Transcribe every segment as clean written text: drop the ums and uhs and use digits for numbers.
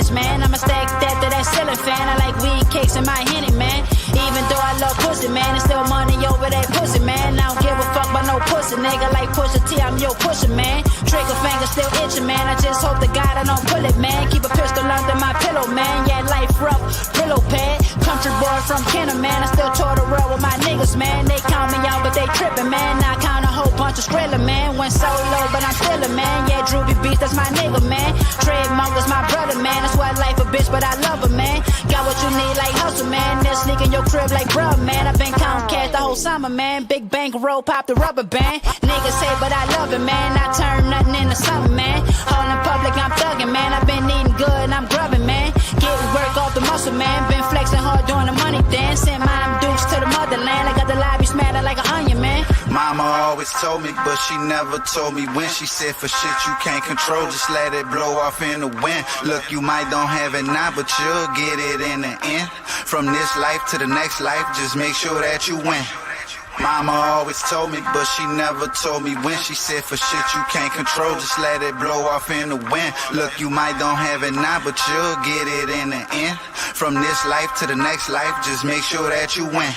minutes, man. I'ma stack that to that ceiling fan. I like weed cakes in my Henny, man. Even though I love pussy, man, it's still money over that pussy, man. I don't give a fuck about no pussy, nigga. Like Pusha T, I'm your pusher, man. Trigger finger still itching, man. I just hope to God I don't pull it, man. Keep a pistol under my pillow, man. Yeah, life rough, pillow pad. Country boy from Kenner, man. I still tour the world with my niggas, man. They count me out, but they tripping, man. Now I count a whole bunch of Skrilla, man. Went solo, but I'm still a man. Yeah, Droopy Beast, that's my nigga, man. Trademark was my brother, man. That's why life a bitch, but I love her, man. Got what you need like hustle, man. They'll sneak in your crib like bruh, man. I been counting cash the whole summer, man. Big bank roll, pop the rubber band. Niggas say, but I love it, man. I turn nothing into something, man. All in public, I'm thugging, man. I been eating good and I'm grubbing, man. Getting work off the muscle, man. Been flexing hard doing the money dance. Send my dukes to the motherland. I got the lobby smattered like an onion, man. Mama always told me, but she never told me when. She said for shit you can't control, just let it blow off in the wind. Look, you might don't have it now, but you'll get it in the end. From this life to the next life, just make sure that you win. Mama always told me, but she never told me when. She said for shit you can't control, just let it blow off in the wind. Look, you might don't have it now, but you'll get it in the end. From this life to the next life, just make sure that you win.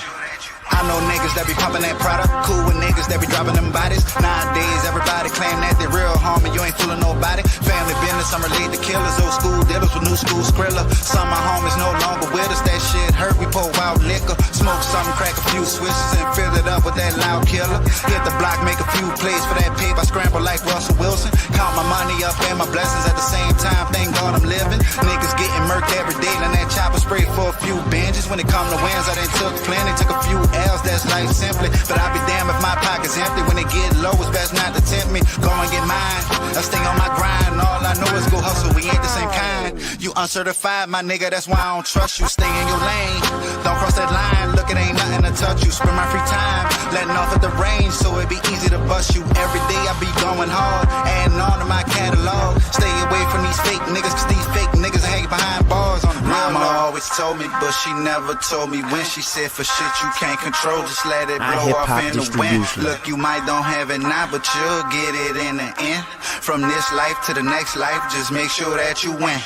I know niggas that be pumping that product, cool with niggas that be dropping them bodies. Nowadays, everybody claim that they real, homie, you ain't fooling nobody. Family business, I'm related to killers, old school dealers with new school Skrilla. Some of my homies no longer with us, that shit hurt, we pour wild liquor. Smoke something, crack a few swishes and fill it up with that loud killer. Hit the block, make a few plays for that paper, I scramble like Russell Wilson. Count my money up and my blessings at the same time, thank God I'm living. Niggas getting murked every day, and that chopper spray for a few binges. When it come to wins, I done took plenty, took a few L's, that's life simply. But I be damned if my pocket's empty. When it get low, it's best not to tempt me. Go and get mine, I stay on my grind. All I know is go hustle, we ain't the same kind. You uncertified, my nigga, that's why I don't trust you. Stay in your lane, don't cross that line. Look, it ain't nothing to touch you. Spend my free time, letting off at the range, so it be easy to bust you. Every day I be going hard, adding on to my catalog. Stay away from these fake niggas, cause these fake niggas hang behind bars on the real. Mama always told me, but she never told me when. She said for shit you can't control, just let it blow off in the wind. Look, you might don't have it now, but you'll get it in the end. From this life to the next life, just make sure that you win.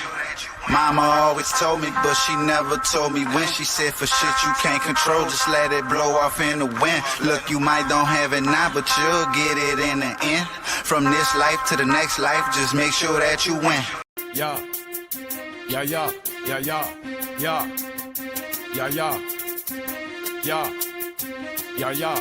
Mama always told me, but she never told me when. She said for shit you can't control, just let it blow off in the wind. Look, you might don't have it now, but you'll get it in the end. From this life to the next life, just make sure that you win. Yeah, yeah, yeah, yeah, yeah, yeah, yeah, yeah, yeah. Yeah, yeah,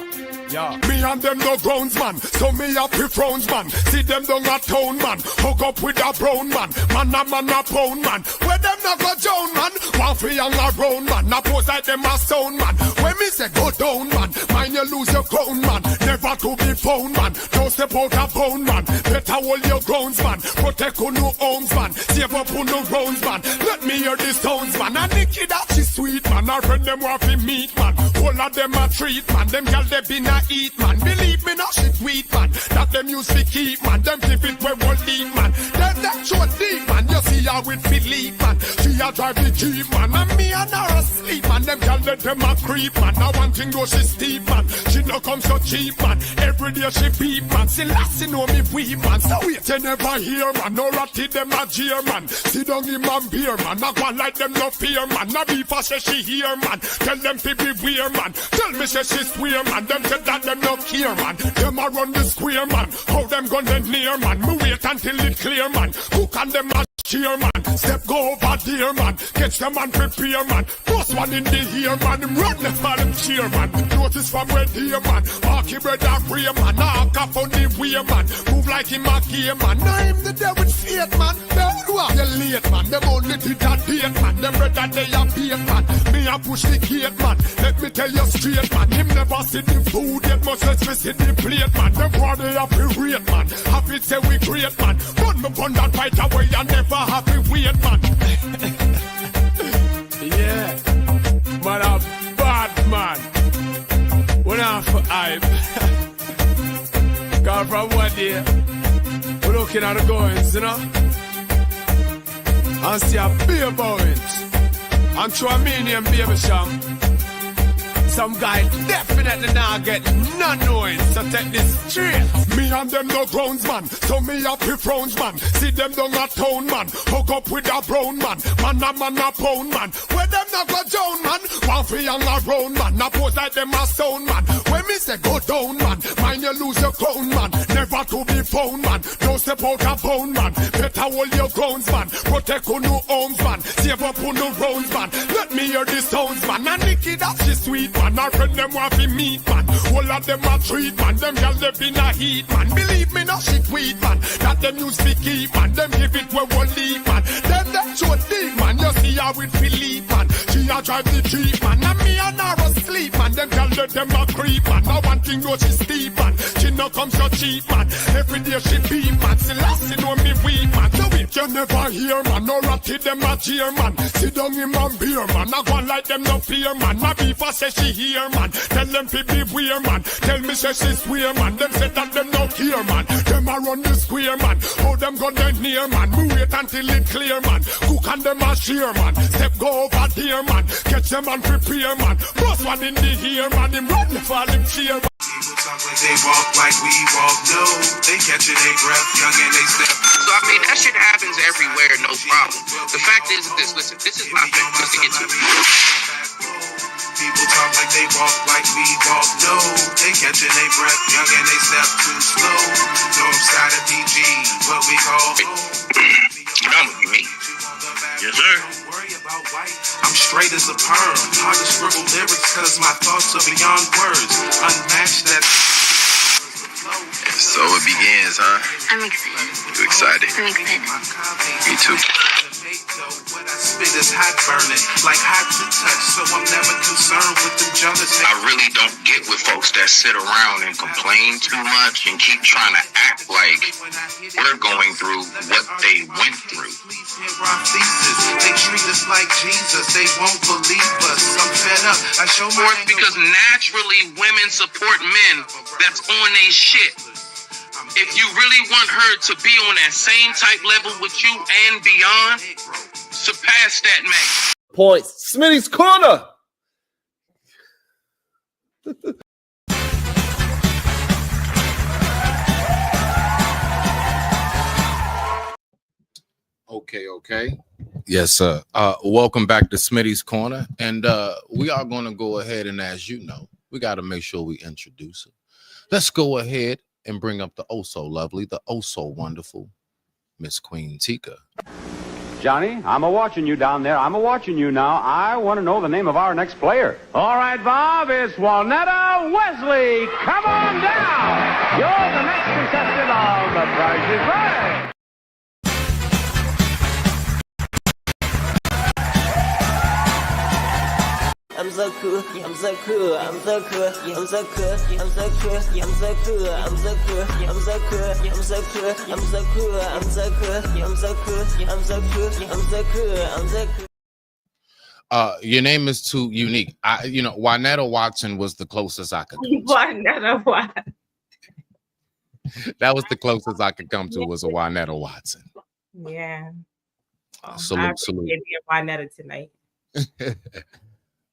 yeah. Me and them no grounds, man. So me happy frowns, man. See them down a town, man. Hook up with a brown man. Man a pound, man. Where them not go down, man. One free young around, man. Now pose like them a sound, man. When me say go down, man. Mind you lose your crown, man. Never to be found, man. Don't step out a pound, man. Better hold your grounds, man. Protect on no homes, man. Save up on no rounds, man. Let me hear the sounds, man. And Nikki that she sweet, man. I friend them want to meet, man. All of them a treat, man. Them girl they be na eat, man. Believe me, now she sweet, man. That them use to keep, man. Them give it where we'll lead, man. Them that show deep, man. You see how it believe, man. She a drive the Jeep, man. And me and her asleep, man. Them girl let them a creep, man. Now one thing though she steep, man. She no come so cheap, man. Every day she peep, man. See last you know me weep, man. So wait you never hear, man. No ratty them a jeer, man. Sit down in man beer, man. Not one like them no fear, man. Now be fast say she hear, man. Tell them to be weird, man. Tell me say she swear, man. Them said that them no care, man. Them a run the square, man. How them gonna near, man. Me wait until it clear, man. Cook and them a cheer, man. Step go over there, man. Catch them and prepare, man. First one in the ear, man. Them run the for them cheer, man. Notice from where here, man. Marky bread and free, man. Knock up on the way, man. Move like him a game, man. Now him the devil with faith, man. Them who are late, man. Them only did a date, man. Them bread and they a bait, man. Me a push the gate, man. Let me tell you straight, man. Him never see the food yet, much less we see the plate, man. Them war they happy rate, man. Happy say we great, man. Run me on that fight away and never happy wait, man. Yeah, man, a bad man. We're not for hype. Gone from one day, we're looking at the goings, you know. And see a beer bowings. And throw a medium baby sham. Some guy definitely not get none noise. So take this straight. Me and them no grounds, man. So me happy frowns, man. See them down a town, man. Hook up with a brown man. Man a pound, man. Where them not go down, man. One free and a round, man. Now pose like them a sound, man. When me say go down, man. Mind you lose your crown, man. Never to be found, man. Don't step out a bound, man. Better hold your grounds, man. Protect on no homes, man. Save up on no rounds, man. Let me hear the sounds, man. And Nikki, that's she sweet, man. Our friend them want to meet, man. All of them a treat, man. Them girl live in a heat, man. Believe me, no shit tweet, man. That them use to keep, man. Them give it where we leave, man. Them that show deep, man. You see how it believe, man. She a drive the Jeep, man. And me and her asleep, man. Them girl let them a creep, man. Now one thing know she steep, man. She no come so cheap, man. Every day she beat, man. She last know me weak, man. So if you never hear, man. No ratty them a cheer, man. Sit down in my beer, man. I go like them no fear, man. My beef say she hear, man. Tell them to be weird, man. Tell me say she swear, man. Them say that them no care, man. Them a run the square, man. How them gun them near, man. Me wait until it clear, man. Cook and them a share, man. Step go over there, man. Catch them and prepare, man. Plus one in the ear, man. Him run for him cheer, man. People talk like they walk like we walk. No, they catching their breath, young and they step. So I mean, that shit happens everywhere, no problem. The fact is this, listen, this is my thing, just to get to it. People talk like they walk like we walk. No, they catching their breath, young and they step too slow. Northside of PG, what we call You know what you mean? Yes, sir. I'm straight as a perm. Hard to scribble lyrics cause my thoughts are beyond words. Unmatched that. So it begins, huh? I'm excited. You excited? I'm excited. Me too. What I spit is hot burning, like hot to touch, so I'm never concerned with them jealous. I really don't get with folks that sit around and complain too much and keep trying to act like we're going through what they went through. Please hear our thesis. They treat us like Jesus, they won't believe us. I'm fed up. I show my Because naturally women support men that's on their shit. If you really want her to be on that same type level with you and beyond, surpass that man. Points. Smitty's Corner. Okay. Yes, sir. Welcome back to Smitty's Corner. And we are going to go ahead and, as you know, we got to make sure we introduce her. Let's go ahead and bring up the oh so lovely, the oh so wonderful Miss Queen Tika. Johnny, I'm a-watching you down there. I'm a-watching you now. I want to know the name of our next player. All right, Bob, it's Walnetta Wesley. Come on down. You're the next contestant on The Price is Right. I'm so cool, I'm so cool, I'm so cool, I'm so cool, I'm so cool, I'm so cool, I'm so cool, I'm so cool, I'm so cool, I'm so cool, I'm so cool, I'm so cool, I'm so cool, I'm so cool, I'm so cool. Your name is too unique. Juanetta Watson was the closest I could come to. Juanetta Watson. That was the closest I could come to was a Juanetta Watson. Yeah. Salute. Juanetta tonight.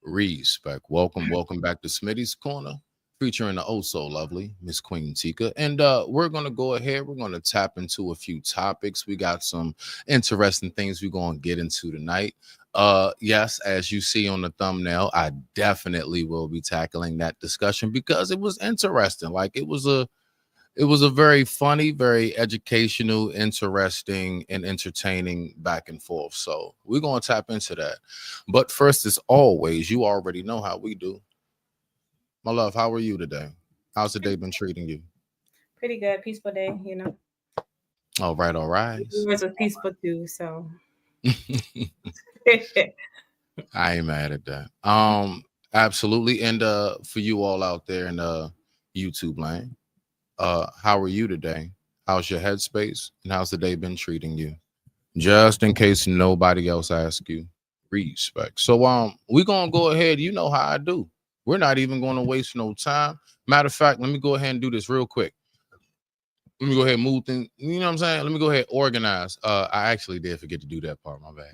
Respect. Welcome back to Smitty's Corner, featuring the oh so lovely Miss Queen Tika. And we're gonna go ahead. We're gonna tap into a few topics. We got some interesting things we're gonna get into tonight. Yes, as you see on the thumbnail, I definitely will be tackling that discussion because it was interesting. Like it was a very funny, very educational, interesting, and entertaining back and forth. So we're going to tap into that. But first, as always, you already know how we do. My love, how are you today? How's the day been treating you? Pretty good. Peaceful day, you know. All right. Yours was peaceful too, so. I ain't mad at that. Absolutely. And for you all out there in YouTube land, how are you today? How's your headspace? And how's the day been treating you? Just in case nobody else asks you, respect. So we're gonna go ahead. You know how I do. We're not even gonna waste no time. Matter of fact, let me go ahead and do this real quick. Let me go ahead and move things. You know what I'm saying? Let me go ahead and organize. I actually did forget to do that part. My bad.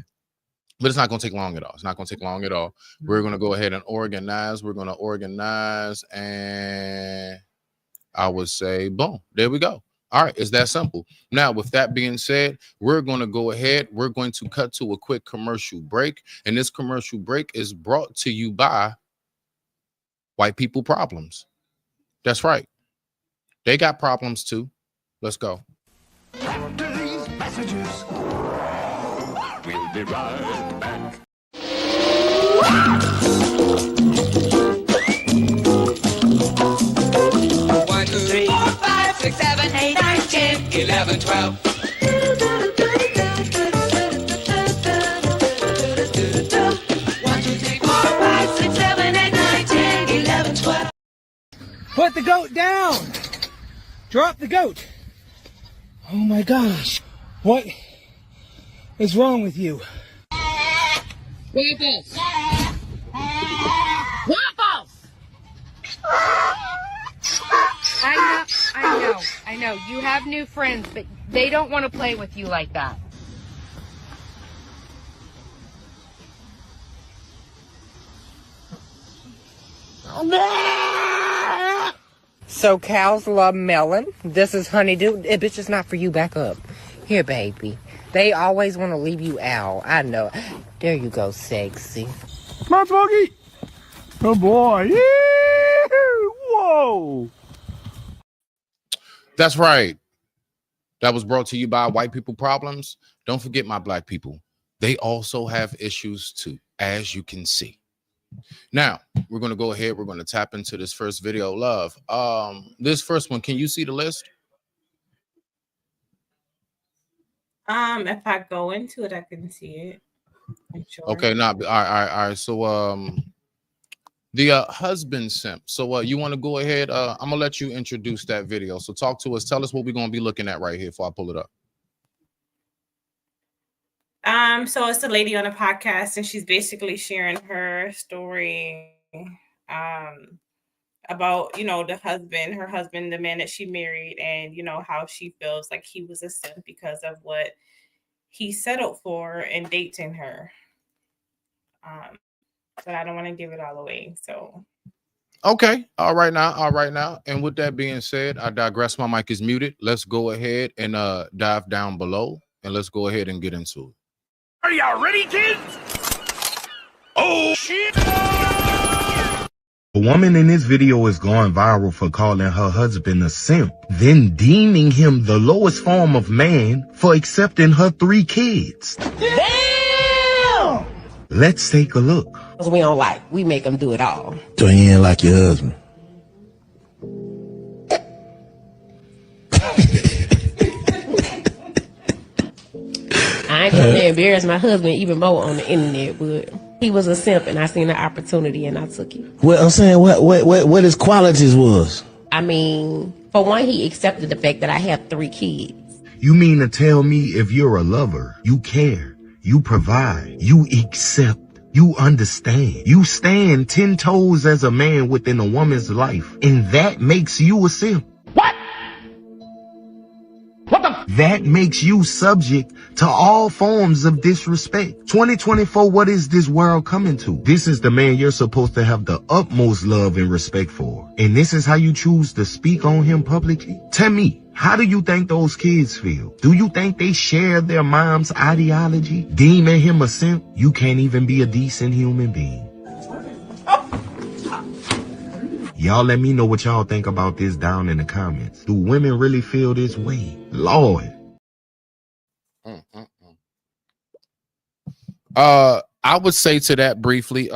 But it's not going to take long at all. It's not going to take long at all. We're going to go ahead and organize. We're going to organize, and I would say, boom, there we go. All right, it's that simple. Now, with that being said, we're going to go ahead. We're going to cut to a quick commercial break, and this commercial break is brought to you by White People Problems. That's right. They got problems too. Let's go. After these messages, we'll be right back. 1, 2, 3, 4, 5, 6, 7, 8, 9, 10, 11, 12. 1, 2, 3, 4, 5, 6, 7, 8, 9, 10, 11, 12. Put the goat down. Drop the goat. Oh my gosh. What is wrong with you? Waffles. Waffles. I know. You have new friends, but they don't want to play with you like that. So cows love melon. This is honeydew. It bitch is not for you. Back up. Here, baby. They always want to leave you out. I know. There you go, sexy. Come on, Smokey. Oh, boy. Yee-hoo. Whoa. That's right. That was brought to you by White People Problems. Don't forget my black people. They also have issues too, as you can see. Now, we're going to go ahead. We're going to tap into this first video, love. This first one, can you see the list? If I go into it, I can see it. I'm sure. Okay, now, all right. So, the husband simp. So, you want to go ahead? I'm gonna let you introduce that video. So, talk to us. Tell us what we're gonna be looking at right here. Before I pull it up. So it's a lady on a podcast, and she's basically sharing her story, about, her husband, the man that she married, and, how she feels like he was a simp because of what he settled for in dating her. But I don't want to give it all away. So. Okay. All right now. And with that being said, I digress. My mic is muted. Let's go ahead and dive down below, and let's go ahead and get into it. Are y'all ready, kids? Oh, shit! A woman in this video is going viral for calling her husband a simp, then deeming him the lowest form of man for accepting her 3 kids. Damn! Let's take a look. We don't like. We make them do it all. So he ain't like your husband. I ain't gonna embarrass my husband even more on the internet, but he was a simp, and I seen the opportunity, and I took it. Well, I'm saying what his qualities was. I mean, for one, he accepted the fact that I have 3 kids. You mean to tell me if you're a lover, you care, you provide, you accept, you understand, you stand 10 toes as a man within a woman's life, and that makes you a simp? That makes you subject to all forms of disrespect. 2024, what is this world coming to? This is the man you're supposed to have the utmost love and respect for. And this is how you choose to speak on him publicly? Tell me, how do you think those kids feel? Do you think they share their mom's ideology? Deeming him a simp, you can't even be a decent human being. Y'all let me know what y'all think about this down in the comments. Do women really feel this way? Lord. I would say to that briefly,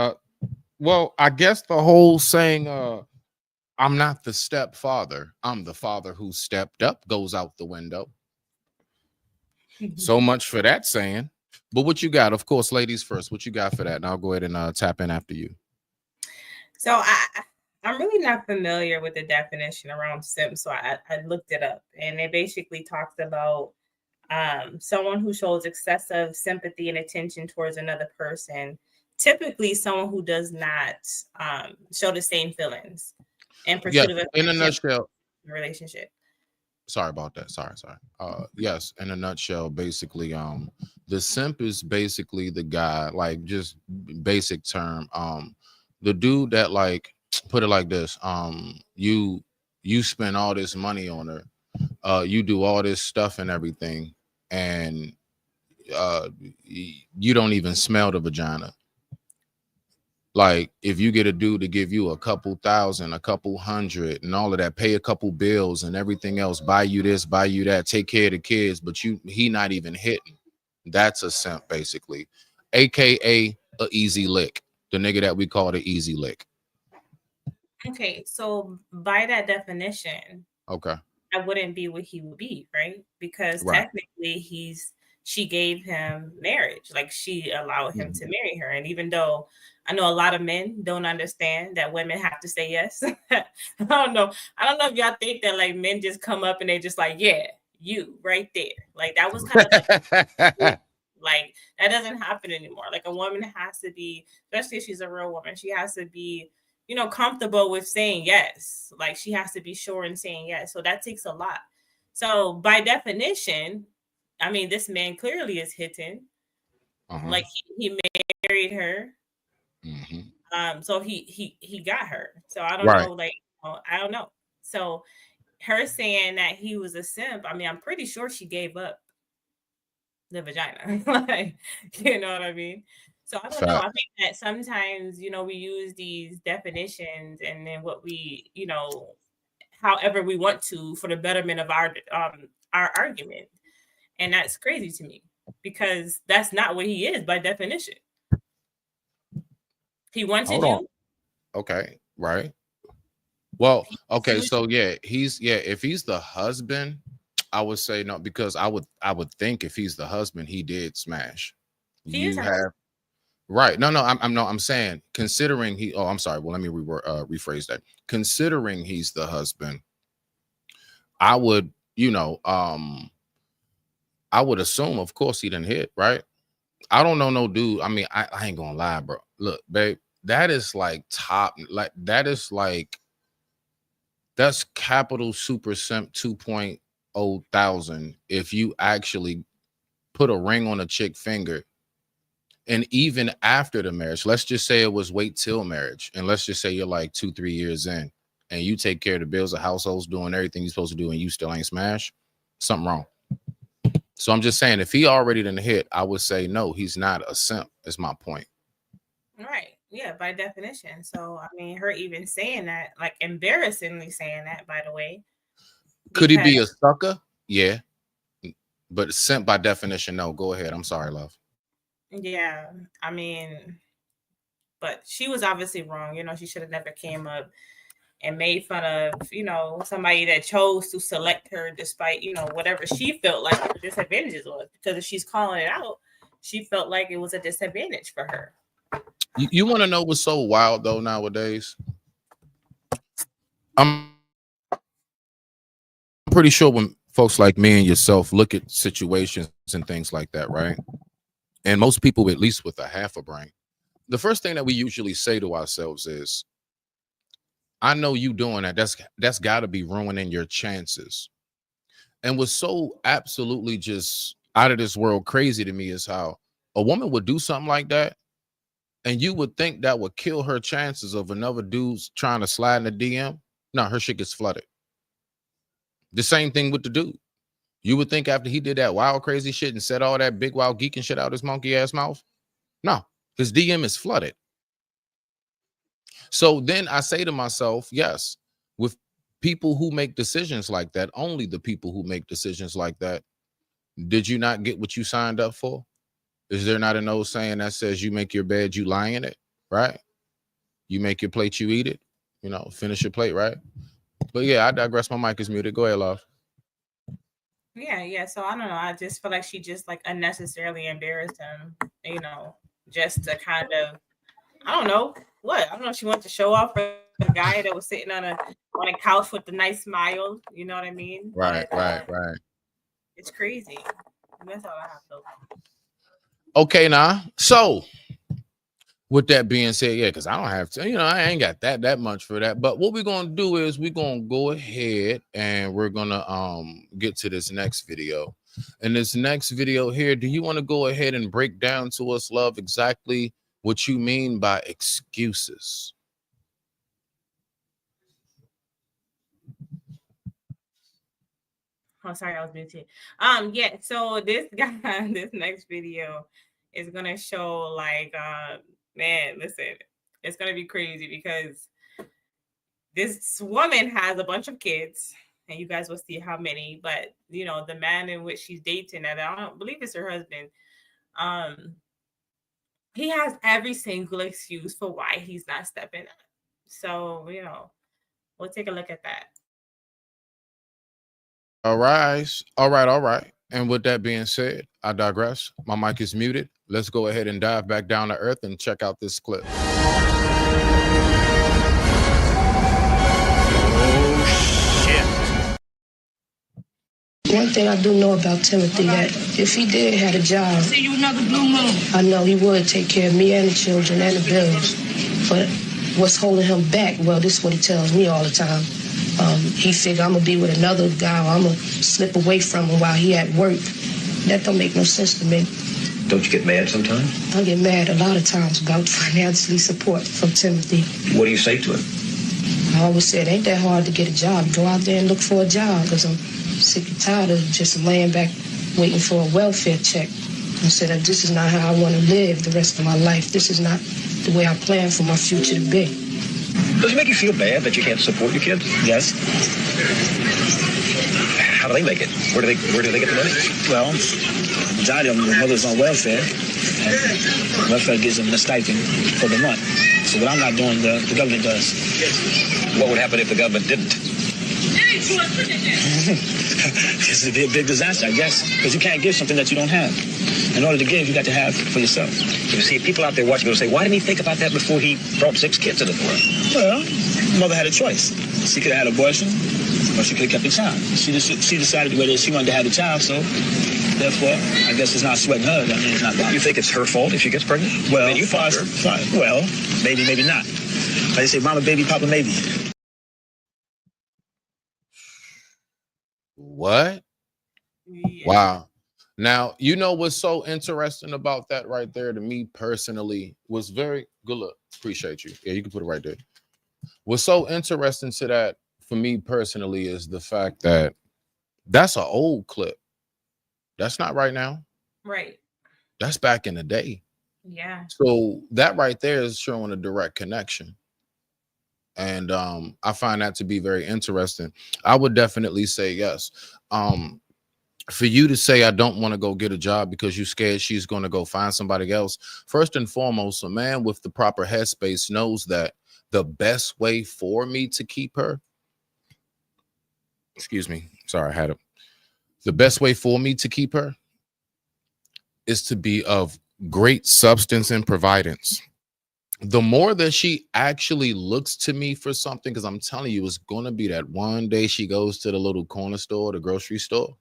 well, I guess the whole saying, I'm not the stepfather, I'm the father who stepped up, goes out the window. So much for that saying. But what you got? Of course, ladies first. What you got for that? And I'll go ahead and tap in after you. So I'm really not familiar with the definition around simp, so I looked it up, and it basically talks about someone who shows excessive sympathy and attention towards another person, typically someone who does not show the same feelings in pursuit of a in a nutshell relationship. Sorry about that. Sorry. Yes, in a nutshell, basically, the simp is basically the guy, like just basic term. The dude that like put it like this, you spend all this money on her, you do all this stuff and everything, and you don't even smell the vagina. Like if you get a dude to give you a couple thousand, a couple hundred and all of that, pay a couple bills and everything else, buy you this, buy you that, take care of the kids, but he not even hitting. That's a simp basically, aka a easy lick, the nigga that we call the easy lick. Okay, so by that definition, Okay. that wouldn't be what he would be, right? Because Right. technically she gave him marriage, like she allowed him to marry her. And even though I know a lot of men don't understand that women have to say yes. I don't know if y'all think that like men just come up and they just like, yeah, you right there. Like that was kind of like like that doesn't happen anymore. Like a woman has to be, especially if she's a real woman, she has to be, comfortable with saying yes. Like she has to be sure in saying yes. So that takes a lot. So by definition, I mean, this man clearly is hitting. Like he married her. So he got her. So I don't know, like I don't know. So her saying that he was a simp, I mean, I'm pretty sure she gave up the vagina. Like, you know what I mean? So I don't know. I think that sometimes, we use these definitions and then what we, however we want to for the betterment of our argument. And that's crazy to me because that's not what he is by definition. He wanted you. Okay, right. Well, okay, so if he's the husband, I would say no, because I would think if he's the husband, he did smash. You have right. No, I'm saying considering I'm sorry. Well, let me rephrase that. Considering he's the husband, I would, I would assume, of course, he didn't hit, right? I don't know no dude. I mean, I ain't gonna lie, bro. Look, babe, that is like top, like that is like that's capital super simp 2.0 thousand. If you actually put a ring on a chick finger, and even after the marriage, let's just say it was wait till marriage, and let's just say you're like 2-3 years in, and you take care of the bills of households, doing everything you're supposed to do, and you still ain't smash, something wrong. So I'm just saying, if he already didn't hit, I would say no, he's not a simp. Is my point. Right. Yeah, by definition. So I mean, her even saying that, like embarrassingly saying that, by the way. Could he be a sucker? Yeah. But simp by definition, no. Go ahead. I'm sorry, love. Yeah. I mean, but she was obviously wrong. She should have never came up and made fun of, somebody that chose to select her despite, whatever she felt like her disadvantages was. Because if she's calling it out, she felt like it was a disadvantage for her. You want to know what's so wild though nowadays? I'm pretty sure when folks like me and yourself look at situations and things like that, right? And most people, at least with a half a brain, the first thing that we usually say to ourselves is, I know you doing that. That's got to be ruining your chances. And what's so absolutely just out of this world crazy to me is how a woman would do something like that, and you would think that would kill her chances of another dude's trying to slide in the DM. No, her shit gets flooded. The same thing with the dude. You would think after he did that wild, crazy shit and said all that big, wild, geeking shit out his monkey ass mouth. No, his DM is flooded. So then I say to myself, yes, with people who make decisions like that, only the people who make decisions like that, did you not get what you signed up for? Is there not an old saying that says you make your bed, you lie in it, right? You make your plate, you eat it, finish your plate, right? But yeah, I digress. My mic is muted. Go ahead, love. Yeah. So I don't know. I just feel like she just like unnecessarily embarrassed him, just to kind of, I don't know what. I don't know. She wanted to show off for the guy that was sitting on a couch with the nice smile. You know what I mean? Right. It's crazy. That's all I have to. Okay, now. So With that being said, yeah, because I don't have to, I ain't got that much for that. But what we're gonna do is we're gonna go ahead and we're gonna get to this next video. In this next video here, do you want to go ahead and break down to us, love, exactly what you mean by excuses? Oh, sorry, I was muted. Yeah, so this guy, this next video is gonna show like man, listen, it's gonna be crazy because this woman has a bunch of kids, and you guys will see how many, but the man in which she's dating, and I don't believe it's her husband, he has every single excuse for why he's not stepping up. So, we'll take a look at that. All right. And with that being said, I digress. My mic is muted. Let's go ahead and dive back down to earth and check out this clip. One thing I do know about Timothy, that if he did have a job, see you another blue moon. I know he would take care of me and the children and the bills. But what's holding him back? Well, this is what he tells me all the time. He figure I'm gonna be with another guy, or I'm gonna slip away from him while he at work. That don't make no sense to me. Don't you get mad sometimes? I get mad a lot of times about financially support from Timothy. What do you say to him? I always said, ain't that hard to get a job. Go out there and look for a job, because I'm sick and tired of just laying back waiting for a welfare check. I said, this is not how I want to live the rest of my life. This is not the way I plan for my future to be. Does it make you feel bad that you can't support your kids? Yes. How do they make it? Where do they get the money? Well, the majority of them, the mother's on welfare, and welfare gives them the stipend for the month. So what I'm not doing, the government does. What would happen if the government didn't? This would be a big disaster, I guess, because you can't give something that you don't have. In order to give, you got to have for yourself. You see, people out there watching will say, why didn't he think about that before he brought 6 kids into the world? Well, mother had a choice. She could have had an abortion, or she could have kept the child. She decided whether she wanted to have the child, so therefore, I guess it's not sweating her. I mean, it's not. You think it's her fault if she gets pregnant? Well, you fucked her. Well, maybe not. Like they say, mama, baby, papa, maybe. What? Yeah. Wow. Now, what's so interesting about that right there to me personally was very good look. Appreciate you. Yeah, you can put it right there. What's so interesting to that for me personally is the fact that that's an old clip. That's not right now. Right. That's back in the day. Yeah. So that right there is showing a direct connection. And I find that to be very interesting. I would definitely say yes. For you to say I don't want to go get a job because you're scared she's going to go find somebody else, first and foremost, a man with the proper headspace knows that the best way for me to keep her, the best way for me to keep her is to be of great substance and providence. The more that she actually looks to me for something, because I'm telling you, it's going to be that one day she goes to the little corner store, the grocery store,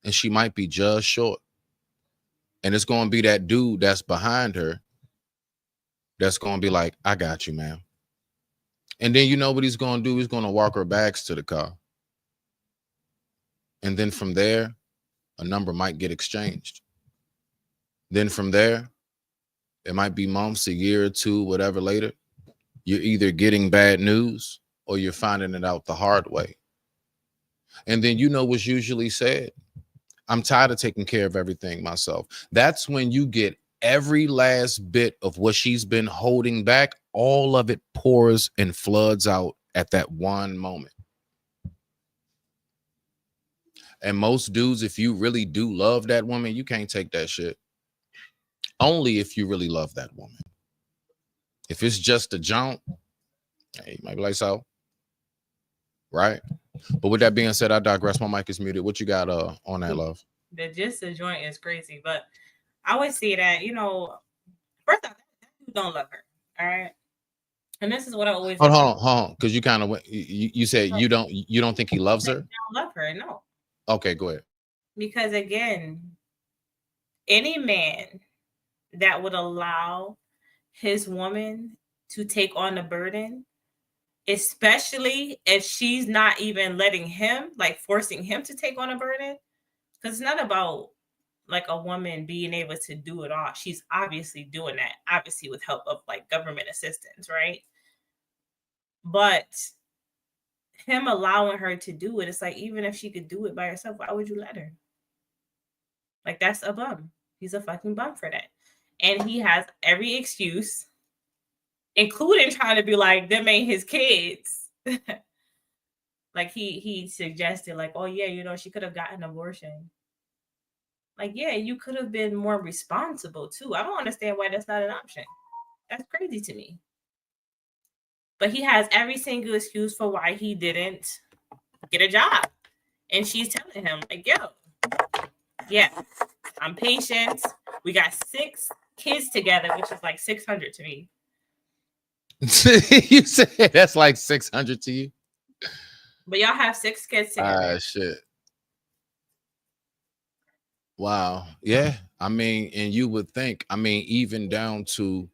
and she might be just short. And it's going to be that dude that's behind her that's going to be like, I got you, ma'am. And then you know what he's going to do? He's going to walk her bags to the car. And then from there, a number might get exchanged. Then from there, it might be months, a year or two, whatever later, you're either getting bad news or you're finding it out the hard way. And then what's usually said, I'm tired of taking care of everything myself. That's when you get every last bit of what she's been holding back. All of it pours and floods out at that one moment. And most dudes, if you really do love that woman, you can't take that shit. Only if you really love that woman. If it's just a jaunt, hey, you might be like so. Right? But with that being said, I digress. My mic is muted. What you got on that, love? The joint is crazy, but I always see that, first off, that dude don't love her. All right. And this is what I always hold on. Because you kind of you said you don't think he loves her? I don't love her, no. Okay, go ahead. Because again, any man that would allow his woman to take on the burden, especially if she's not even letting him, like forcing him to take on a burden. Because it's not about like a woman being able to do it all. She's obviously doing that, obviously with help of like government assistance, right? But him allowing her to do it, it's like, even if she could do it by herself, why would you let her? Like, that's a bum. He's a fucking bum for that. And he has every excuse, including trying to be like, them ain't his kids. Like he suggested, like, oh yeah, you know, she could have gotten an abortion. Like, yeah, you could have been more responsible too. I don't understand why that's not an option. That's crazy to me. But he has every single excuse for why he didn't get a job. And she's telling him, like, yo, yeah, I'm patient. We got 6 kids together, which is like 600 to me. You said that's like 600 to you? But y'all have 6 kids together. Shit. Wow. Yeah. I mean, and you would think, I mean, even down to,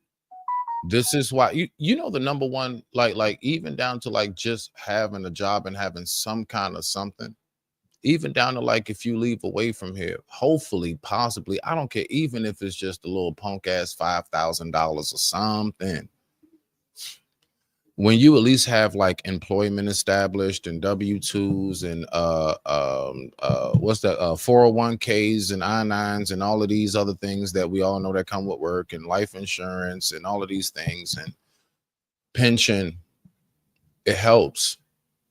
this is why you know the number one, like even down to like just having a job and having some kind of something, even down to like if you leave away from here, hopefully, possibly, I don't care, even if it's just a little punk ass $5,000 or something. When you at least have like employment established and W-2s and what's that, 401ks and I-9s and all of these other things that we all know that come with work, and life insurance and all of these things and pension, it helps.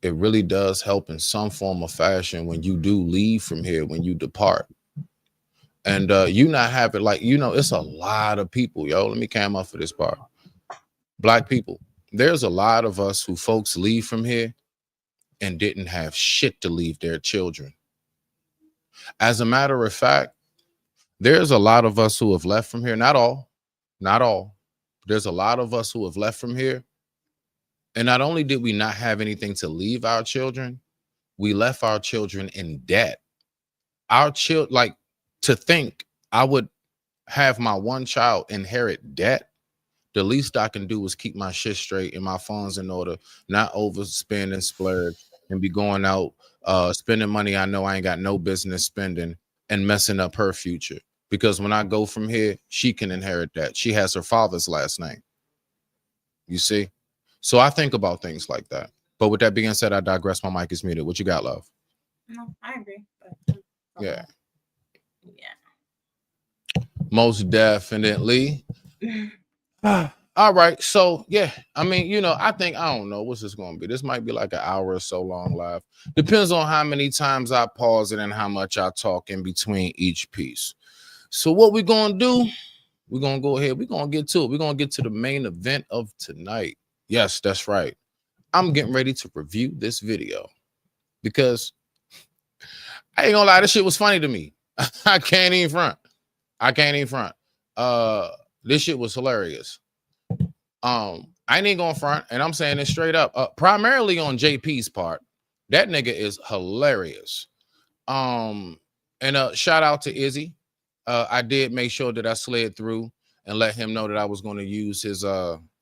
It really does help in some form or fashion when you do leave from here, when you depart. And you not have it, like, you know, it's a lot of people, yo. Let me cam up for this part. Black people. There's a lot of us who folks leave from here and didn't have shit to leave their children. As a matter of fact, there's a lot of us who have left from here. Not all. There's a lot of us who have left from here. And not only did we not have anything to leave our children, we left our children in debt. Our child, like, to think I would have my one child inherit debt. The least I can do is keep my shit straight and my funds in order, not overspend and splurge and be going out spending money I know I ain't got no business spending and messing up her future. Because when I go from here, she can inherit that. She has her father's last name. You see? So I think about things like that. But with that being said, I digress. My mic is muted. What you got, love? No, I agree. But yeah. Most definitely. All right, so yeah, I mean, you know, I don't know what's this going to be. This might be like an hour or so long live. Depends on how many times I pause it and how much I talk in between each piece. So what we're going to do, we're going to go ahead. We're going to get to it. We're going to get to the main event of tonight. Yes, that's right. I'm getting ready to review this video because I ain't gonna lie, this shit was funny to me. I can't even front. This shit was hilarious. I ain't gonna front, and I'm saying it straight up. Primarily on JP's part, that nigga is hilarious. And shout out to Izzy. I did make sure that I slid through and let him know that I was going to use his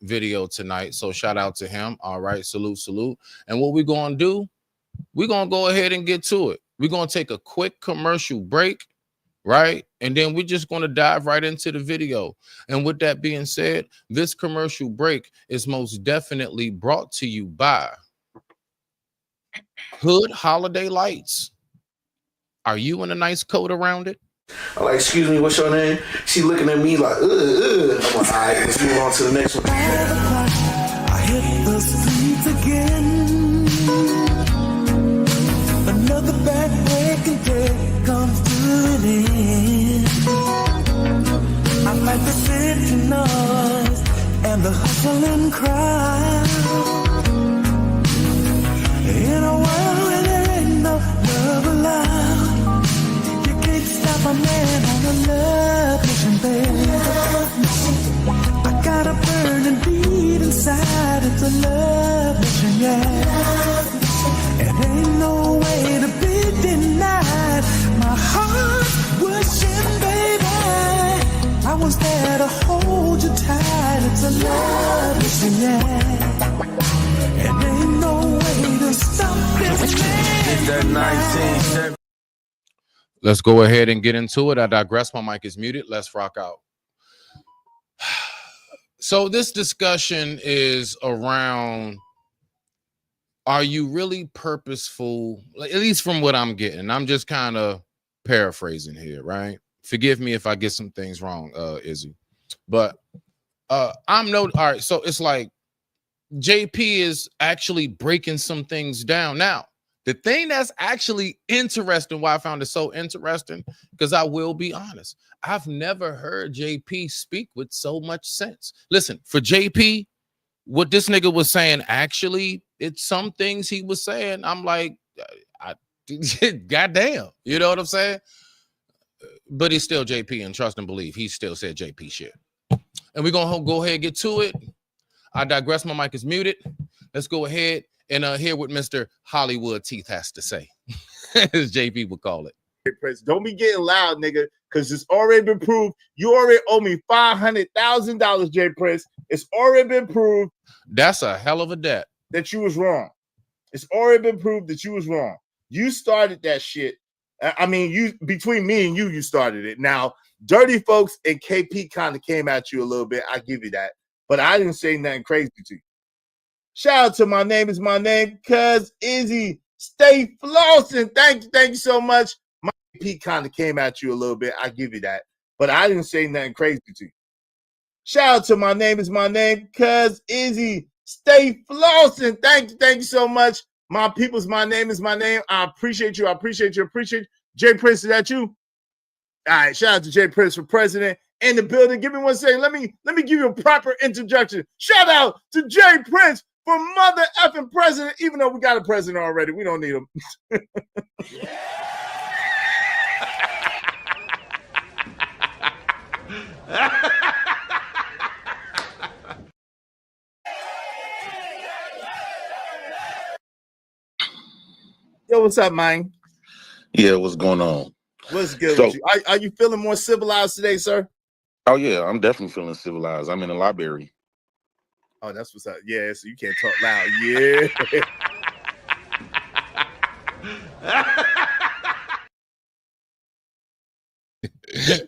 video tonight. So shout out to him. All right, salute. And what we're gonna do, we're gonna go ahead and get to it. We're gonna take a quick commercial break. Right? And then we're just going to dive right into the video. And with that being said, this commercial break is most definitely brought to you by Hood Holiday Lights. Are you in a nice coat around it? I'm like, excuse me, what's your name? She looking at me like, I'm like, all right, let's move on to the next one. I hit the streets again. Another back-breaking day comes to an end. I like the city noise and the hustling crowd. In a world where there ain't no love allowed, you can't stop a man on a love mission, baby. I got a burning beat inside, it's a love mission, yeah. And ain't no way to be denied. My heart wishing, baby, I I was there to hold you tight. It's a love mission, yeah. And ain't no way to stop this man. That 1970. Let's go ahead and get into it. I digress. My mic is muted. Let's rock out. So this discussion is around, are you really purposeful? Like, at least from what I'm getting. I'm just kind of paraphrasing here, right? Forgive me if I get some things wrong, Izzy. But all right, so it's like JP is actually breaking some things down. Now, the thing that's actually interesting, why I found it so interesting, because I will be honest, I've never heard JP speak with so much sense. Listen, for JP, what this nigga was saying, actually, it's some things he was saying. I'm like, goddamn, you know what I'm saying? But he's still JP, and trust and believe, he still said JP shit. And we're going to go ahead and get to it. I digress. My mic is muted. Let's go ahead and hear what Mr. Hollywood Teeth has to say, as JP would call it. Don't be getting loud, nigga, because it's already been proved. You already owe me $500,000, J. Prince. It's already been proved. That's a hell of a debt. That you was wrong. It's already been proved that you was wrong. You started that shit. I mean, you between me and you started it. Now, Dirty Folks and KP kind of came at you a little bit. I give you that. But I didn't say nothing crazy to you. Shout out to My Name Is My Name, cuz Izzy. Stay flossing. Thank you so much. My KP kind of came at you a little bit. I give you that. But I didn't say nothing crazy to you. Shout out to My Name Is My Name, cuz Izzy. Stay flossing. Thank you so much. My people's My Name Is My Name. I appreciate you. I appreciate you. Jay Prince, is that you? All right, shout out to Jay Prince for president in the building. Give me one second. Let me give you a proper introduction. Shout out to Jay Prince for mother effing president, even though we got a president already. We don't need him. Yo, what's up, man? Yeah, what's going on? What's good with you? Are you feeling more civilized today, sir? Oh, yeah, I'm definitely feeling civilized. I'm in the library. Oh, that's what's up. Yeah, so you can't talk loud. Yeah.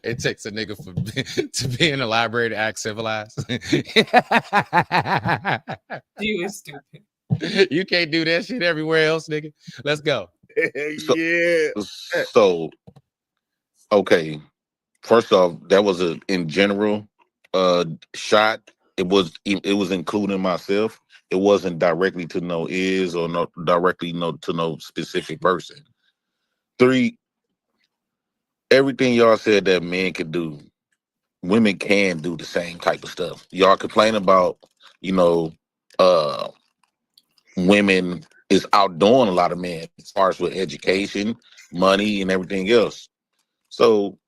It takes a nigga to be in the library to act civilized. You is stupid. You can't do that shit everywhere else, nigga. Let's go. So, okay. First off, that was in general shot. It was including myself. It wasn't directly to no Iz or no directly to no specific person. 3, everything y'all said that men could do, women can do the same type of stuff. Y'all complain about, women is outdoing a lot of men as far as with education, money, and everything else. So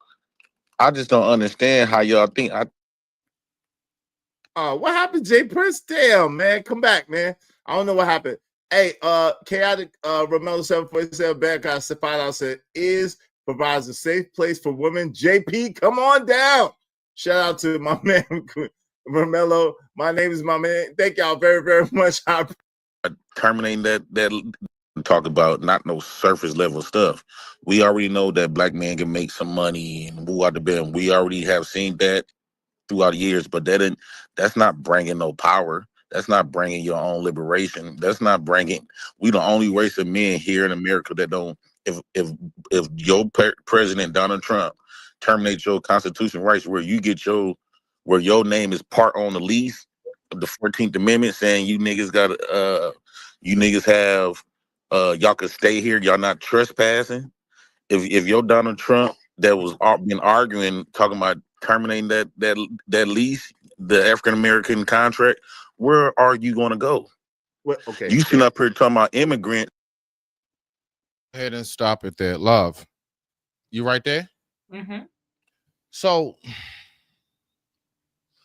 I just don't understand how y'all think. What happened, Jay Prince? Damn, man, come back, man. I don't know what happened. Hey, chaotic Romello 747 back. I said Iz provides a safe place for women. JP, come on down. Shout out to my man Romello. My name is my man. Thank y'all very, very much. Terminating that talk about not no surface level stuff. We already know that black men can make some money and move out the bed. We already have seen that throughout the years, but that's not bringing no power. That's not bringing your own liberation. That's not bringing. We the only race of men here in America that don't. If your president Donald Trump terminates your constitutional rights, where you get where your name is part on the lease of the 14th Amendment, saying you niggas got you niggas have y'all could stay here, y'all not trespassing. If your Donald Trump that was been arguing, talking about terminating that lease, the African American contract, where are you going to go? Well, okay, you sitting up here talking about immigrant. Go ahead and stop it there, love. You right there? Mm-hmm. So,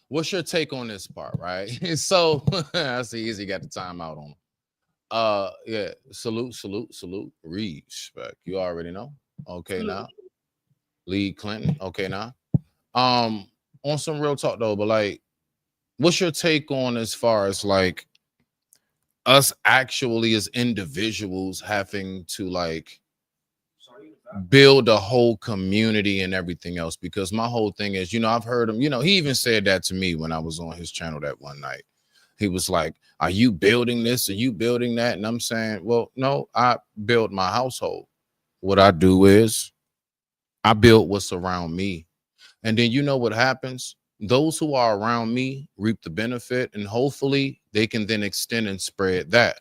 what's your take on this part, right? So, I see Izzy got the timeout on. Yeah, salute, respect. You already know. Okay, now. Lee Clinton. Okay, now. on some real talk though, but like, what's your take on as far as like us actually as individuals having to like build a whole community and everything else? Because my whole thing is, I've heard him, he even said that to me when I was on his channel that one night. He was like, are you building this? Are you building that? And I'm saying, well, no, I build my household. What I do is I build what's around me. And then you know what happens? Those who are around me reap the benefit, and hopefully they can then extend and spread that.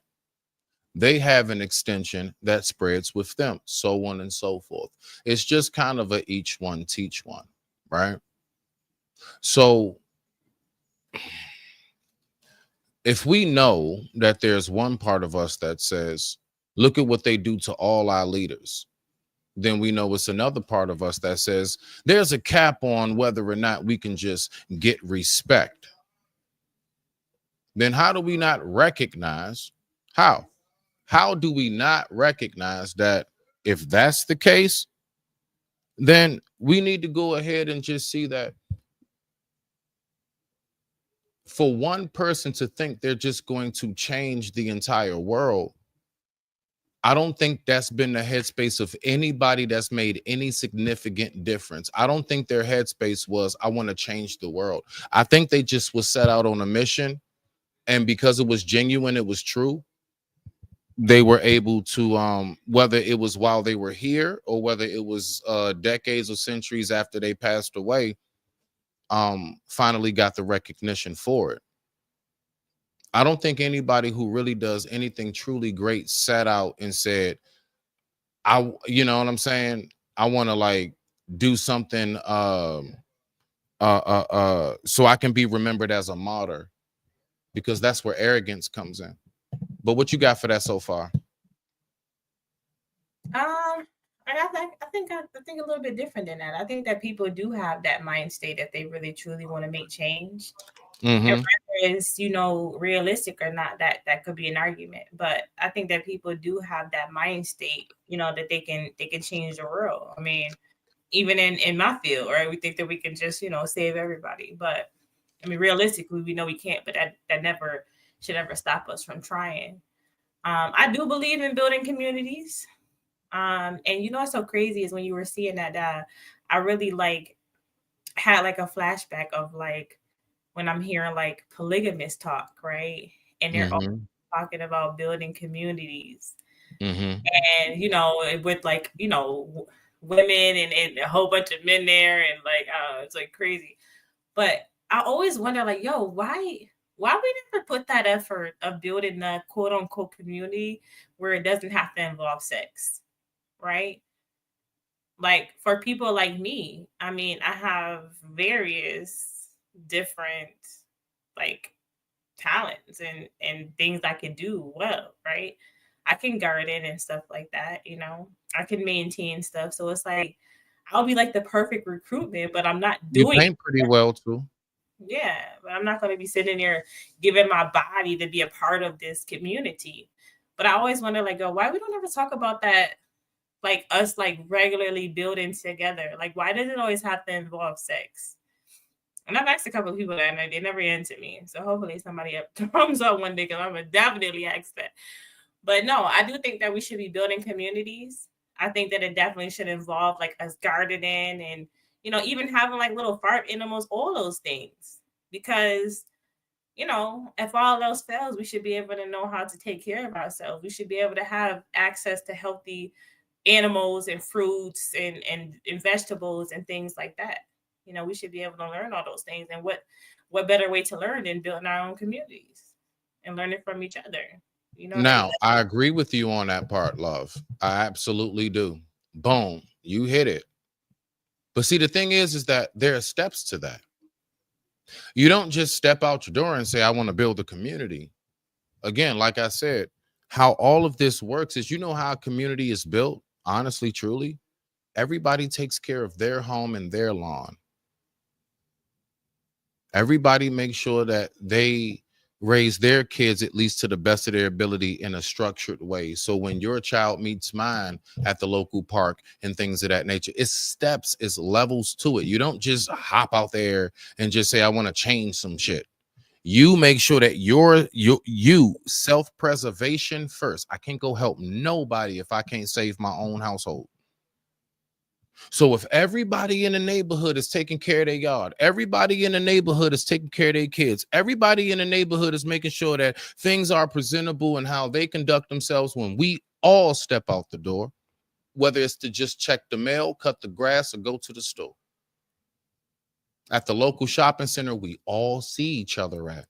They have an extension that spreads with them, so on and so forth. It's just kind of a each one teach one, right? So if we know that there's one part of us that says, look at what they do to all our leaders, then we know it's another part of us that says there's a cap on whether or not we can just get respect. Then how do we not recognize how do we not recognize that if that's the case, then we need to go ahead and just see that for one person to think they're just going to change the entire world, I don't think that's been the headspace of anybody that's made any significant difference. I don't think their headspace was, I want to change the world. I think they just was set out on a mission, and because it was genuine, it was true, they were able to, whether it was while they were here or whether it was decades or centuries after they passed away, finally got the recognition for it. I don't think anybody who really does anything truly great sat out and said, you know what I'm saying? I want to like do something so I can be remembered as a martyr, because that's where arrogance comes in. But what you got for that so far? I think a little bit different than that. I think that people do have that mind state that they really truly want to make change. And whether it's, realistic or not, that could be an argument. But I think that people do have that mind state, that they can change the world. I mean, even in my field, right? We think that we can just, save everybody. But I mean, realistically, we know we can't, but that never should ever stop us from trying. I do believe in building communities. And what's so crazy is when you were seeing that, I really had like a flashback of like when I'm hearing like polygamous talk, right? And they're all talking about building communities. And with like women and a whole bunch of men there, and like it's like crazy. But I always wonder, like, yo, why we never put that effort of building a quote unquote community where it doesn't have to involve sex, right? Like for people like me, I mean, I have various different like talents and things I can do well, right? I can garden and stuff like that, I can maintain stuff. So it's like I'll be like the perfect recruitment, but I'm not doing You paint pretty well too. Yeah, but I'm not going to be sitting there giving my body to be a part of this community. But I always wonder, like, why we don't ever talk about that, like us, like regularly building together. Like, why does it always have to involve sex? And I've asked a couple of people that, and they never answered me. So hopefully somebody comes up one day, because I'm gonna definitely ask that. But no, I do think that we should be building communities. I think that it definitely should involve like us gardening and even having like little farm animals, all those things. Because, if all else fails, we should be able to know how to take care of ourselves. We should be able to have access to healthy animals and fruits and vegetables and things like that. We should be able to learn all those things. And what better way to learn than building our own communities and learning from each other? Now, I agree with you on that part, love. I absolutely do. Boom, you hit it. But see, the thing is that there are steps to that. You don't just step out your door and say, I want to build a community. Again, like I said, how all of this works is, how a community is built, honestly, truly. Everybody takes care of their home and their lawn. Everybody makes sure that they raise their kids at least to the best of their ability in a structured way. So when your child meets mine at the local park and things of that nature, it's steps, it's levels to it. You don't just hop out there and just say, I want to change some shit. You make sure that you self-preservation first. I can't go help nobody if I can't save my own household. So if everybody in the neighborhood is taking care of their yard, everybody in the neighborhood is taking care of their kids, everybody in the neighborhood is making sure that things are presentable and how they conduct themselves when we all step out the door, whether it's to just check the mail, cut the grass, or go to the store. At the local shopping center, we all see each other at.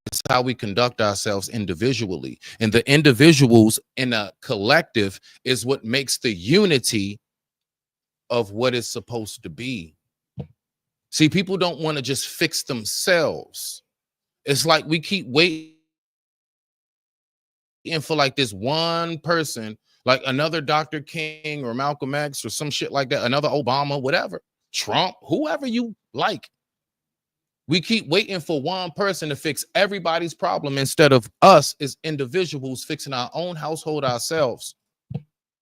It's how we conduct ourselves individually. And the individuals in a collective is what makes the unity of what it's supposed to be. See, people don't want to just fix themselves. It's like we keep waiting for like this one person, like another Dr. King or Malcolm X or some shit like that, another Obama, whatever, Trump, whoever you like. We keep waiting for one person to fix everybody's problem instead of us as individuals fixing our own household ourselves.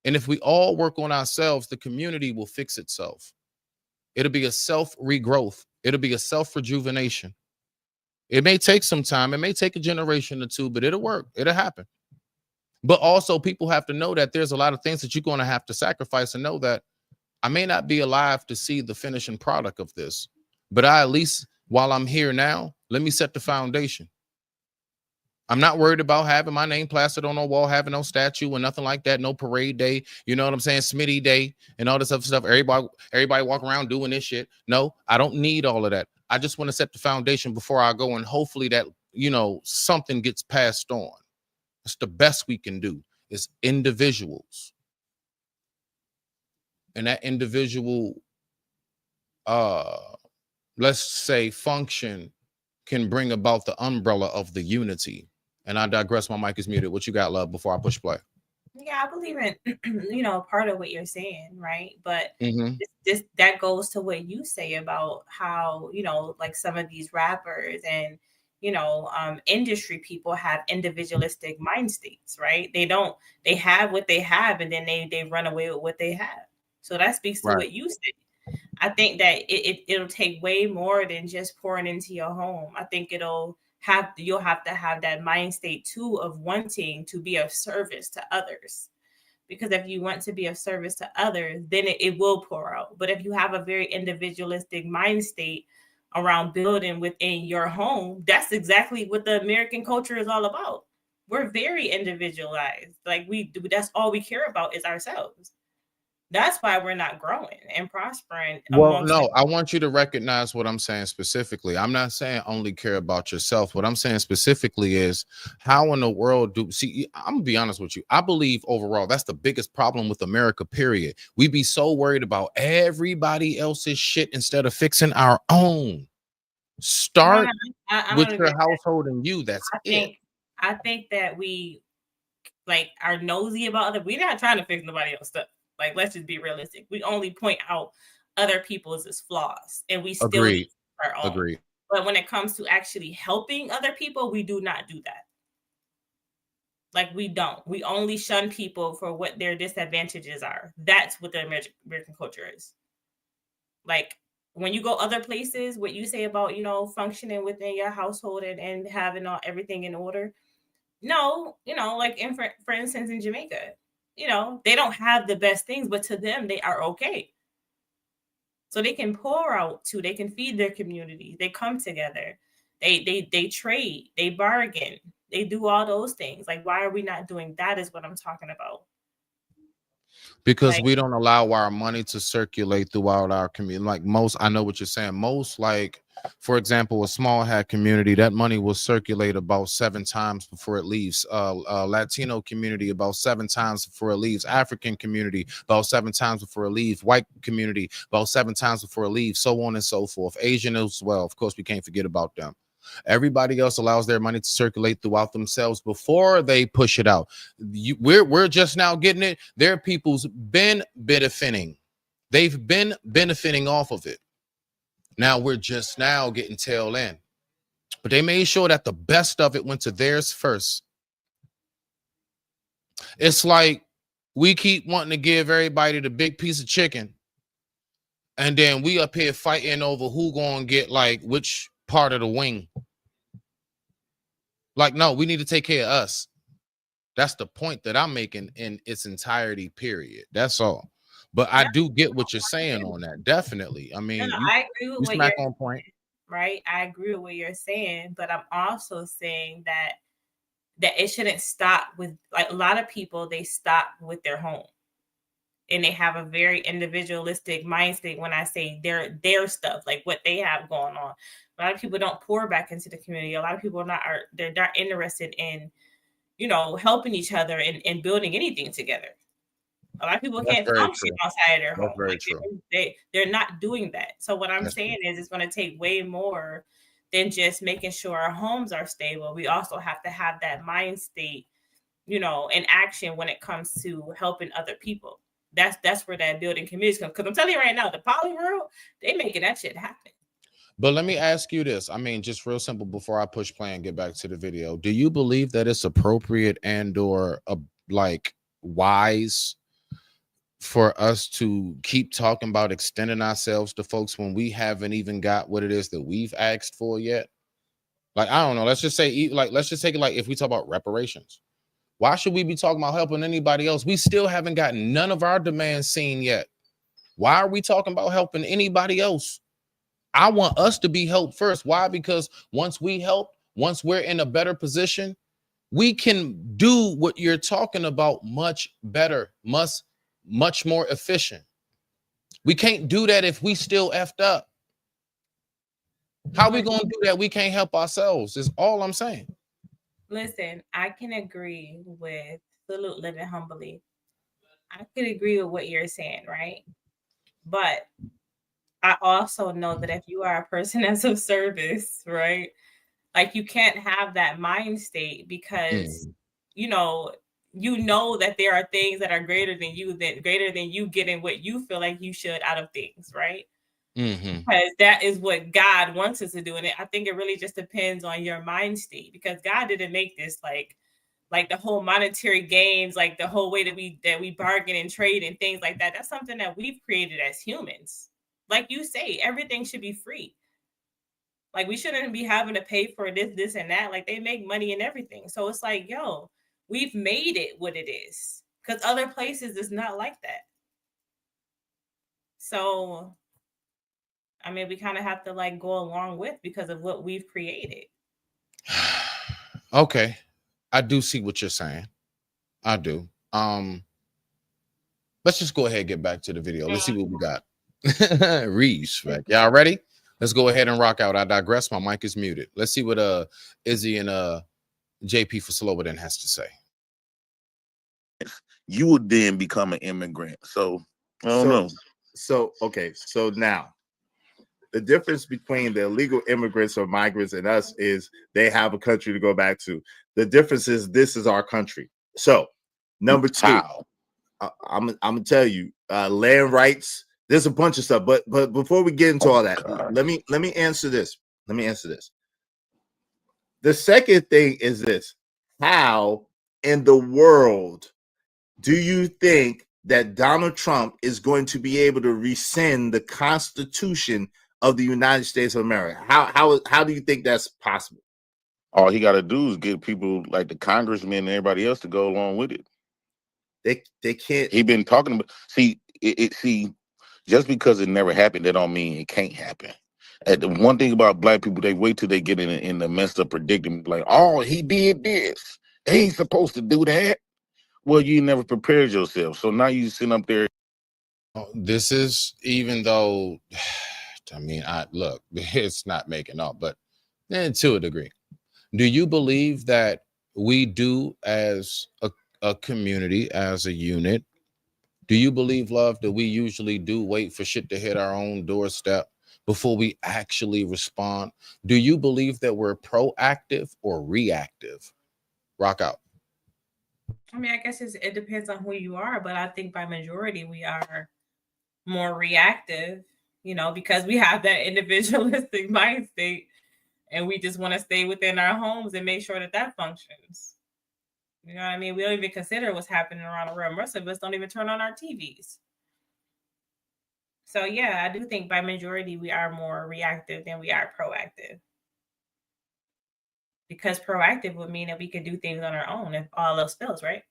And if we all work on ourselves, the community will fix itself. It'll be a self-regrowth. It'll be a self-rejuvenation. It may take some time. It may take a generation or two, but it'll work. It'll happen. But also people have to know that there's a lot of things that you're going to have to sacrifice and know that I may not be alive to see the finishing product of this, but I at least, while I'm here now, let me set the foundation. I'm not worried about having my name plastered on no wall, having no statue or nothing like that, no parade day, you know what I'm saying, Smitty day and all this other stuff. Everybody walk around doing this shit. No, I don't need all of that. I just want to set the foundation before I go, and hopefully that, you know, something gets passed on. It's the best we can do is individuals. And that individual, let's say, function can bring about the umbrella of the unity. And I digress. My mic is muted. What you got, love, before I push play? Yeah, I believe in, you know, part of what you're saying, right? But this that goes to what you say about how, you know, like some of these rappers and, you know, industry people have individualistic mind states, right? They have what they have, and then they run away with what they have. So that speaks to what you said. I think that it'll take way more than just pouring into your home. I think you'll have to have that mind state too of wanting to be of service to others. Because if you want to be of service to others, then it will pour out. But if you have a very individualistic mind state around building within your home, that's exactly what the American culture is all about. We're very individualized. Like that's all we care about is ourselves. That's why we're not growing and prospering. Well, no, I want you to recognize what I'm saying specifically. I'm not saying only care about yourself. What I'm saying specifically is how in the world I'm gonna be honest with you. I believe overall that's the biggest problem with America, period. We be so worried about everybody else's shit instead of fixing our own. Start with your household and you. That's it. I think that we like are nosy about other. We're not trying to fix nobody else's stuff. Like, let's just be realistic. We only point out other people's as flaws, and we still need our own. Agreed. But when it comes to actually helping other people, we do not do that. Like, we don't. We only shun people for what their disadvantages are. That's what the American culture is. Like, when you go other places, what you say about, you know, functioning within your household and having everything in order. No, you know, like for instance, in Jamaica, you know, they don't have the best things, but to them, they are okay. So they can pour out too. They can feed their community. They come together. They trade. They bargain. They do all those things. Like, why are we not doing that? Is what I'm talking about. Because we don't allow our money to circulate throughout our community. Like most, I know what you're saying. Most, like, for example, a small hat community, that money will circulate about 7 times before it leaves. Latino community about 7 times before it leaves. African community about 7 times before it leaves. White community about 7 times before it leaves. So on and so forth. Asian as well. Of course, we can't forget about them. Everybody else allows their money to circulate throughout themselves before they push it out. We're just now getting it. Their people's been benefiting. They've been benefiting off of it. Now we're just now getting tail end. but they made sure that the best of it went to theirs first. It's like we keep wanting to give everybody the big piece of chicken, and then we up here fighting over who gonna get like which part of the wing. Like, no, we need to take care of us. That's the point that I'm making in its entirety, period. That's all. But I do get what you're saying on that. Definitely. I mean, No, you, I agree with you what smack you're on point. right. I agree with what you're saying, but I'm also saying that it shouldn't stop with, like, a lot of people, they stop with their home. And they have a very individualistic mindset when I say their stuff, like what they have going on. A lot of people don't pour back into the community. A lot of people are not interested in, helping each other and building anything together. A lot of people That's can't very function true. outside of their That's home. very Like true. they're not doing that. So what I'm That's saying is it's going to take way more than just making sure our homes are stable. We also have to have that mind state, in action when it comes to helping other people. That's where that building communities come. Because I'm telling you right now, the poly world, they making that shit happen. But let me ask you this. I mean, just real simple before I push play and get back to the video. Do you believe that it's appropriate and or like wise for us to keep talking about extending ourselves to folks when we haven't even got what it is that we've asked for yet? Like, I don't know. Let's just say, like, let's just take it like if we talk about reparations. Why should we be talking about helping anybody else? We still haven't gotten none of our demands seen yet. Why are we talking about helping anybody else? I want us to be helped first. Why? Because once we help, once we're in a better position, we can do what you're talking about much better, much more efficient. We can't do that if we still effed up. How we gonna do that? We can't help ourselves, is all I'm saying. Listen, I can agree with Salute Living Humbly. I could agree with what you're saying, right? But I also know that if you are a person that's of service, right? Like, you can't have that mind state because you know that there are things that are greater than you getting what you feel like you should out of things, right? Because that is what God wants us to do. And I think it really just depends on your mind state, because God didn't make this like the whole monetary gains, like the whole way that we bargain and trade and things like that. That's something that we've created as humans. Like you say, everything should be free. Like, we shouldn't be having to pay for this, and that. Like, they make money and everything. So it's like, yo, we've made it what it is, because other places is not like that. So, I mean, we kind of have to like go along with because of what we've created. Okay. I do see what you're saying. I do. Let's just go ahead and get back to the video. Let's see what we got. Respect. Y'all ready? Let's go ahead and rock out. I digress. My mic is muted. Let's see what Izzy and JP for Slower Than has to say. You would then become an immigrant. So I don't know. So okay. So now the difference between the illegal immigrants or migrants and us is they have a country to go back to. The difference is this is our country. So number two, I'm gonna tell you, land rights. There's a bunch of stuff, but before we get into all that, let me answer this. Let me answer this. The second thing is this: how in the world do you think that Donald Trump is going to be able to rescind the Constitution of the United States of America? How do you think that's possible? All he got to do is get people like the congressmen and everybody else to go along with it. They can't. He been talking about. See, just because it never happened, that don't mean it can't happen. And the one thing about black people, they wait till they get in the messed up predicament, like, oh, he did this. He ain't supposed to do that. Well, you never prepared yourself. So now you sitting up there. This is, even though, I mean, look, it's not making up, but to a degree. Do you believe that we do as a community, as a unit, do you believe, love, that we usually do wait for shit to hit our own doorstep before we actually respond? Do you believe that we're proactive or reactive? Rock out. I mean, I guess it depends on who you are, but I think by majority we are more reactive, because we have that individualistic mind state, and we just want to stay within our homes and make sure that that functions. You know what I mean? We don't even consider what's happening around the world. Most of us don't even turn on our TVs. So yeah, I do think by majority we are more reactive than we are proactive. Because proactive would mean that we could do things on our own if all else fails, right?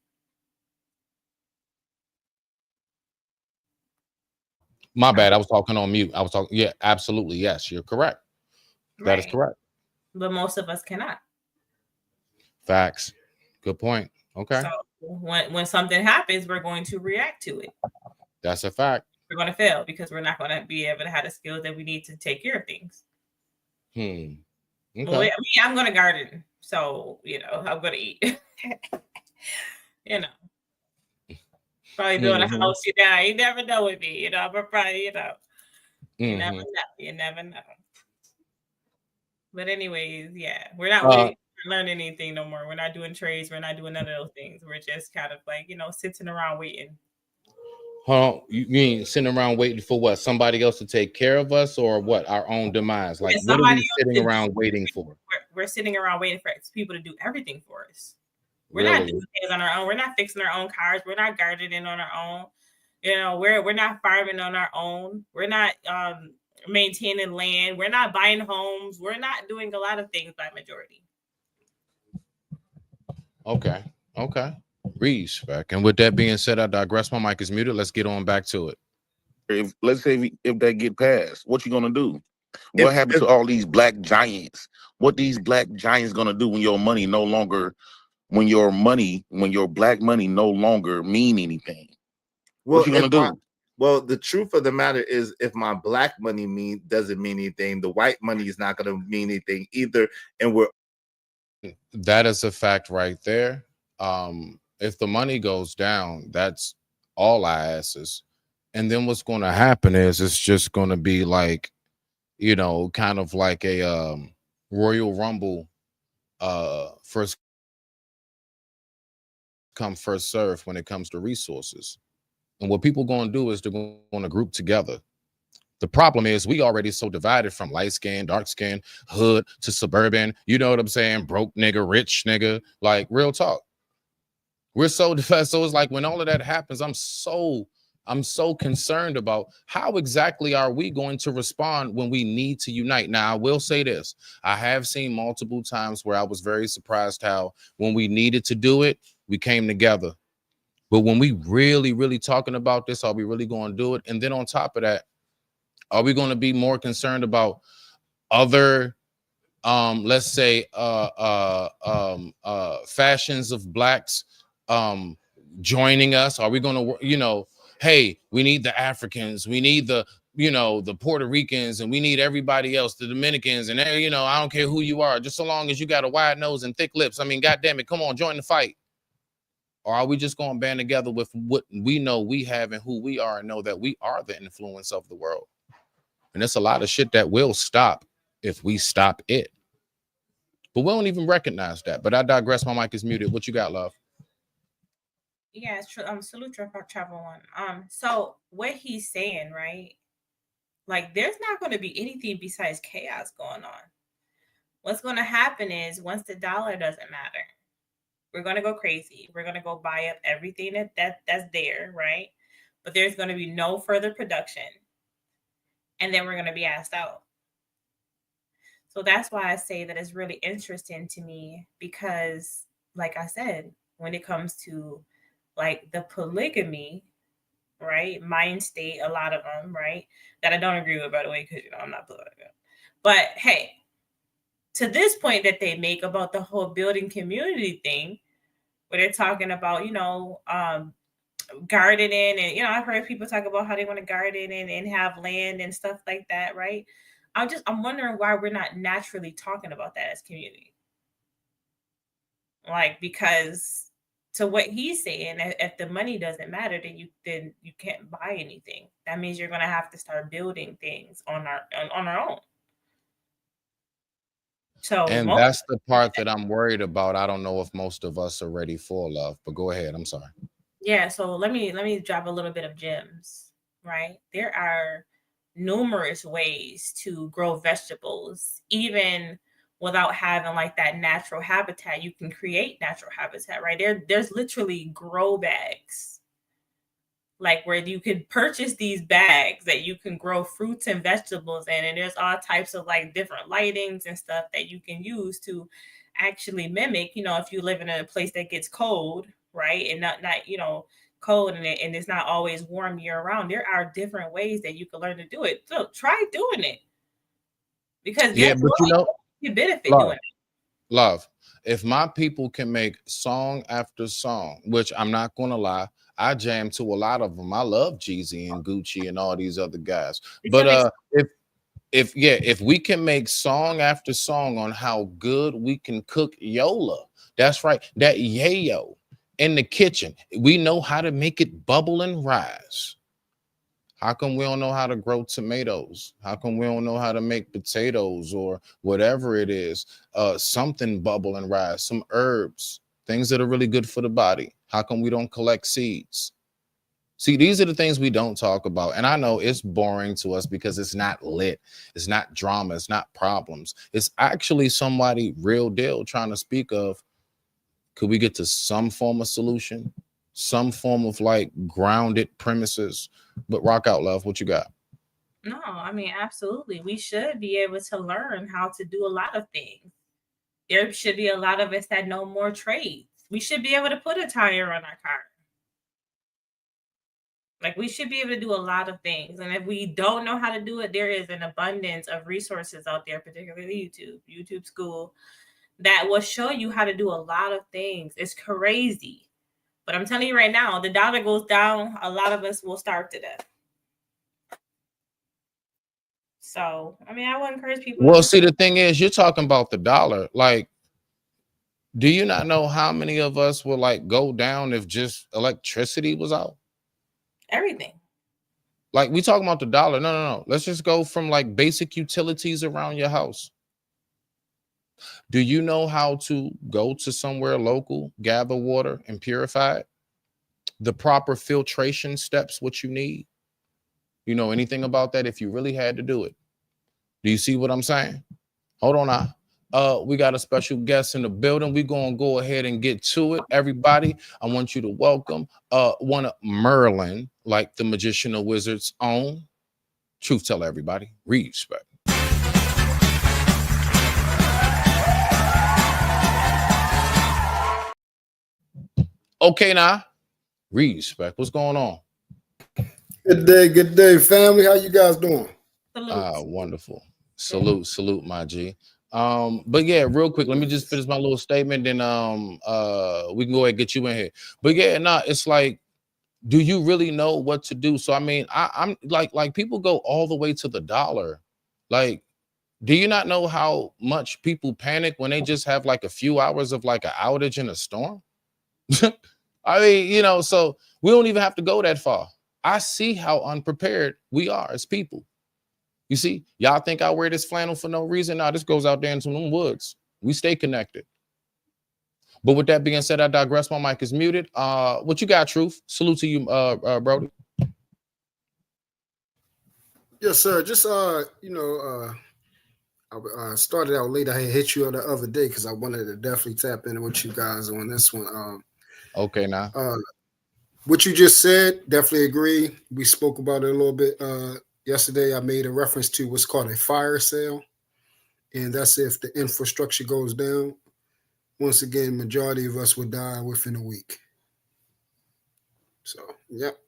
My bad. I was talking on mute. I was talking. Yeah, absolutely. Yes, you're correct. That is Right. correct. But most of us cannot. Facts. Good point. Okay. So when something happens, we're going to react to it. That's a fact. We're going to fail because we're not going to be able to have the skills that we need to take care of things. Okay. Well, I mean, I'm going to garden, so I'm going to eat. Probably build a house. You never know with me. But probably you never know. You never know. But anyways, yeah, we're not learning anything no more. We're not doing trades. We're not doing none of those things. We're just kind of like sitting around waiting. You mean sitting around waiting for what? Somebody else to take care of us, or what? Our own demise? Like, what are we sitting around waiting for? We're sitting around waiting for people to do everything for us. We're not doing things on our own. We're not fixing our own cars. We're not gardening on our own. We're not farming on our own. We're not maintaining land. We're not buying homes. We're not doing a lot of things by majority. Okay. Respect. And with that being said, I digress. My mic is muted. Let's get on back to it. Let's say if that get passed, what you gonna do? What happens to all these black giants? What these black giants gonna do when your money no longer, when your black money no longer mean anything? What you gonna do? Well, the truth of the matter is, if my black money doesn't mean anything, the white money is not gonna mean anything either. And that is a fact right there. If the money goes down, that's all our asses. And then what's going to happen is it's just going to be like, kind of like a Royal Rumble, first come, first serve when it comes to resources. And what people going to do is they're going to group together. The problem is we already so divided from light skin, dark skin, hood to suburban. You know what I'm saying? Broke nigga, rich nigga, like real talk. We're so divided. So it's like when all of that happens, I'm so concerned about how exactly are we going to respond when we need to unite. Now, I will say this. I have seen multiple times where I was very surprised how when we needed to do it, we came together. But when we really talking about this, are we really going to do it? And then on top of that, are we going to be more concerned about other let's say fashions of blacks joining us? Are we going to hey, we need the Africans, we need the the Puerto Ricans, and we need everybody else, the Dominicans, and I don't care who you are, just so long as you got a wide nose and thick lips. I mean, goddamn it, come on, join the fight. Or are we just going to band together with what we know we have and who we are, and know that we are the influence of the world? And there's a lot of shit that will stop if we stop it. But we don't even recognize that. But I digress. My mic is muted. What you got, love? Yeah, it's true. Salute Travel One. So what he's saying, right? Like, there's not going to be anything besides chaos going on. What's going to happen is once the dollar doesn't matter, we're going to go crazy. We're going to go buy up everything that's there, right? But there's going to be no further production. And then we're going to be asked out. So that's why I say that it's really interesting to me because, like I said, when it comes to like the polygamy, right? Mind state, a lot of them, right? That I don't agree with, by the way, because, I'm not polygamy. But hey, to this point that they make about the whole building community thing, where they're talking about, gardening, and I've heard people talk about how they want to garden and have land and stuff like that, right? I'm wondering why we're not naturally talking about that as community. Like, because to what he's saying, if the money doesn't matter, then you can't buy anything. That means you're gonna have to start building things on our own. So, and that's the part that I'm worried about. I don't know if most of us are ready for, love, but go ahead. I'm sorry. Yeah, so let me drop a little bit of gems, right? There are numerous ways to grow vegetables, even without having like that natural habitat. You can create natural habitat, right? There's literally grow bags, like where you can purchase these bags that you can grow fruits and vegetables in, and there's all types of like different lightings and stuff that you can use to actually mimic, if you live in a place that gets cold, right, and not cold, and it's not always warm year round. There are different ways that you can learn to do it. So try doing it, because Yeah, but you benefit love, doing it. love. If my people can make song after song, which I'm not gonna lie, I jam to a lot of them. I love Jeezy and Gucci and all these other guys. But if we can make song after song on how good we can cook Yola, that's right, that yayo in the kitchen, we know how to make it bubble and rise. How come we don't know how to grow tomatoes? How come we don't know how to make potatoes or whatever it is? Something bubble and rise, some herbs, things that are really good for the body. How come we don't collect seeds? See, these are the things we don't talk about. And I know it's boring to us because it's not lit. It's not drama. It's not problems. It's actually somebody real deal trying to speak of, could we get to some form of solution? Some form of like grounded premises? But rock out, love. What you got? No, I mean, absolutely. We should be able to learn how to do a lot of things. There should be a lot of us that know more trades. We should be able to put a tire on our car. Like, we should be able to do a lot of things. And if we don't know how to do it, there is an abundance of resources out there, particularly YouTube School, that will show you how to do a lot of things. It's crazy. But I'm telling you right now, the dollar goes down, a lot of us will starve to death. So, I mean, I would encourage people. Well, see, the thing is, you're talking about the dollar. Like, do you not know how many of us will like go down if just electricity was out? Everything. Like, we talking about the dollar. No. Let's just go from like basic utilities around your house. Do you know how to go to somewhere local, gather water and purify it? The proper filtration steps, what you need? You know anything about that if you really had to do it? Do you see what I'm saying? Hold on now. We got a special guest in the building. We're gonna go ahead and get to it. Everybody, I want you to welcome one of Merlin, like the magician or wizard's own. Truth teller, everybody. Respect. Okay, now. Respect. What's going on? Good day, family. How you guys doing? Wonderful. Salute, my G. But yeah, real quick, let me just finish my little statement, then we can go ahead and get you in here. But yeah, it's like, do you really know what to do? So I mean, I'm like people go all the way to the dollar. Like, do you not know how much people panic when they just have like a few hours of like an outage in a storm? I mean, so we don't even have to go that far. I see how unprepared we are as people. You see, y'all think I wear this flannel for no reason? Nah, this goes out there into them woods. We stay connected. But with that being said, I digress. My mic is muted. What you got, Truth? Salute to you, Brody. Yes, sir. Just I started out late. I had hit you the other day because I wanted to definitely tap in with you guys on this one. Okay, now. What you just said, definitely agree. We spoke about it a little bit yesterday. I made a reference to what's called a fire sale, and that's if the infrastructure goes down. Once again, majority of us would die within a week. So, yep.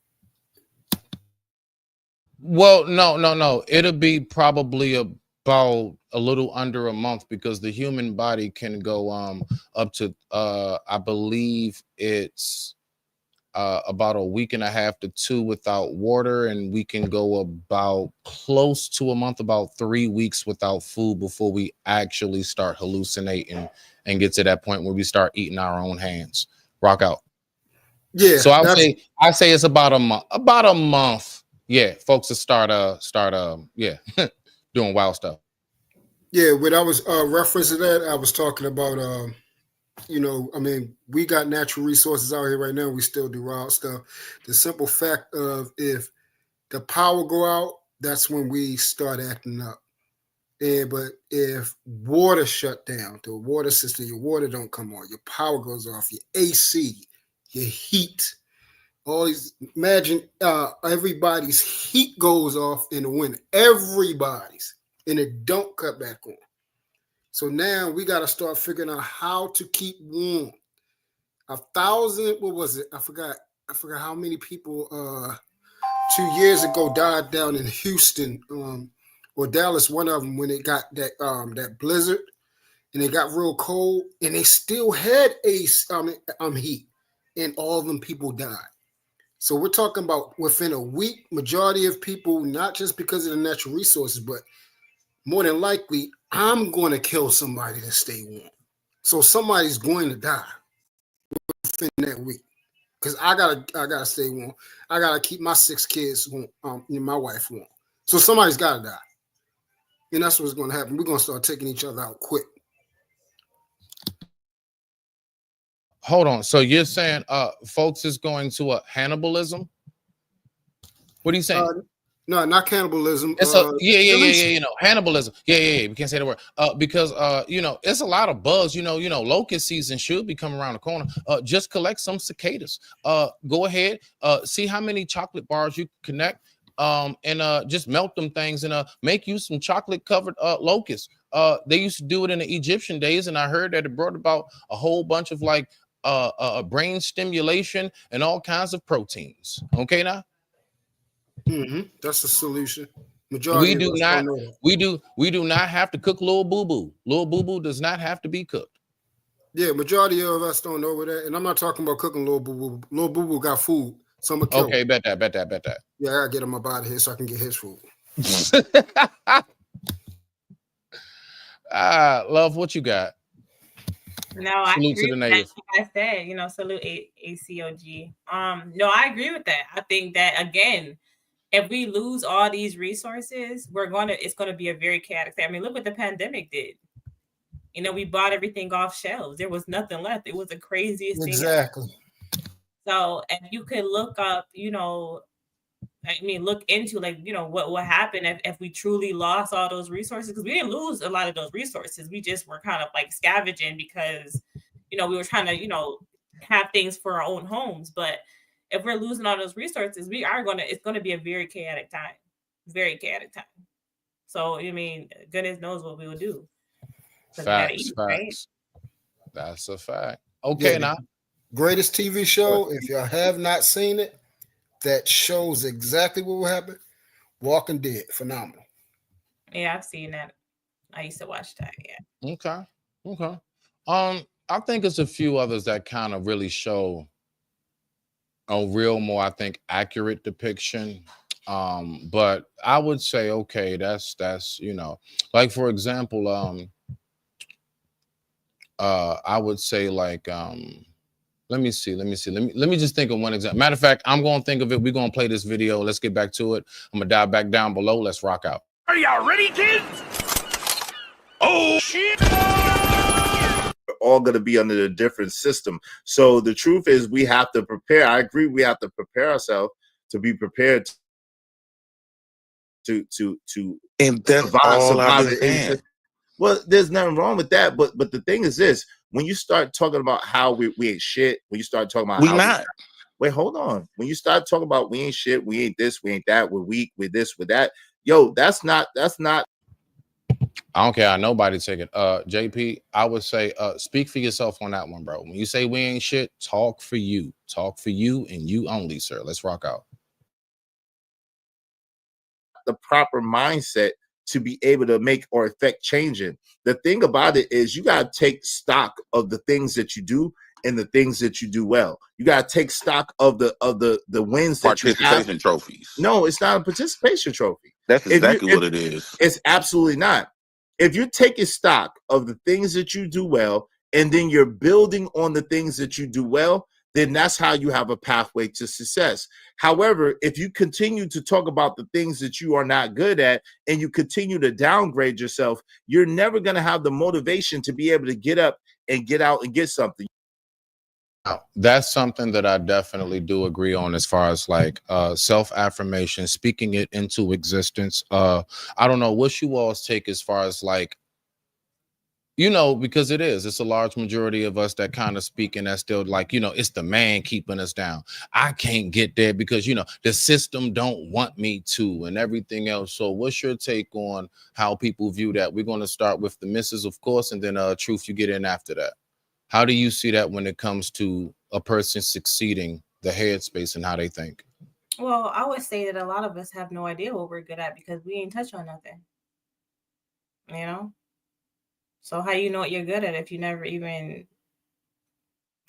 Well, no. It'll be probably about a little under a month because the human body can go up to I believe it's about a week and a half to 2 without water, and we can go about close to a month, about 3 weeks without food before we actually start hallucinating and get to that point where we start eating our own hands. Rock out. Yeah. So I say it's about a month. About a month. Yeah, folks will start doing wild stuff. Yeah, when I was referencing that, I was talking about I mean, we got natural resources out here right now. We still do wild stuff. The simple fact of if the power go out, that's when we start acting up. But if water shut down, the water system, your water don't come on, your power goes off, your AC, your heat, all these. Imagine everybody's heat goes off in the winter. Everybody's, and it don't cut back on. So now we got to start figuring out how to keep warm. 1,000. What was it? I forgot how many people 2 years ago died down in Houston or Dallas. One of them when it got that blizzard and it got real cold, and they still had heat, and all of them people died. So we're talking about within a week, majority of people, not just because of the natural resources, but more than likely, I'm going to kill somebody to stay warm. So somebody's going to die within that week. Because I gotta stay warm. I gotta keep my 6 kids warm, and my wife warm. So somebody's gotta die. And that's what's gonna happen. We're gonna start taking each other out quick. Hold on. So you're saying folks is going to Hannibalism? What are you saying? No, not cannibalism. It's you know, Hannibalism. Yeah. We can't say the word. Because you know, it's a lot of bugs. You know, locust season should be coming around the corner. Just collect some cicadas. Go ahead, see how many chocolate bars you connect. And just melt them things and make you some chocolate covered locusts. They used to do it in the Egyptian days, and I heard that it brought about a whole bunch of like brain stimulation and all kinds of proteins. Okay, now. That's a solution. Majority we do not have to cook little boo boo. Little boo boo does not have to be cooked. Yeah, majority of us don't know that, and I'm not talking about cooking little boo boo. Little boo boo got food, so I'm gonna kill him. Bet that. Yeah, I gotta get him up out of here so I can get his food. Love, what you got? No, I Salute agree to the with natives. that. Like I said, salute ACOG. No, I agree with that. I think that again, if we lose all these resources, it's gonna be a very chaotic thing. I mean, look what the pandemic did. We bought everything off shelves. There was nothing left. It was the craziest thing. Exactly. So, and you could look up, look into what happened if we truly lost all those resources, because we didn't lose a lot of those resources. We just were kind of like scavenging because, we were trying to, have things for our own homes. But if we're losing all those resources, it's going to be a very chaotic time. So, goodness knows what we will do. Facts. Right? That's a fact. Okay, now. Greatest TV show, if y'all have not seen it, that shows exactly what will happen. Walking Dead, phenomenal. Yeah, I've seen that. I used to watch that. Yeah. Okay. I think it's a few others that kind of really show a real more, I think, accurate depiction. But I would say, okay, that's like, for example, I would say like let me just think of one example. Matter of fact, I'm gonna think of it. We're gonna play this video. Let's get back to it. I'm gonna dive back down below. Let's rock out. Are y'all ready, kids? Oh shit! We're all going to be under a different system. So the truth is, we have to prepare. I agree. We have to prepare ourselves to be prepared to and that's all I've been saying. Well, there's nothing wrong with that, but the thing is this: when you start talking about how we ain't shit, when you start talking about wait, hold on. When you start talking about we ain't shit, we ain't this, we ain't that, we're weak, we're this, we're that. Yo, that's not. I don't care how nobody take it. JP, I would say speak for yourself on that one, bro. When you say we ain't shit, talk for you. Talk for you and you only, sir. Let's rock out. The proper mindset to be able to make or affect changing. The thing about it is you got to take stock of the things that you do and the things that you do well. You got to take stock of the wins that you have. Participation trophies. No, it's not a participation trophy. That's exactly what it is. It's absolutely not. If you're taking stock of the things that you do well, and then you're building on the things that you do well, then that's how you have a pathway to success. However, if you continue to talk about the things that you are not good at and you continue to downgrade yourself, you're never going to have the motivation to be able to get up and get out and get something. Now, that's something that I definitely do agree on as far as like self-affirmation, speaking it into existence. I don't know what you all's take as far as like, because it's a large majority of us that kind of speak and that's still like, it's the man keeping us down. I can't get there because the system don't want me to and everything else. So what's your take on how people view that? We're going to start with the missus, of course, and then Truth, you get in after that. How do you see that when it comes to a person succeeding, the headspace and how they think? Well, I would say that a lot of us have no idea what we're good at because we ain't touch on nothing. So how you know what you're good at if you never even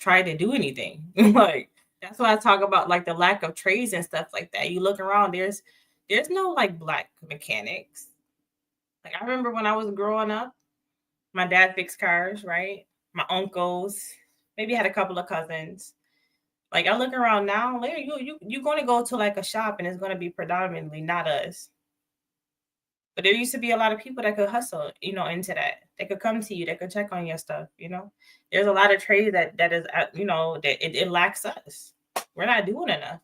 try to do anything? Like, that's why I talk about like the lack of trades and stuff like that. You look around, there's no like black mechanics. Like, I remember when I was growing up, my dad fixed cars, right? My uncles, maybe had a couple of cousins. Like, I look around now, later you're going to go to like a shop and it's going to be predominantly not us. But there used to be a lot of people that could hustle, into that. They could come to you, they could check on your stuff, There's a lot of trade that is, that it lacks us. We're not doing enough.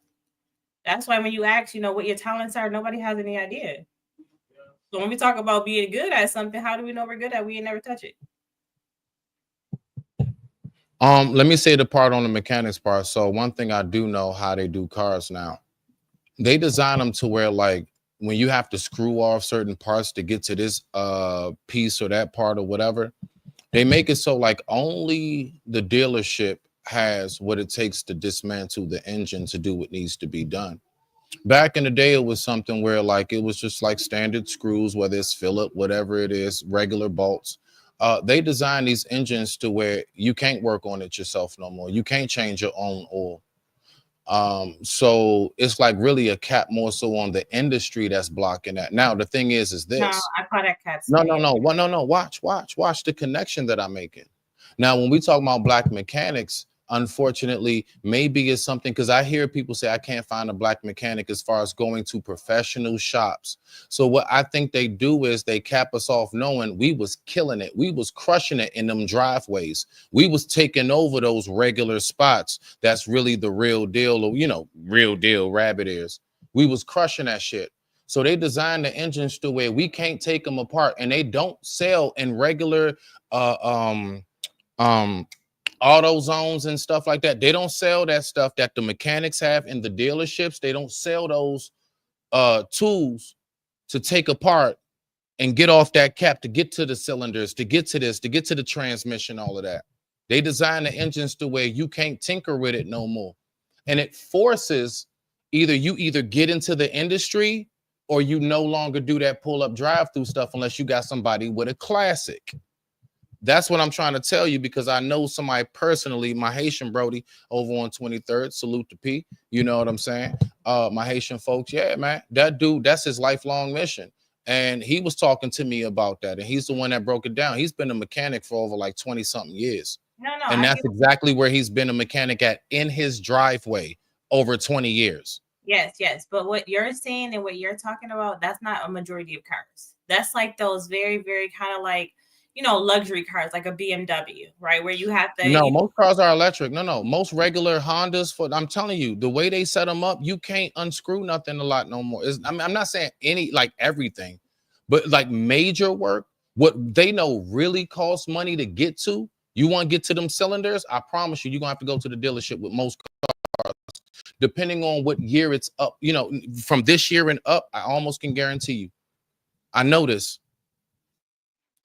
That's why when you ask, what your talents are, nobody has any idea. So when we talk about being good at something, how do we know we're good at? We ain't never touch it. Let me say the part on the mechanics part. So one thing I do know how they do cars now. They design them to where like when you have to screw off certain parts to get to this piece or that part or whatever, they make it so like only the dealership has what it takes to dismantle the engine to do what needs to be done. Back in the day, it was something where like it was just like standard screws, whether it's Phillip, whatever it is, regular bolts. They design these engines to where you can't work on it yourself no more. You can't change your own oil. So it's like really a cap more so on the industry that's blocking that. Now the thing is this. No, I call that cat. No. Watch the connection that I'm making. Now, when we talk about black mechanics, unfortunately, maybe it's something because I hear people say I can't find a black mechanic as far as going to professional shops. So what I think they do is they cap us off knowing we was killing it. We was crushing it in them driveways. We was taking over those regular spots. That's really the real deal, or real deal rabbit ears. We was crushing that shit. So they designed the engines to where we can't take them apart, and they don't sell in regular auto zones and stuff like that. They don't sell that stuff that the mechanics have in the dealerships. They don't sell those tools to take apart and get off that cap to get to the cylinders, to get to this, to get to the transmission, all of that. They design the engines to where you can't tinker with it no more. And it forces either get into the industry or you no longer do that pull-up drive-through stuff unless you got somebody with a classic. That's what I'm trying to tell you because I know somebody personally, my Haitian Brody over on 23rd, salute to P. You know what I'm saying? My Haitian folks, yeah, man, that dude, that's his lifelong mission. And he was talking to me about that. And he's the one that broke it down. He's been a mechanic for over like 20 something years. And that's exactly where he's been a mechanic at in his driveway over 20 years. Yes. But what you're saying and what you're talking about, that's not a majority of cars. That's like those very, very kind of like, luxury cars, like a BMW, right? Where you have to. No, most cars are electric. No. Most regular Hondas, I'm telling you, the way they set them up, you can't unscrew nothing a lot no more. I'm not saying like everything, but like major work, what they know really costs money to get to. You want to get to them cylinders, I promise you're going to have to go to the dealership with most cars. Depending on what year it's up, from this year and up, I almost can guarantee you. I know this.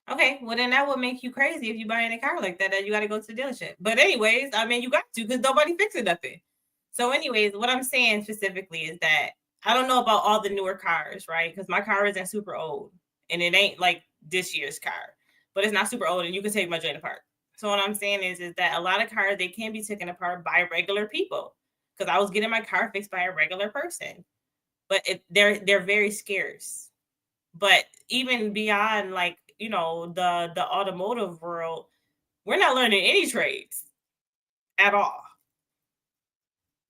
Okay, well then that would make you crazy if you buying a car like that you got to go to the dealership. But anyways, I mean, you got to because nobody fixing nothing. So anyways, what I'm saying specifically is that I don't know about all the newer cars, right? Because my car isn't super old and it ain't like this year's car, but it's not super old and you can take my joint apart. So what I'm saying is that a lot of cars, they can be taken apart by regular people because I was getting my car fixed by a regular person, but they're very scarce. But even beyond like, the automotive world, we're not learning any trades at all.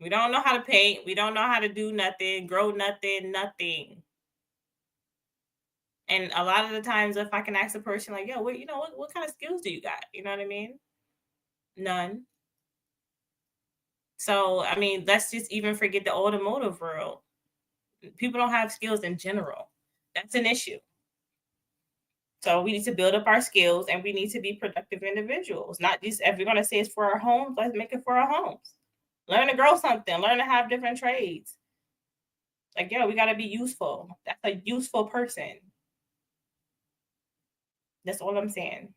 We don't know how to paint. We don't know how to do nothing, grow nothing. And a lot of the times, if I can ask a person like, yo, what kind of skills do you got? You know what I mean? None. So, I mean, let's just even forget the automotive world. People don't have skills in general. That's an issue. So we need to build up our skills and we need to be productive individuals. Not just if we're going to say it's for our homes, let's make it for our homes. Learn to grow something, learn to have different trades. Like, yo, we got to be useful. That's a useful person. That's all I'm saying.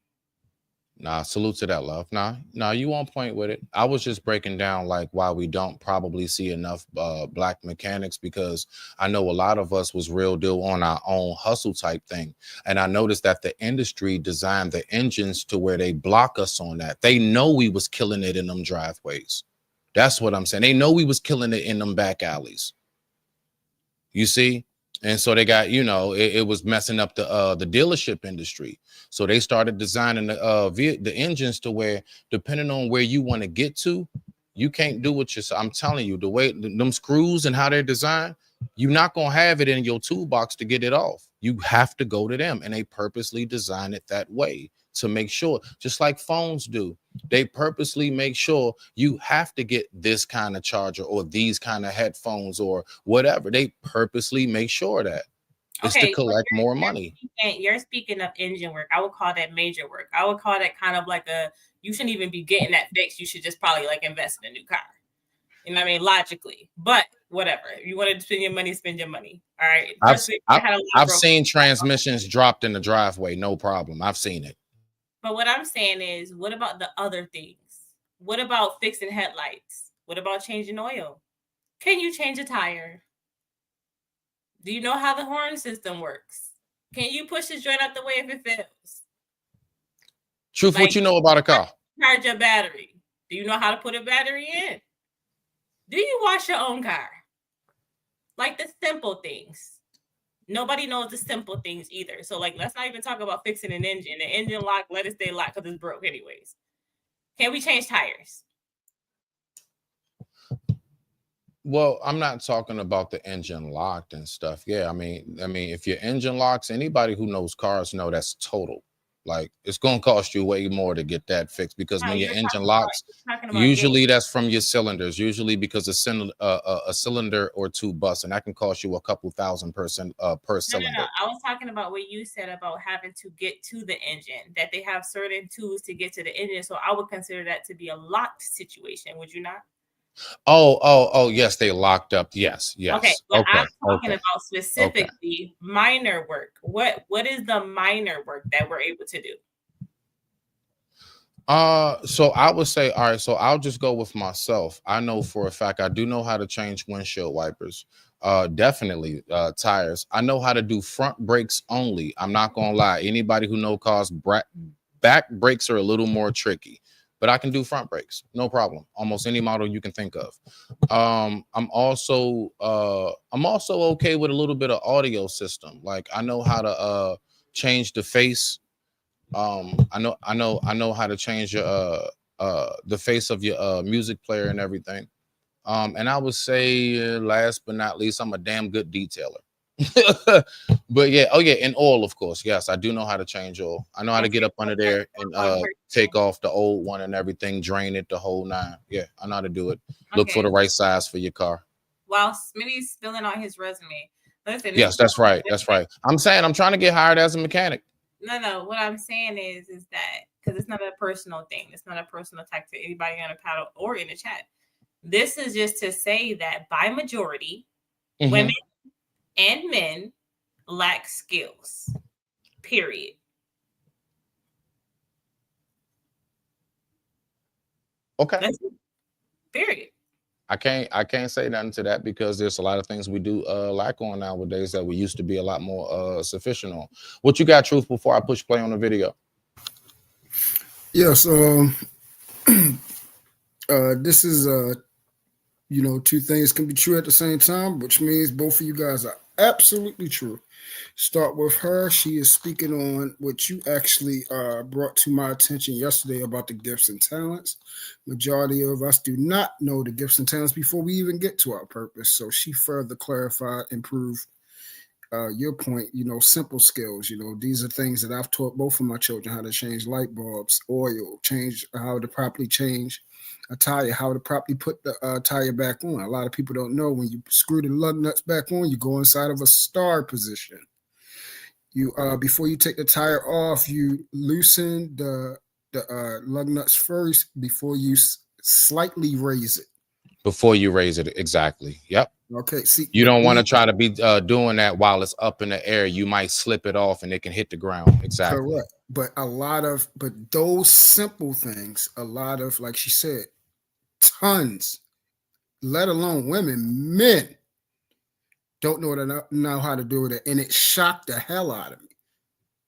Nah, salute to that, love. Nah, you on point with it. I was just breaking down like why we don't probably see enough black mechanics, because I know a lot of us was real deal on our own hustle type thing. And I noticed that the industry designed the engines to where they block us on that. They know we was killing it in them driveways. That's what I'm saying. They know we was killing it in them back alleys. You see? And so they got, you know, it was messing up the dealership industry. So they started designing the engines to where, depending on where you want to get to, you can't do what I'm telling you, the way them screws and how they're designed, you're not going to have it in your toolbox to get it off. You have to go to them, and they purposely design it that way to make sure, just like phones do. They purposely make sure you have to get this kind of charger or these kind of headphones or whatever. They purposely make sure that it's to collect more money. You're speaking of engine work. I would call that major work. I would call that kind of like you shouldn't even be getting that fixed. You should just probably like invest in a new car. You know what I mean? Logically. But whatever. If you want to spend your money, spend your money. All right. I've seen transmissions dropped in the driveway. No problem. I've seen it. But what I'm saying is, what about the other things? What about fixing headlights? What about changing oil? Can you change a tire? Do you know how the horn system works? Can you push the joint out the way if it fails? Truth, like, what you know about a car? Charge your battery. Do you know how to put a battery in? Do you wash your own car? Like the simple things. Nobody knows the simple things either. So, like, let's not even talk about fixing an engine. The engine lock, let it stay locked because it's broke anyways. Can we change tires? Well, I'm not talking about the engine locked and stuff. Yeah, I mean, if your engine locks, anybody who knows cars know that's total. Like, it's going to cost you way more to get that fixed, because when your engine locks, usually that's from your cylinders, usually because a cylinder or two busts, and that can cost you a couple thousand per cylinder. No. I was talking about what you said about having to get to the engine, that they have certain tools to get to the engine. So I would consider that to be a locked situation. Would you not? Oh, yes, they locked up. Yes. Okay, but I'm talking about specifically minor work. What is the minor work that we're able to do? So I would say, all right, so I'll just go with myself. I know for a fact I do know how to change windshield wipers. Definitely tires. I know how to do front brakes only. I'm not gonna lie. Anybody who knows cars, back brakes are a little more tricky. But I can do front brakes, no problem. Almost any model you can think of. I'm also okay with a little bit of audio system. Like, I know how to change the face. I know how to change your the face of your music player and everything. And I would say, last but not least, I'm a damn good detailer. But yeah, and oil, of course. Yes, I do know how to change oil. I know how to get up under there and take off the old one and everything, drain it, the whole nine. Yeah, I know how to do it. Look for the right size for your car. While Smitty's filling out his resume, listen. Yes, that's right. That's right. I'm trying to get hired as a mechanic. No. What I'm saying is that, because it's not a personal thing. It's not a personal attack to anybody on the panel or in the chat. This is just to say that by majority, women and men lack skills. Period. Okay. Period. I can't say nothing to that, because there's a lot of things we do lack on nowadays that we used to be a lot more sufficient on. What you got, Truth, before I push play on the video? Yes. This is two things can be true at the same time, which means both of you guys are absolutely true. Start with her. She is speaking on what you actually brought to my attention yesterday about the gifts and talents. Majority of us do not know the gifts and talents before we even get to our purpose. So she further clarified and proved your point, simple skills. These are things that I've taught both of my children, how to change light bulbs, oil, change how to properly change a tire, how to properly put the tire back on. A lot of people don't know when you screw the lug nuts back on, you go inside of a star position. You before you take the tire off, you loosen the lug nuts first before you slightly raise it. Before you raise it, exactly. Yep. Okay. See, you don't want to try to be doing that while it's up in the air. You might slip it off and it can hit the ground. Exactly. Correct. But those simple things, a lot of, like she said, tons, let alone women, men don't know how to do it, and it shocked the hell out of me.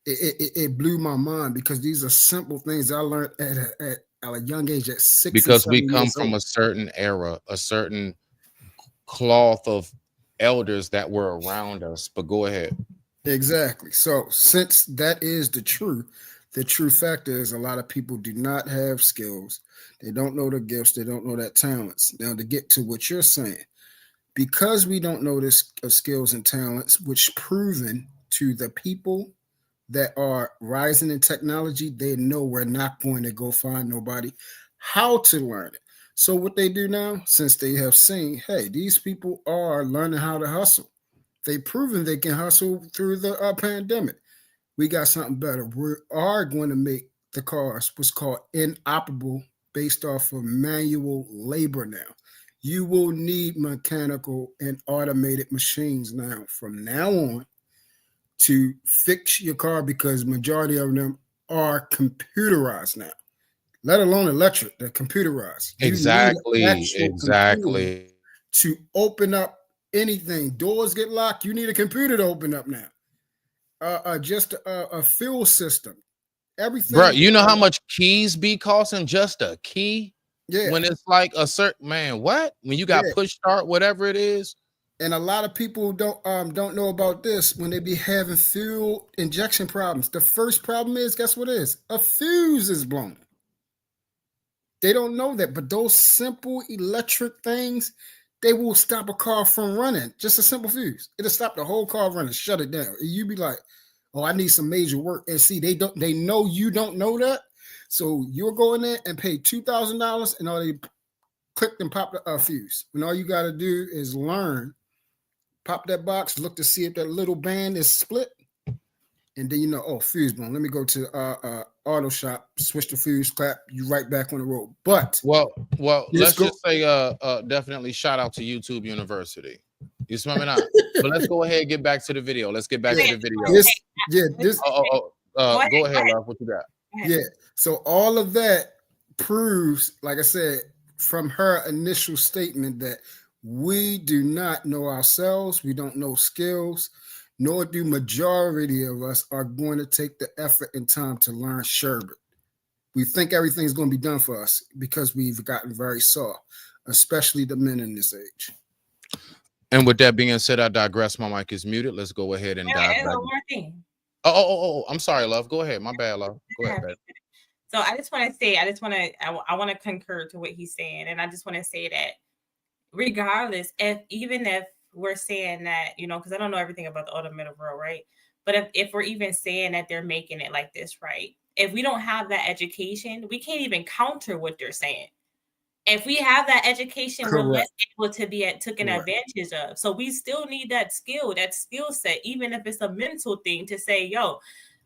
It blew my mind because these are simple things I learned at a young age, at 6 because and 7 we come years from old. a certain era, a certain cloth of elders that were around us. But go ahead. Exactly. So since that is the true fact is a lot of people do not have skills. They don't know the gifts. They don't know that talents. Now, to get to what you're saying, because we don't know this skills and talents, which proven to the people that are rising in technology, they know we're not going to go find nobody how to learn it. So what they do now, since they have seen, hey, these people are learning how to hustle. They've proven they can hustle through the pandemic. We got something better. We are going to make the cars what's called inoperable based off of manual labor now. You will need mechanical and automated machines now from now on to fix your car because majority of them are computerized now, let alone electric. They're computerized. Exactly. To open up anything, doors get locked. You need a computer to open up now. Just a fuel system. Everything. Bro, you know how much keys be costing just a key? Yeah. When it's like a certain what? When you got push start, whatever it is. And a lot of people don't know about this when they be having fuel injection problems. The first problem is, guess what it is? A fuse is blown. They don't know that, but those simple electric things, they will stop a car from running. Just a simple fuse. It'll stop the whole car running, shut it down. You be like, oh, I need some major work. And see, they know you don't know that. So you'll go in there and pay $2,000 and all they click and pop the fuse. And all you got to do is learn. Pop that box, look to see if that little band is split. And then fuse blown. Let me go to auto shop, switch the fuse, clap, you right back on the road. But well, let's just say definitely shout out to YouTube University. You smell me now? But let's go ahead and get back to the video. Let's get back to the video. Go ahead, love. What you got? Yeah. So all of that proves, like I said, from her initial statement that we do not know ourselves, we don't know skills, nor do majority of us are going to take the effort and time to learn sherbet. We think everything's going to be done for us because we've gotten very soft, especially the men in this age. And with that being said, I digress. My mic is muted. Let's go ahead and dive back. One more thing. Oh, I'm sorry, love. Go ahead. My bad, love. Go ahead, babe. So I want to concur to what he's saying. And I just want to say that regardless, even if we're saying that, because I don't know everything about the automotive world, right? But if we're even saying that they're making it like this, right? If we don't have that education, we can't even counter what they're saying. If we have that education, Correct. we're less able to be taken advantage of. So we still need that skill set, even if it's a mental thing to say, yo,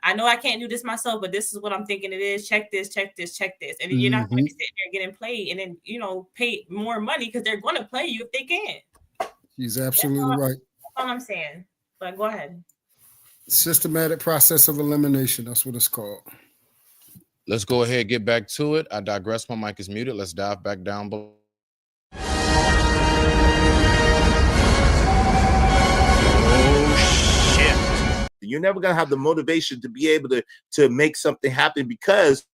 I know I can't do this myself, but this is what I'm thinking it is. Check this, check this, check this. And you're not going to sit there getting played and then, pay more money because they're going to play you if they can. She's absolutely right. That's all I'm saying. But go ahead. Systematic process of elimination. That's what it's called. Let's go ahead and get back to it. I digress. My mic is muted. Let's dive back down below. Oh, shit. You're never going to have the motivation to be able to make something happen because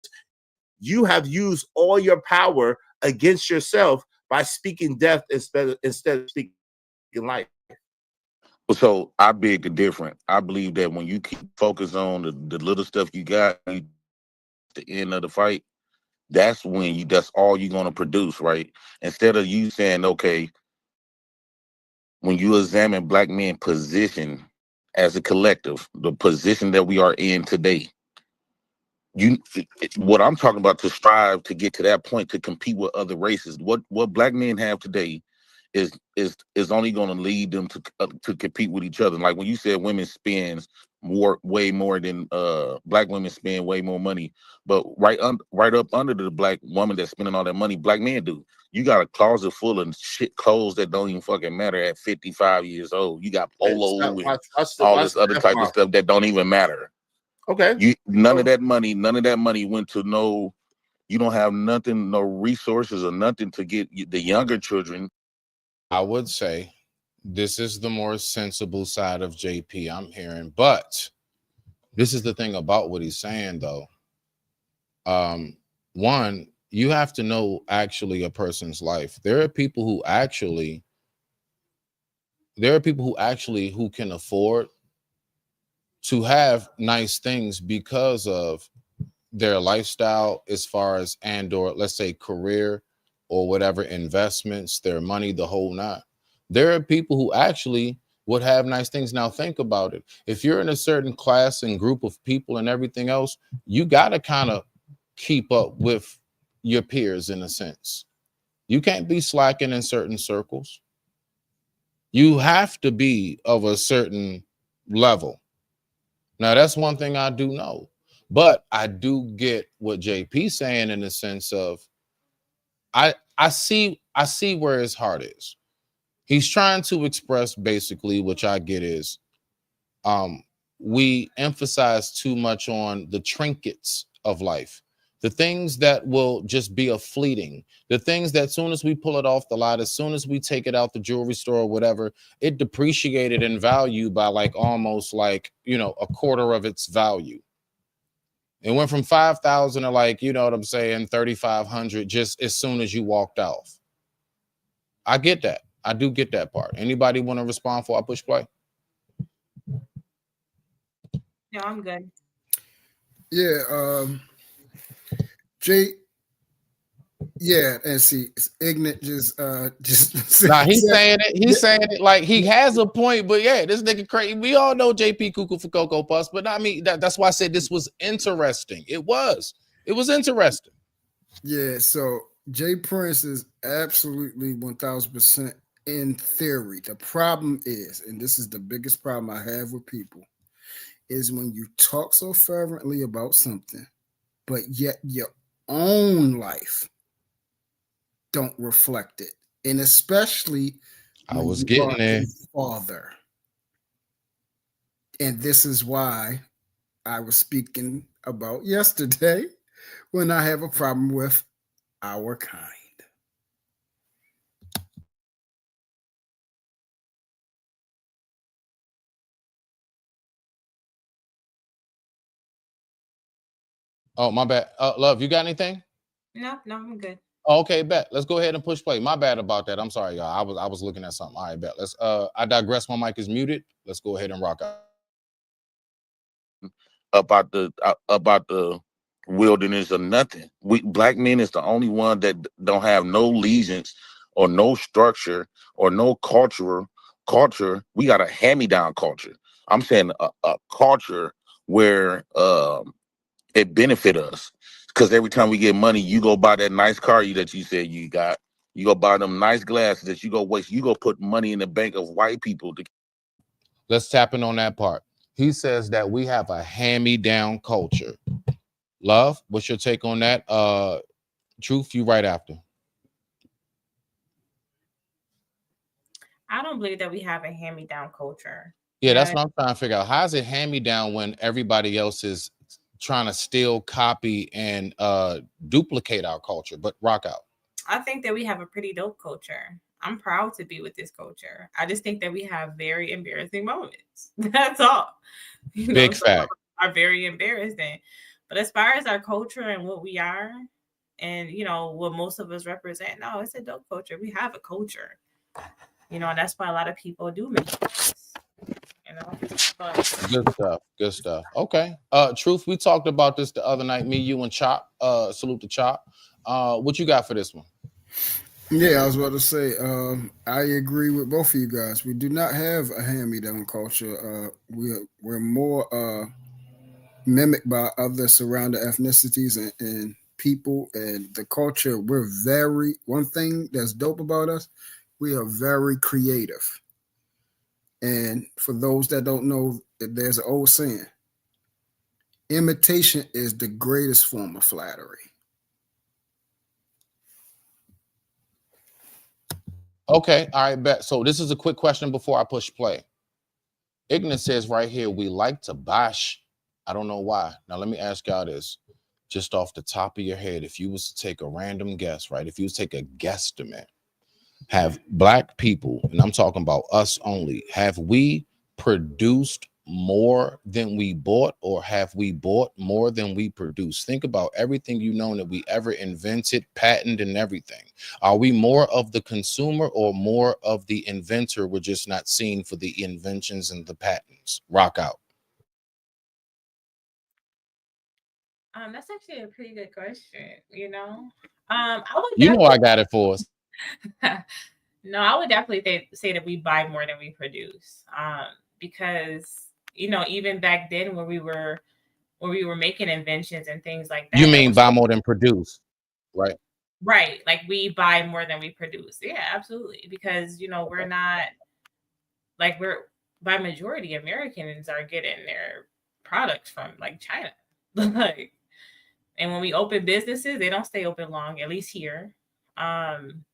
you have used all your power against yourself by speaking death instead of speaking life. So I beg the different. I believe that when you keep focused on the little stuff you got, the end of the fight, that's all you're going to produce, right? Instead of you saying, okay, when you examine black men position as a collective, the position that we are in today. What I'm talking about, to strive to get to that point, to compete with other races. What black men have today is only going to lead them to compete with each other. Like when you said women spends way more than black women spend way more money, but right up under the black woman that's spending all that money, black men do. You got a closet full of shit clothes that don't even fucking matter at 55 years old. You got polo and all this other type of stuff that don't even matter. Okay. None of that money went to no. You don't have nothing, no resources or nothing to get the younger children. I would say this is the more sensible side of JP I'm hearing, but this is the thing about what he's saying though. One, you have to know actually a person's life. There are people who actually who can afford to have nice things because of their lifestyle, as far as or let's say career or whatever, investments, their money, the whole nine. There are people who actually would have nice things. Now think about it. If you're in a certain class and group of people and everything else, you got to kind of keep up with your peers in a sense. You can't be slacking in certain circles. You have to be of a certain level. Now that's one thing I do know. But I do get what JP's saying in the sense of I see where his heart is. He's trying to express basically, which I get is we emphasize too much on the trinkets of life, the things that will just be a fleeting, the things that as soon as we pull it off the lot, as soon as we take it out the jewelry store or whatever, it depreciated in value by like almost like, a quarter of its value. It went from 5,000 to like, you know what I'm saying, 3,500 just as soon as you walked off. I get that. I do get that part. Anybody want to respond before I push play? No, I'm good. Yeah, Jay. Yeah, and see, it's ignorant. Just. Nah, he's saying it. He's saying it like he has a point, but yeah, this nigga crazy. We all know JP cuckoo for Cocoa Puffs, but I mean that's why I said this was interesting. It was interesting. Yeah, so Jay Prince is absolutely 1,000% in theory. The problem is, and this is the biggest problem I have with people, is when you talk so fervently about something, but yet your own life don't reflect it. And especially I was getting there. Father. And this is why I was speaking about yesterday when I have a problem with our kind. Oh, my bad. Love, you got anything? No, I'm good. Okay, bet. Let's go ahead and push play. My bad about that. I'm sorry, y'all. I was looking at something. All right, bet. Let's I digress. My mic is muted. Let's go ahead and rock out. About the wilderness or nothing. Black men is the only one that don't have no allegiance or no structure or no culture. We got a hand-me-down culture. I'm saying a culture where it benefit us. Because every time we get money, you go buy that nice car that you said you got. You go buy them nice glasses that you go waste. You go put money in the bank of white people. Let's tap in on that part. He says that we have a hand-me-down culture. Love, what's your take on that? Truth, you right after. I don't believe that we have a hand-me-down culture. Yeah, that's what I'm trying to figure out. How is it hand-me-down when everybody else is trying to steal, copy, and duplicate our culture? But rock out. I think that we have a pretty dope culture. I'm proud to be with this culture. I just think that we have very embarrassing moments. That's all. Big fact. Are very embarrassing. But as far as our culture and what we are, and what most of us represent, no, it's a dope culture. We have a culture. And that's why a lot of people do make it. But Good stuff. Okay. Truth, we talked about this the other night, me, you, and Chop. Salute to Chop. What you got for this one? Yeah, I was about to say, I agree with both of you guys. We do not have a hand-me-down culture. We're more mimicked by other surrounding ethnicities and people and the culture. We're very, one thing that's dope about us, we are very creative. And for those that don't know, there's an old saying: imitation is the greatest form of flattery. Okay, all right, bet. So this is a quick question before I push play. Ignorant says right here, we like to bash. I don't know why. Now let me ask y'all this, just off the top of your head. If you was to take a random guess, right? If you was to take a guesstimate, have black people, and I'm talking about us only, have we produced more than we bought, or have we bought more than we produced? Think about everything you know that we ever invented, patented, and everything. Are we more of the consumer or more of the inventor? We're just not seen for the inventions and the patents. Rock out. That's actually a pretty good question. I would You know definitely I got it for us. no, I would definitely say that we buy more than we produce. Because even back then when we were making inventions and things like You that, mean buy more than produce, right? right, like we buy more than we produce. Yeah, absolutely. Because we're not like we're by majority Americans are getting their products from like China. Like, and when we open businesses, they don't stay open long, at least here. Um,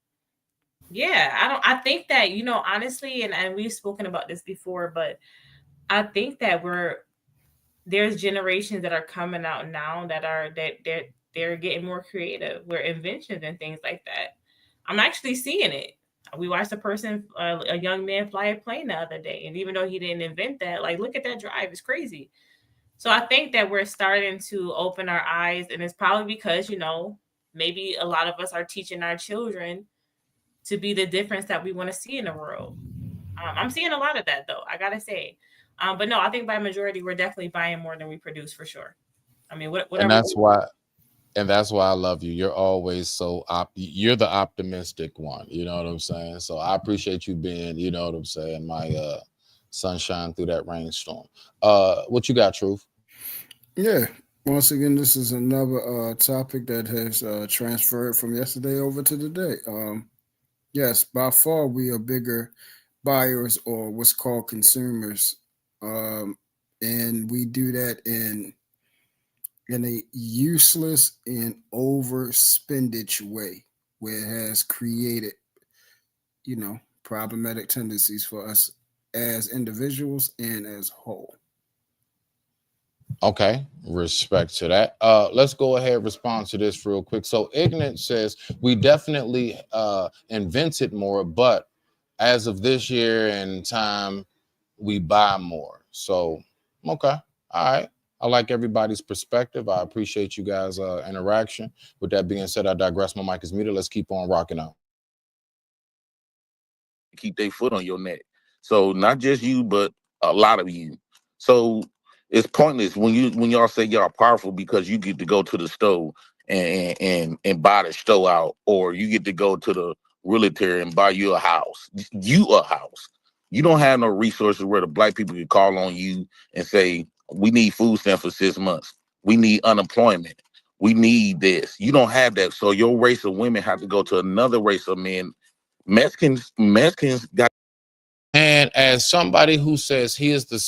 yeah, I think that, honestly, and we've spoken about this before, but I think that there's generations that are coming out now that they're getting more creative with inventions and things like that. I'm actually seeing it. We watched a young man fly a plane the other day, and even though he didn't invent that, like, look at that drive, it's crazy. So I think that we're starting to open our eyes, and it's probably because maybe a lot of us are teaching our children to be the difference that we want to see in the world. I'm seeing a lot of that, though, I gotta say. But no, I think by majority we're definitely buying more than we produce for sure. I mean, what And are we? that's why I love you. You're always you're the optimistic one. You know what I'm saying? So I appreciate you being, you know what I'm saying, my sunshine through that rainstorm. What you got, Truth? Yeah. Once again, this is another topic that has transferred from yesterday over to today. Yes, by far we are bigger buyers or what's called consumers, and we do that in a useless and overspendage way, where it has created, problematic tendencies for us as individuals and as whole. Okay, respect to that. Let's go ahead and respond to this real quick. So Ignorant says we definitely invented more, but as of this year and time, we buy more. So okay, all right. I like everybody's perspective. I appreciate you guys' interaction. With that being said, I digress. My mic is muted. Let's keep on rocking out. Keep their foot on your neck. So not just you, but a lot of you. So it's pointless when y'all say y'all powerful because you get to go to the store and buy the store out, or you get to go to the realtor and buy you a house. You a house. You don't have no resources where the black people can call on you and say, we need food stamps for 6 months. We need unemployment. We need this. You don't have that. So your race of women have to go to another race of men. Mexicans got. And as somebody who says he is the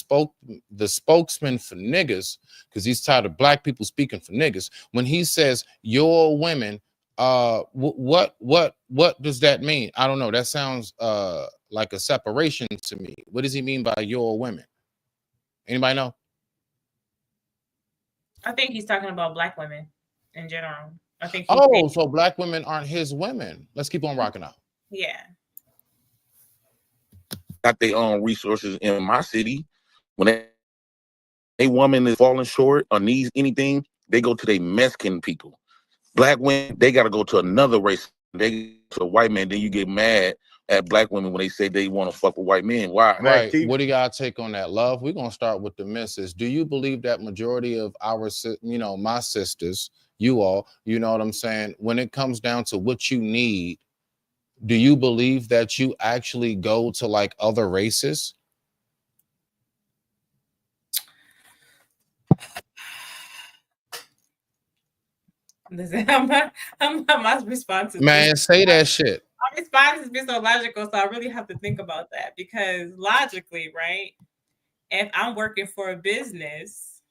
spokesman for niggas, because he's tired of black people speaking for niggas, when he says your women, what does that mean? I don't know. That sounds like a separation to me. What does he mean by your women? Anybody know? I think he's talking about black women in general. I think So black women aren't his women. Let's keep on rocking out. Yeah. Got their own resources in my city. When a woman is falling short or needs anything, they go to their Mexican people. Black women, they got to go to another race. They to a white man. Then you get mad at black women when they say they want to fuck with white men. Why? Right. What do you got to take on that, love? We're going to start with the missus. Do you believe that majority of our, my sisters, you all, you know what I'm saying, when it comes down to what you need, do you believe that you actually go to like other races? Listen, my response is Man, say that shit. my response has been so logical, so I really have to think about that because logically, right? If I'm working for a business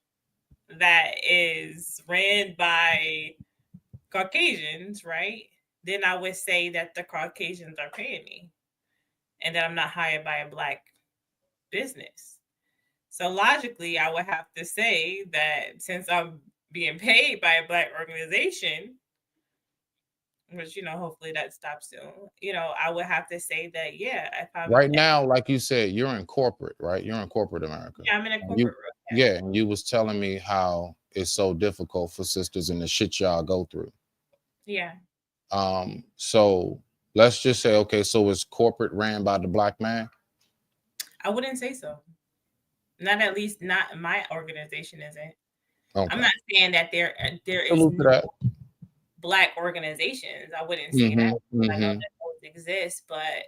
that is ran by Caucasians, right? Then I would say that the Caucasians are paying me and that I'm not hired by a black business. So logically, I would have to say that since I'm being paid by a black organization, which hopefully that stops soon. I would have to say that if I'm Right now, like you said, you're in corporate, right? You're in corporate America. I'm in a corporate You, world. yeah, and you was telling me how it's so difficult for sisters and the shit y'all go through. Yeah. So let's just say, okay, so is corporate ran by the black man? I wouldn't say so. Not not my organization isn't. Okay. I'm not saying that there is Salute to that. black organizations. I wouldn't say that. I know that those exist, but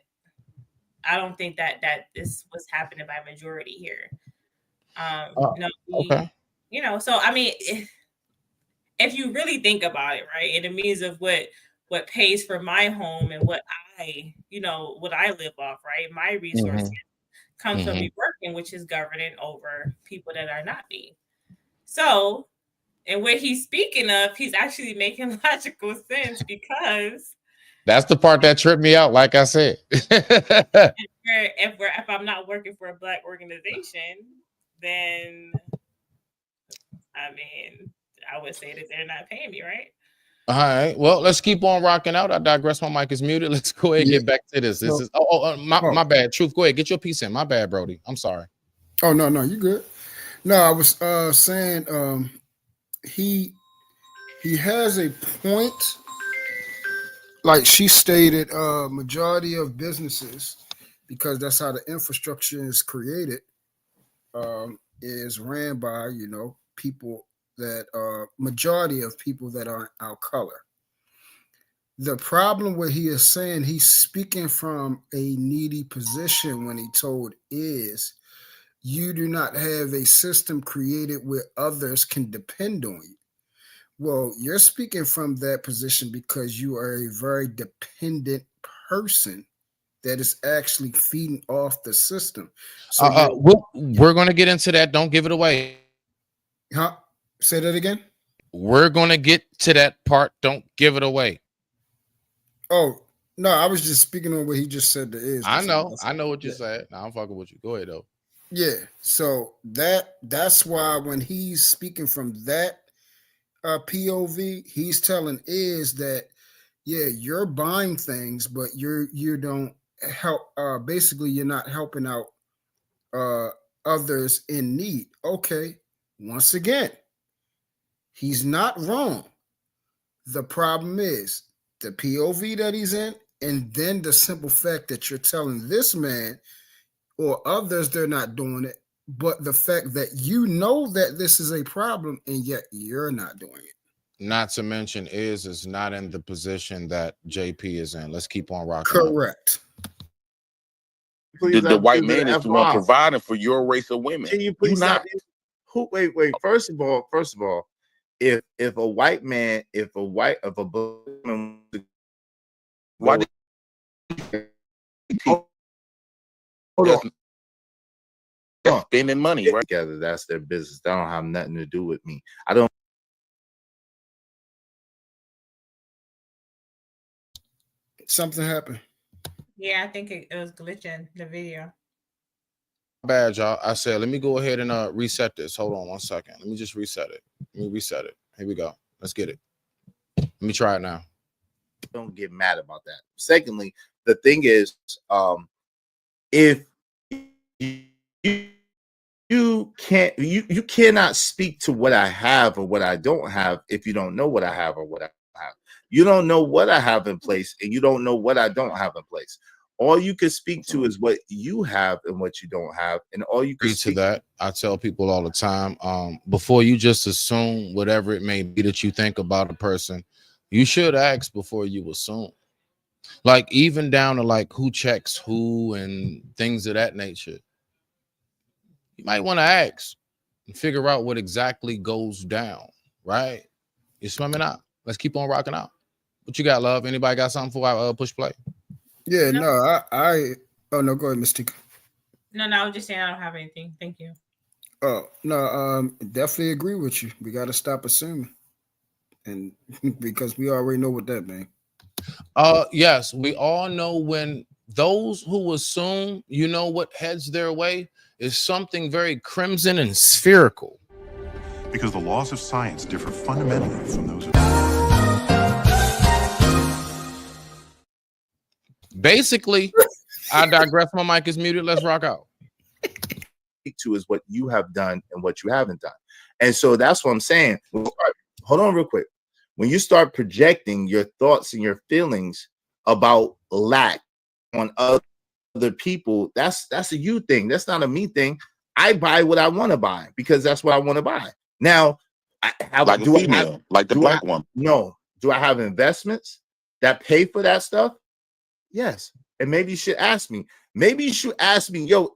I don't think that this was happening by majority here. Okay. So I mean, if you really think about it, right, in the means of what pays for my home and what what I live off, right, my resources come from me working, which is governing over people that are not me. So, and what he's speaking of, he's actually making logical sense because that's the part that tripped me out. Like I said, if I'm not working for a black organization, then I mean, I would say that they're not paying me, right? All right. Well, let's keep on rocking out. I digress. My mic is muted. Let's go ahead and get back to this. This is my bad. Truth. Go ahead. Get your piece in. My bad, Brody. I'm sorry. Oh no, you good. No, I was saying he has a point. Like she stated, majority of businesses, because that's how the infrastructure is created, is ran by people that are majority of people that aren't our color. The problem what he is saying, he's speaking from a needy position when he told is you do not have a system created where others can depend on you. Well, you're speaking from that position because you are a very dependent person that is actually feeding off the system. So we're going to get into that. Don't give it away. Huh? Say that again. We're going to get to that part. Don't give it away. Oh, no, I was just speaking on what he just said there is. I know what you said. Now I'm fucking with you. Go ahead though. Yeah. So that's why when he's speaking from that POV, he's telling is that you're buying things, but you don't help. Basically, you're not helping out others in need. Okay. Once again, he's not wrong. The problem is the POV that he's in, and then the simple fact that you're telling this man or others they're not doing it, but the fact that you know that this is a problem and yet you're not doing it. Not to mention is not in the position that JP is in. Let's keep on rocking. Correct. Please, The white man is the one providing for your race of women. Can you please not? Wait. First of all, if a white man, if a black woman, why? Spending money right together, that's their business. That don't have nothing to do with me. I don't. Something happened. Yeah, I think it was glitching the video. Bad, y'all. I said, let me go ahead and reset this. Hold on 1 second. Let me just reset it. Here we go. Let's get it. Let me try it now. Don't get mad about that. Secondly, the thing is, if you cannot speak to what I have or what I don't have if you don't know what I have or what I have. You don't know what I have in place, and you don't know what I don't have in place. All you can speak to is what you have and what you don't have, and all you can speak to that. I tell people all the time, before you just assume whatever it may be that you think about a person, you should ask before you assume. Like even down to like who checks who and things of that nature. You might want to ask and figure out what exactly goes down, right? You're swimming out. Let's keep on rocking out. What you got, love? Anybody got something for I push play? Yeah, no, I oh no, go ahead, Mystique. No, I was just saying I don't have anything. Thank you. Oh no, definitely agree with you. We got to stop assuming, and because we already know what that means. Yes, we all know when those who assume you know what heads their way is something very crimson and spherical. Because the laws of science differ fundamentally from those of Basically, I digress. My mic is muted. Let's rock out. To is what you have done and what you haven't done. And so that's what I'm saying. Hold on real quick. When you start projecting your thoughts and your feelings about lack on other people, that's a you thing. That's not a me thing. I buy what I want to buy because that's what I want to buy. Now, Like a female, like the black one. No. Do I have investments that pay for that stuff? Yes. And maybe you should ask me. Maybe you should ask me, yo,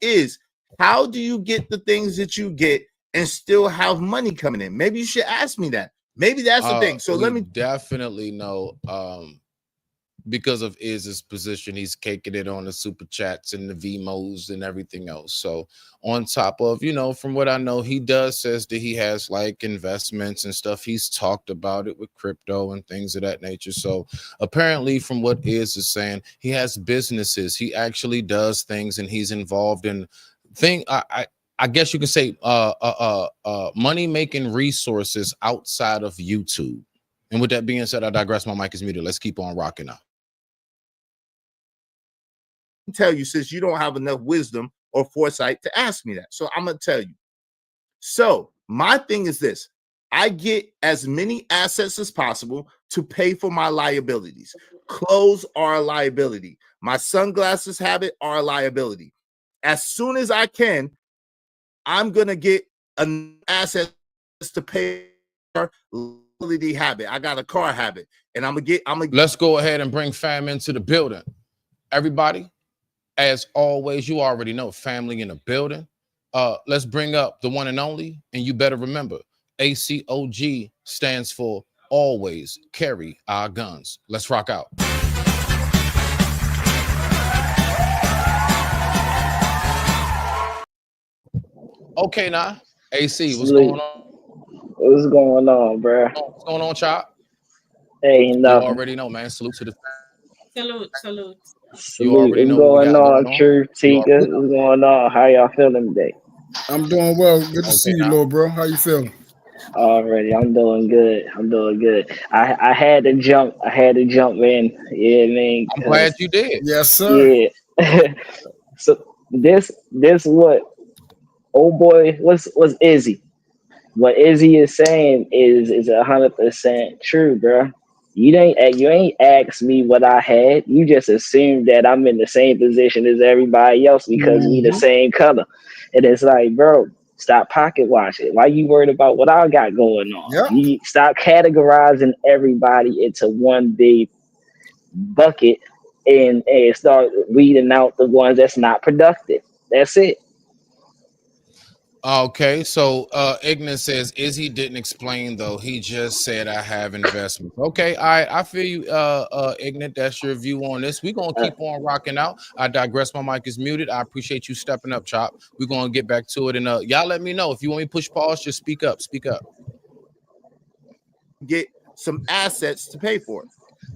how do you get the things that you get and still have money coming in? Maybe you should ask me that. Maybe that's the thing. So let me definitely know because of Iz's position, he's caking it on the super chats and the VMOs and everything else. So on top of, from what I know, he says that he has like investments and stuff. He's talked about it with crypto and things of that nature. So apparently from what Iz is saying, he has businesses. He actually does things and he's involved in I guess you can say money making resources outside of YouTube. And with that being said, I digress. My mic is muted. Let's keep on rocking out. Tell you, since you don't have enough wisdom or foresight to ask me that. So I'm going to tell you. So my thing is this. I get as many assets as possible to pay for my liabilities. Clothes are a liability. My sunglasses habit are a liability. As soon as I can, I'm going to get an asset to pay for liability habit. I got a car habit and Let's go ahead and bring fam into the building. Everybody, as always, you already know family in the building. Let's bring up the one and only, and you better remember, ACOG stands for always carry our guns. Let's rock out. Okay, now, AC, what's going on? What's going on, bro? What's going on, Chop? Hey, nothing. You already know, man. Salute to the Salute. You already know what's going on, True Tika. What's going on? How y'all feeling today? I'm doing well. Good to see you, little bro. How you feeling? Already, I'm doing good. I had to jump. In. Yeah, man. I'm glad you did. Yes, sir. Yeah. So this what? Oh boy, what's Izzy? What Izzy is saying is 100% true, bro. You ain't asked me what I had. You just assumed that I'm in the same position as everybody else because we the same color. And it's like, bro, stop pocket watching. Why you worried about what I got going on? Yep. You stop categorizing everybody into one big bucket and start weeding out the ones that's not productive. That's it. Okay, so Ignis says Izzy didn't explain though. He just said I have investments. Okay, all right, I feel you, Ignis. That's your view on this. We're gonna keep on rocking out. I digress. My mic is muted. I appreciate you stepping up, Chop. We're gonna get back to it, and y'all let me know if you want me to push pause. Just speak up. Speak up. Get some assets to pay for it,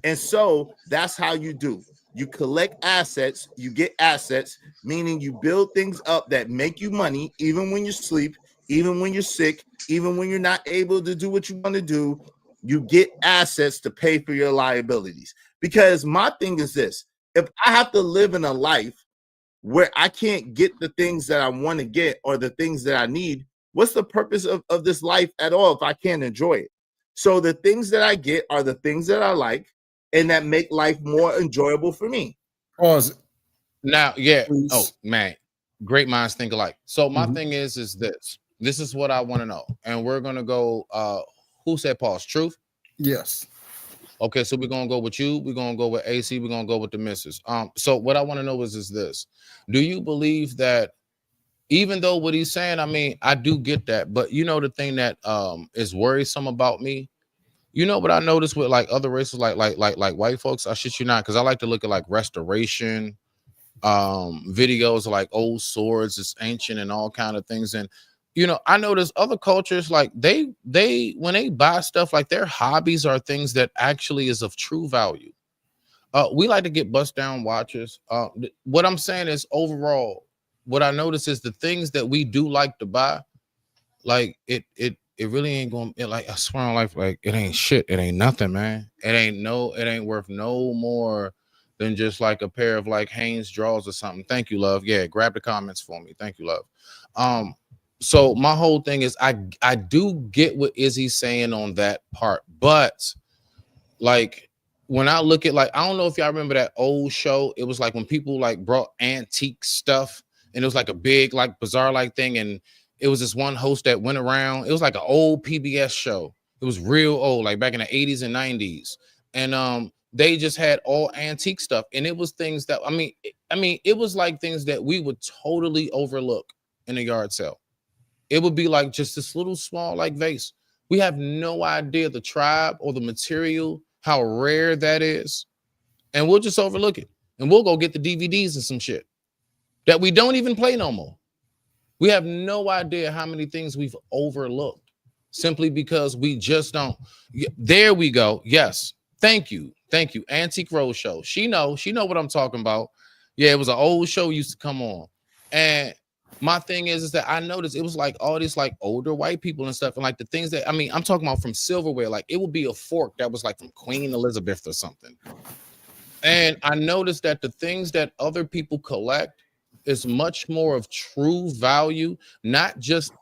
and so that's how you do. You collect assets, you get assets, meaning you build things up that make you money, even when you sleep, even when you're sick, even when you're not able to do what you want to do. You get assets to pay for your liabilities. Because my thing is this: if I have to live in a life where I can't get the things that I want to get or the things that I need, what's the purpose of this life at all if I can't enjoy it? So the things that I get are the things that I like, and that make life more enjoyable for me. Pause. Now, yeah. Please. Oh man, great minds think alike. So my thing is this. This is what I want to know, and we're gonna go. Who said pause? Truth. Yes. Okay, so we're gonna go with you. We're gonna go with AC. We're gonna go with the missus. So what I want to know is this: do you believe that even though what he's saying, I mean, I do get that, but you know the thing that is worrisome about me. You know what I noticed with like other races, like white folks. I shit you not, because I like to look at like restoration videos of like old swords, it's ancient and all kind of things. And you know, I notice other cultures like they when they buy stuff, like their hobbies are things that actually is of true value. We like to get bust down watches. What I'm saying is overall, what I notice is the things that we do like to buy, like it really ain't going to, like, I swear on life, like it ain't shit. It ain't nothing, man. It ain't worth no more than just like a pair of like Hanes draws or something. Thank you, love. Yeah, grab the comments for me. Thank you, love. So my whole thing is I do get what Izzy's saying on that part, but like when I look at, like, I don't know if y'all remember that old show. It was like when people like brought antique stuff, and it was like a big like bazaar like thing, and it was this one host that went around. It was like an old PBS show. It was real old, like back in the 80s and 90s. And they just had all antique stuff, and it was things that I mean it was like things that we would totally overlook in a yard sale. It would be like just this little small like vase. We have no idea the tribe or the material, how rare that is, and we'll just overlook it, and we'll go get the DVDs and some shit that we don't even play no more. We have no idea how many things we've overlooked simply because we just don't. There we go. Yes. Thank you. Antique Roadshow. She know what I'm talking about. Yeah, it was an old show used to come on. And my thing is that I noticed it was like all these like older white people and stuff. And like the things that, I mean, I'm talking about from silverware, like it would be a fork that was like from Queen Elizabeth or something. And I noticed that the things that other people collect is much more of true value, not just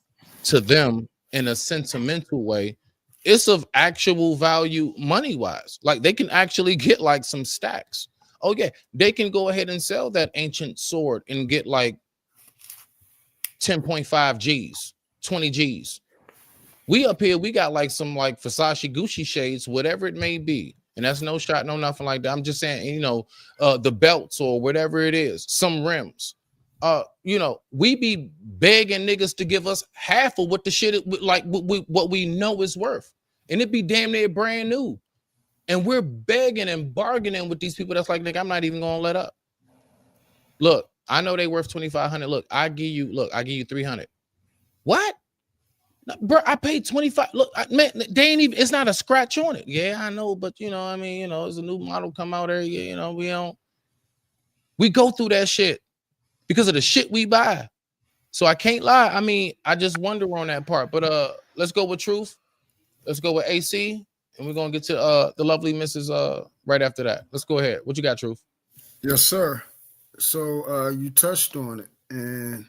to them in a sentimental way. It's of actual value money-wise. Like they can actually get like some stacks. Oh yeah, they can go ahead and sell that ancient sword and get like 10.5 G's, 20 G's. We up here, we got like some like Versace Gucci shades, whatever it may be. And that's no shot, no nothing like that. I'm just saying, you know, the belts or whatever it is, some rims. You know, we be begging niggas to give us half of what the shit like what we know is worth, and it be damn near brand new. And we're begging and bargaining with these people that's like, nigga, I'm not even gonna let up. Look, I know they worth 2,500. Look, I give you 300. What? Bro, I paid 25. Look, man, they ain't even, it's not a scratch on it. Yeah, I know, but you know, I mean, you know, there's a new model come out every year, you know, we go through that shit because of the shit we buy. So I can't lie. I mean, I just wonder on that part. But let's go with Truth. Let's go with AC, and we're gonna get to the lovely Mrs. Right after that. Let's go ahead. What you got, Truth? Yes, sir. So you touched on it, and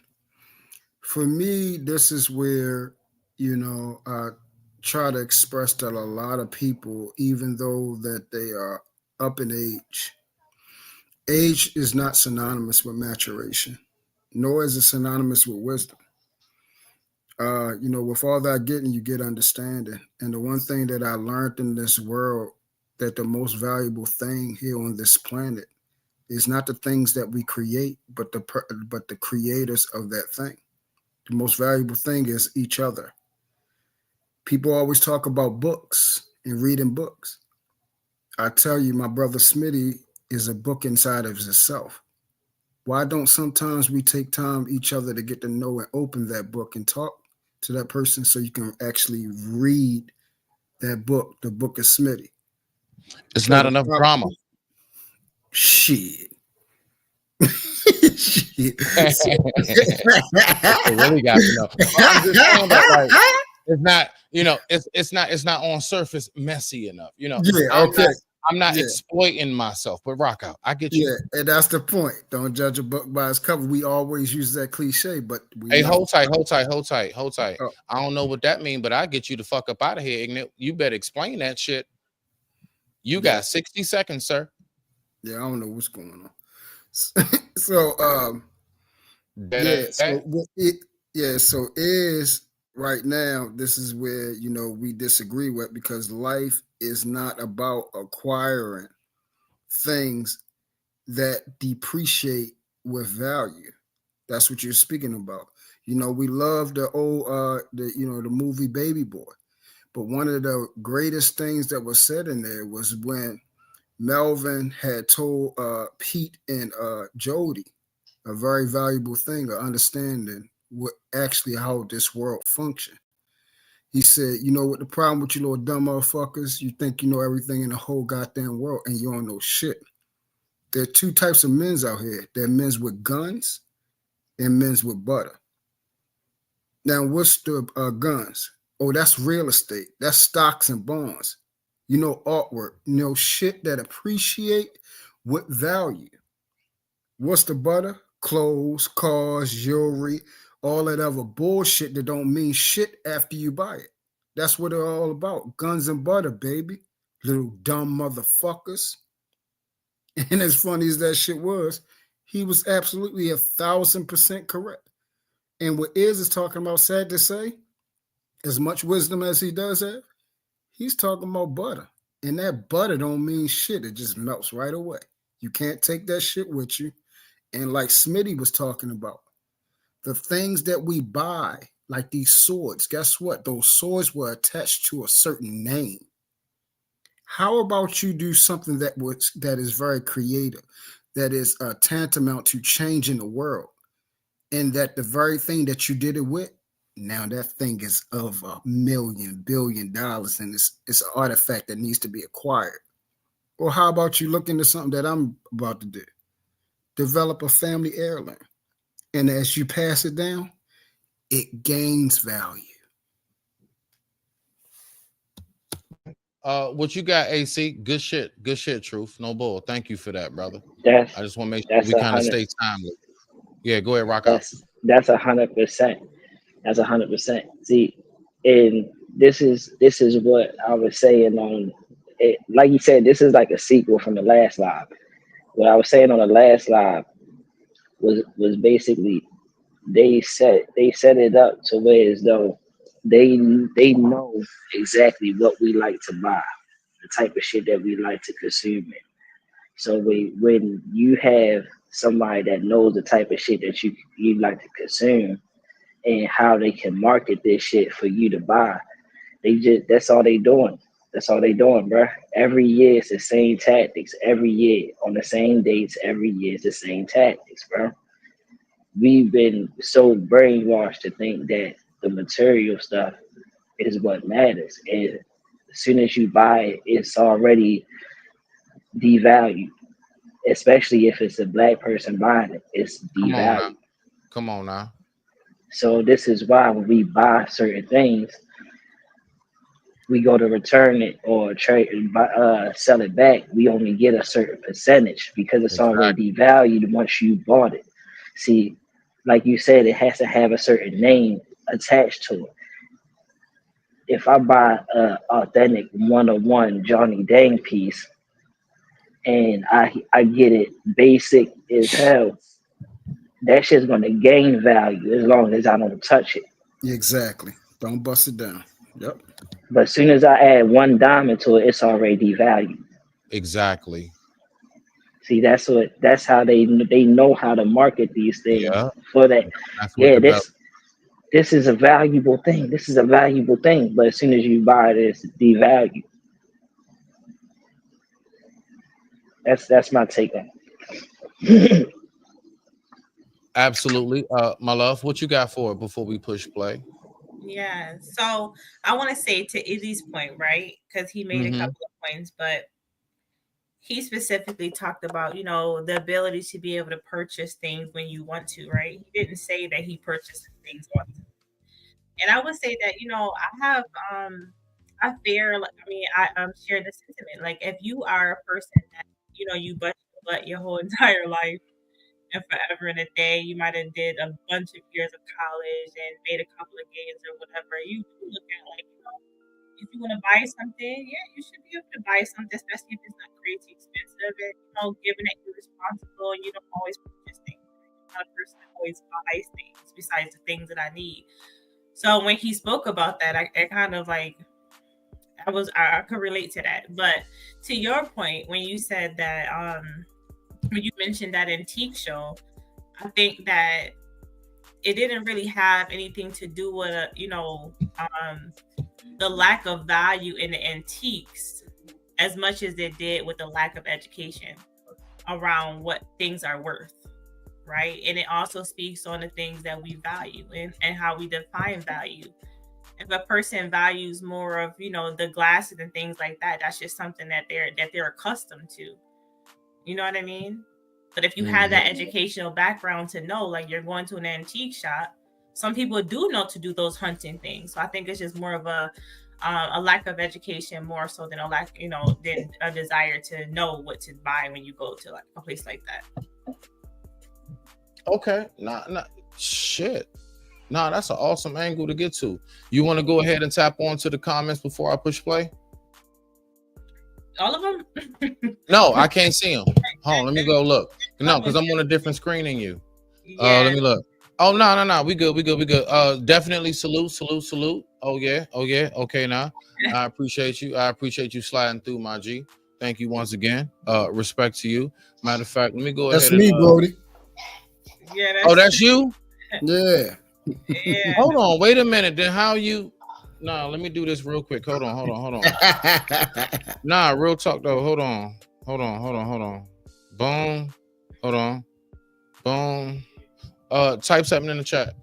for me, this is where, you know, I try to express that a lot of people, even though that they are up in age is not synonymous with maturation, nor is it synonymous with wisdom. You know, with all that getting, you get understanding. And the one thing that I learned in this world, that the most valuable thing here on this planet is not the things that we create, but the creators of that thing. The most valuable thing is each other. People always talk about books and reading books. I tell you, my brother Smitty is a book inside of himself. Why don't sometimes we take time each other to get to know and open that book and talk to that person so you can actually read that book, the book of Smitty? It's not enough drama. Shit. Shit. It really got to know. I'm just saying that, like, it's not, you know, it's not on surface messy enough. You know, yeah, okay. I'm not exploiting myself, but rock out. I get you. Yeah, and that's the point. Don't judge a book by its cover. We always use that cliche, but hey, hold tight. Oh. I don't know what that means, but I get you the fuck up out of here, ignorant. You better explain that shit. You got 60 seconds, sir. Yeah, I don't know what's going on. So is right now, this is where, you know, we disagree with, because life is not about acquiring things that depreciate with value. That's what you're speaking about. You know, we love the old the movie Baby Boy. But one of the greatest things that was said in there was when Melvin had told Pete and Jody a very valuable thing of understanding what actually how this world functions. He said, you know what the problem with you little dumb motherfuckers? You think you know everything in the whole goddamn world and you don't know shit. There are two types of men's out here. There are men's with guns and men's with butter. Now, what's the guns? Oh, that's real estate. That's stocks and bonds. You know, artwork. You know, shit that appreciate with value. What's the butter? Clothes, cars, jewelry, all that other bullshit that don't mean shit after you buy it. That's what they're all about. Guns and butter, baby. Little dumb motherfuckers. And as funny as that shit was, he was absolutely 1,000% correct. And what is talking about, sad to say, as much wisdom as he does have, he's talking about butter. And that butter don't mean shit. It just melts right away. You can't take that shit with you. And like Smitty was talking about, the things that we buy, like these swords, guess what? Those swords were attached to a certain name. How about you do something that is very creative, that is tantamount to changing the world, and that the very thing that you did it with, now that thing is of $1 billion, and it's an artifact that needs to be acquired. Or how about you look into something that I'm about to do? Develop a family heirloom. And as you pass it down, it gains value. What you got, AC? Good shit. Good shit, Truth. No bull. Thank you for that, brother. That's I just want to make sure we kind of stay timely. Yeah, go ahead, rock out. That's 100%. That's 100%. See, and this is what I was saying on it. Like you said, this is like a sequel from the last live. What I was saying on the last live was basically they set it up to where as though they know exactly what we like to buy, the type of shit that we like to consume it. So when you have somebody that knows the type of shit that you like to consume and how they can market this shit for you to buy, that's all they doing. That's all they doing, bro. Every year it's the same tactics. Every year on the same dates. Every year it's the same tactics, bro. We've been so brainwashed to think that the material stuff is what matters, and as soon as you buy it, it's already devalued. Especially if it's a black person buying it, it's devalued. Come on now. So this is why when we buy certain things, we go to return it or trade, sell it back. We only get a certain percentage because it's already devalued once you bought it. See, like you said, it has to have a certain name attached to it. If I buy an authentic 101 Johnny Dang piece and I get it basic as hell, that shit's gonna gain value as long as I don't touch it. Exactly. Don't bust it down. Yep. But as soon as I add one diamond to it, it's already devalued. Exactly. See, that's how they know how to market these things for that. Yeah, this is a valuable thing. This is a valuable thing. But as soon as you buy it, it's devalued. That's my take on it. Absolutely. My love, what you got for it before we push play? Yeah. So I want to say to Izzy's point, right? Because he made a couple of points, but he specifically talked about, you know, the ability to be able to purchase things when you want to, right? He didn't say that he purchases things once. And I would say that, you know, I have I share the sentiment. Like if you are a person that, you know, you bust your whole entire life and forever and a day, you might have did a bunch of years of college and made a couple of games or whatever. You look at like, you know, if you want to buy something, yeah, you should be able to buy something, especially if it's not crazy expensive. And you know, given that you're responsible and you don't always purchase things, I'm not a person that always buys things besides the things that I need. So when he spoke about that, I kind of like, I could relate to that. But to your point, when you said that, when you mentioned that antique show, I think that it didn't really have anything to do with, the lack of value in the antiques as much as it did with the lack of education around what things are worth, right? And it also speaks on the things that we value and how we define value. If a person values more of, the glasses and things like that, that's just something that they're accustomed to. You know what I mean? But if you have that educational background to know, like you're going to an antique shop, some people do know to do those hunting things. So I think it's just more of a lack of education, more so than than a desire to know what to buy when you go to like a place like that. Okay, shit. Nah, that's an awesome angle to get to. You want to go ahead and tap onto the comments before I push play? All of them? No, I can't see them. Hold on, let me go look. No, because I'm on a different screen than you. Let me look. Oh, no. We good. Definitely salute. Oh yeah. Okay, now. I appreciate you sliding through, my G. Thank you once again. Respect to you. Matter of fact, let me go That's ahead. me, Brody. Yeah. That's you? Yeah. Hold on. Wait a minute. Then how you? Nah, let me do this real quick. Hold on. Nah, real talk though. Hold on. Boom. Hold on. Boom. Type something in the chat.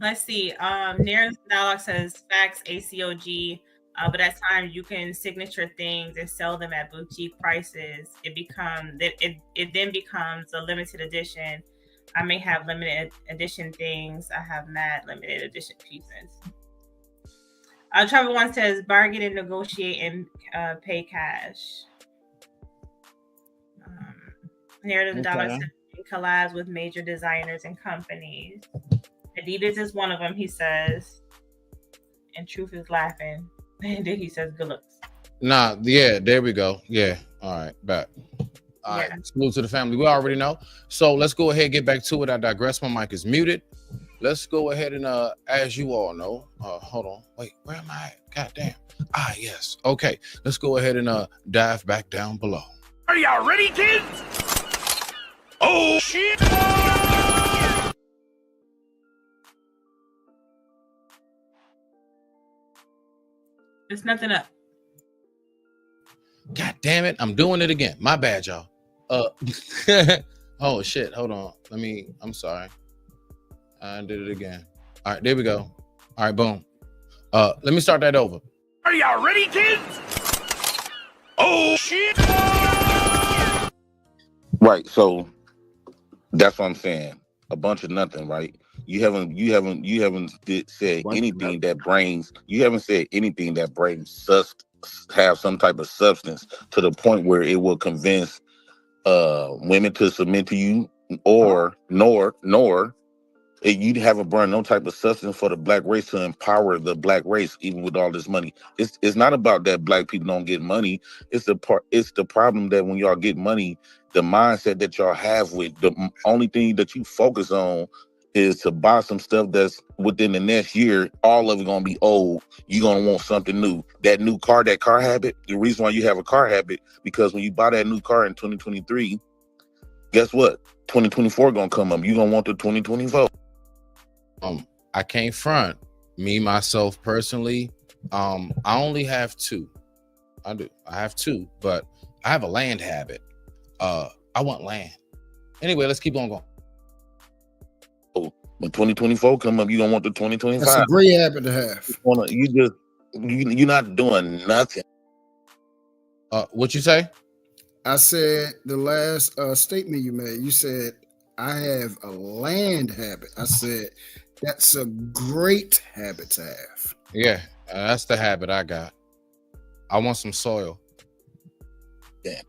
Let's see. Near Dialogue says facts ACOG, but at times you can signature things and sell them at boutique prices. It then becomes a limited edition. I may have limited edition things. I have mad limited edition pieces. Trevor One says bargain and negotiate and pay cash. Narrative Dollar says collabs with major designers and companies. Adidas is one of them, he says. And Truth is laughing. And then he says good looks. Nah, yeah, there we go. Yeah. All right, back. All right, salute to the family. We already know. So let's go ahead and get back to it. I digress. My mic is muted. Let's go ahead and as you all know, hold on. Wait, where am I? God damn. Yes. Okay. Let's go ahead and dive back down below. Are y'all ready, kids? Oh shit! There's nothing up. God damn it. I'm doing it again. My bad, y'all. Oh shit. Hold on. I'm sorry. I did it again. All right, there we go. All right, boom. Let me start that over. Are y'all ready, kids? Oh shit! Right. So that's what I'm saying. A bunch of nothing, right? You haven't said anything that brings. You haven't said anything that brings have some type of substance to the point where it will convince women to submit to you, or nor you haven't brought no type of substance for the black race to empower the black race, even with all this money. It's not about that black people don't get money. It's the problem that when y'all get money, the mindset that y'all have with the only thing that you focus on is to buy some stuff that's within the next year, all of it gonna be old. You're gonna want something new. That new car, that car habit, the reason why you have a car habit, because when you buy that new car in 2023, guess what? 2024 gonna come up. You're gonna want the 2024. I can't front. Me, myself, personally, I only have two. I do. I have two, but I have a land habit. I want land. Anyway, let's keep on going. When 2024 come up, you don't want the 2025. That's a great habit to have. You're not doing nothing. What you say? I said the last statement you made. You said I have a land habit. I said that's a great habit to have. Yeah, that's the habit I got. I want some soil. Yeah.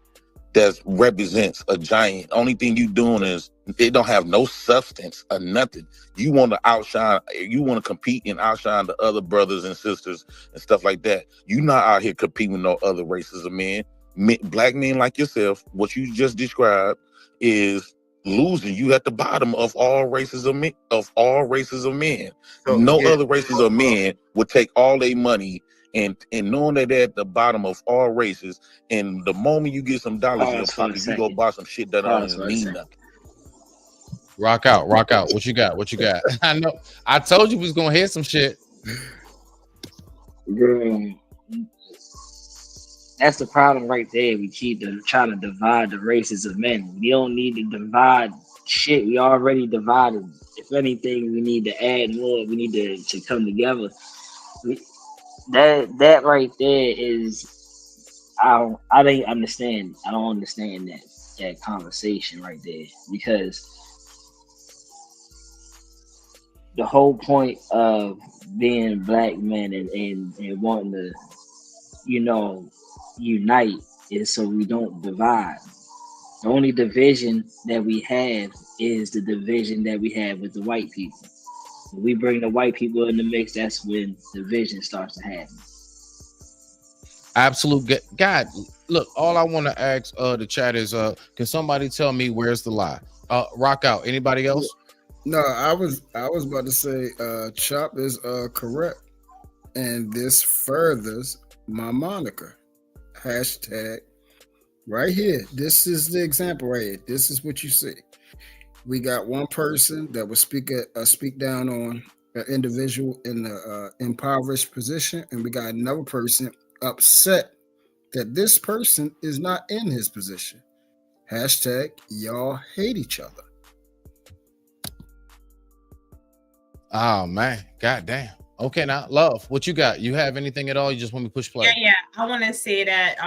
That represents a giant. Only thing you doing is it don't have no substance or nothing. You want to outshine, you want to compete and outshine the other brothers and sisters and stuff like that. You're not out here competing with no other races of men. Black men like yourself, what you just described is losing. You at the bottom of all races of men. So, No yeah. other races of men would take all their money and knowing that they're at the bottom of all races, and the moment you get some dollars in your Pause for a pocket, you go second. buy some shit that Pause doesn't for a mean second. nothing. Rock out. What you got? I know. I told you we was gonna hear some shit. Girl, that's the problem right there. We keep trying to divide the races of men. We don't need to divide shit. We already divided. If anything, we need to add more. We need to come together. That right there is I don't understand. I don't understand that conversation right there, because the whole point of being black men and wanting to, unite is so we don't divide. The only division that we have is the division that we have with the white people. When we bring the white people in the mix, that's when division starts to happen. Absolute God. Look, all I want to ask the chat is can somebody tell me where's the lie? Rock out. Anybody else? No, I was about to say Chop is correct, and this furthers my moniker. Hashtag right here. This is the example right here. This is what you see. We got one person that would speak down on an individual in the impoverished position, and we got another person upset that this person is not in his position. Hashtag y'all hate each other. Oh man, goddamn. Okay, now love, what you got? You have anything at all? You just want me to push play? Yeah. I want to say that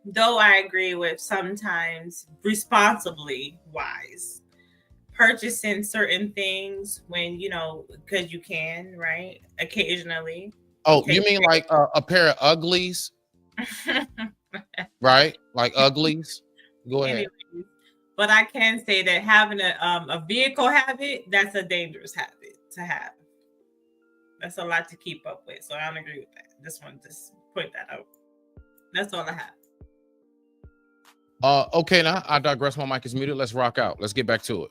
though I agree with sometimes responsibly wise purchasing certain things when because you can, right? Occasionally. Oh, you mean like a pair of uglies? Right? Like uglies? Go ahead. Anyways, but I can say that having a vehicle habit, that's a dangerous habit to have. That's a lot to keep up with. So I don't agree with that. Just want to point that out. That's all I have. Okay, now I digress. My mic is muted. Let's rock out. Let's get back to it.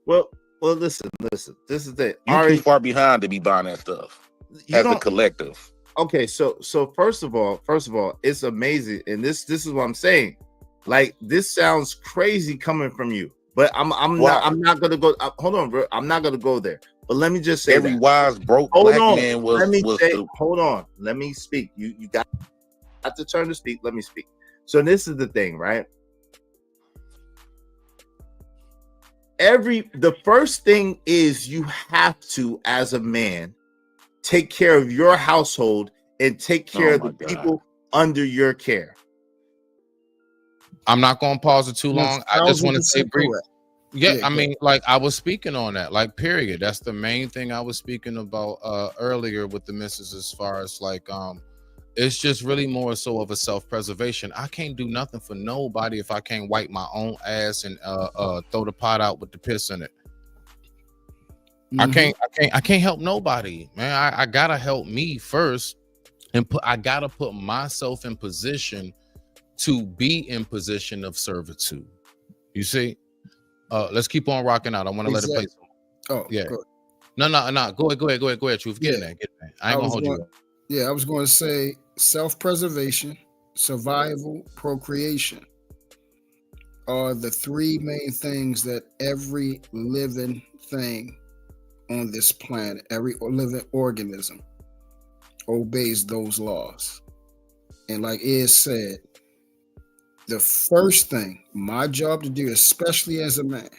Well, listen. This is it. You're too far behind to be buying that stuff as a collective. Okay, so first of all, it's amazing, and this is what I'm saying. Like, this sounds crazy coming from you, but I'm not gonna go. Hold on, bro. I'm not gonna go there. But let me just say, every wise broke black man was. Hold on. Let me speak. You got the turn to speak. Let me speak. So this is the thing, right? The first thing is you have to, as a man, take care of your household and take care of the people under your care. I'm not going to pause it too long. I just want to say brief. Yeah, I mean, like I was speaking on that, like period. That's the main thing I was speaking about earlier with the missus, as far as like it's just really more so of a self-preservation. I can't do nothing for nobody if I can't wipe my own ass and throw the pot out with the piss in it. Mm-hmm. I can't help nobody, man. I gotta help me first, and I gotta put myself in position to be in position of servitude. You see? Let's keep on rocking out. I want to let it play. Oh, yeah. Good. No. Go ahead. Truth. Get in there. I ain't gonna hold you up. Yeah, I was going to say self-preservation, survival, procreation are the three main things that every living thing on this planet, every living organism obeys those laws. And like Iz said, the first thing, my job to do, especially as a man,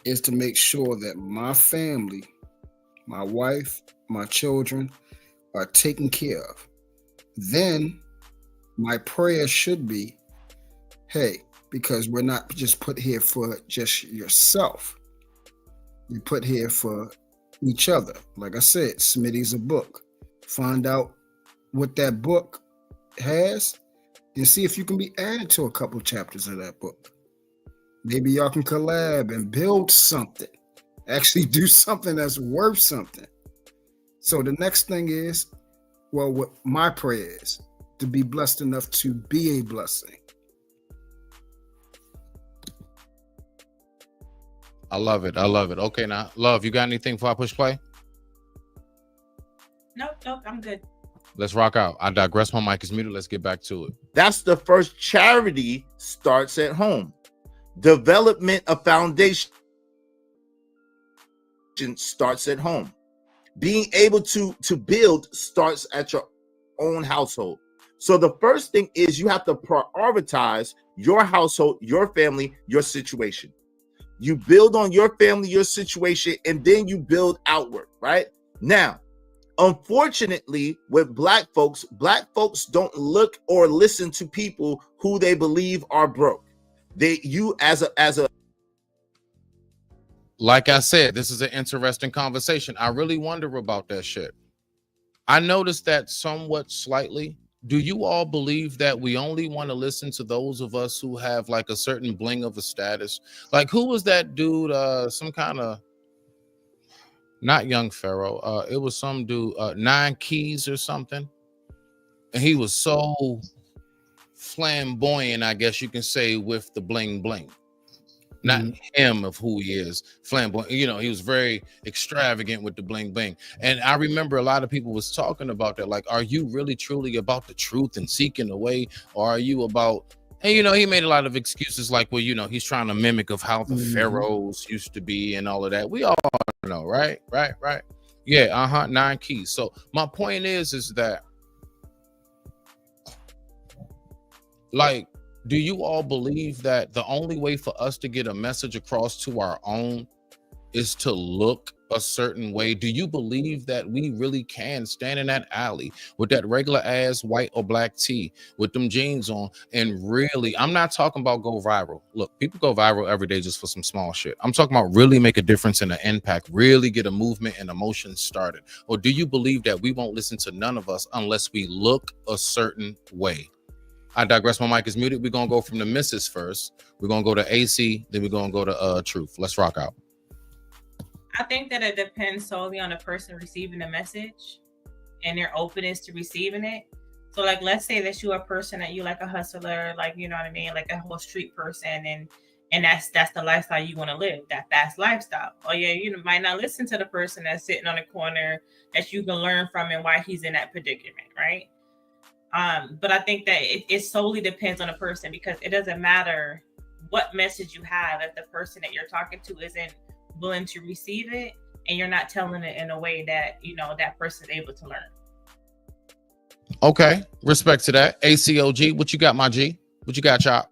is to make sure that my family, my wife, my children are taken care of. Then my prayer should be, hey, because we're not just put here for just yourself. We put here for each other. Like I said, Smitty's a book. Find out what that book has and see if you can be added to a couple chapters of that book. Maybe y'all can collab and build something. Actually do something that's worth something. So the next thing is, well, what my prayer is, to be blessed enough to be a blessing. I love it. I love it. Okay, now, love, you got anything before I push play? Nope, I'm good. Let's rock out. I digress. My mic is muted. Let's get back to it. That's the first. Charity starts at home. Development of foundation starts at home. Being able to build starts at your own household. So the first thing is you have to prioritize your household, your family, your situation. You build on your family, your situation, and then you build outward, right? Now, unfortunately, with black folks don't look or listen to people who they believe are broke. Like I said, this is an interesting conversation. I really wonder about that shit. I noticed that somewhat slightly. Do you all believe that we only want to listen to those of us who have like a certain bling of a status? Like, who was that dude? Some kind of, not Young Pharaoh. It was some dude, 9 Keys or something. And he was so flamboyant, I guess you can say, with the bling bling. Not him of who he is, flamboyant. You know, he was very extravagant with the bling bling. And I remember a lot of people was talking about that. Like, are you really truly about the truth and seeking the way, or are you about? And you know, he made a lot of excuses, like, well, you know, he's trying to mimic of how the pharaohs used to be and all of that. We all know, right? Yeah, 9 Keys. So my point is that, like, do you all believe that the only way for us to get a message across to our own is to look a certain way? Do you believe that we really can stand in that alley with that regular ass white or black tee with them jeans on and really, I'm not talking about go viral. Look, people go viral every day just for some small shit. I'm talking about really make a difference and an impact, really get a movement and emotion started. Or do you believe that we won't listen to none of us unless we look a certain way? I digress. My mic is muted. We're going to go from the missus first. We're going to go to AC. Then we're going to go to Truth. Let's rock out. I think that it depends solely on the person receiving the message and their openness to receiving it. So, like, let's say that you're a person that you like a hustler, like, you know what I mean? Like a whole street person. And that's the lifestyle you want to live, that fast lifestyle. Oh, yeah, you might not listen to the person that's sitting on the corner that you can learn from and why he's in that predicament, right? But I think that it solely depends on the person, because it doesn't matter what message you have if the person that you're talking to isn't willing to receive it and you're not telling it in a way that, you know, that person is able to learn. Okay. Respect to that. ACOG, what you got, my G? What you got, Chop?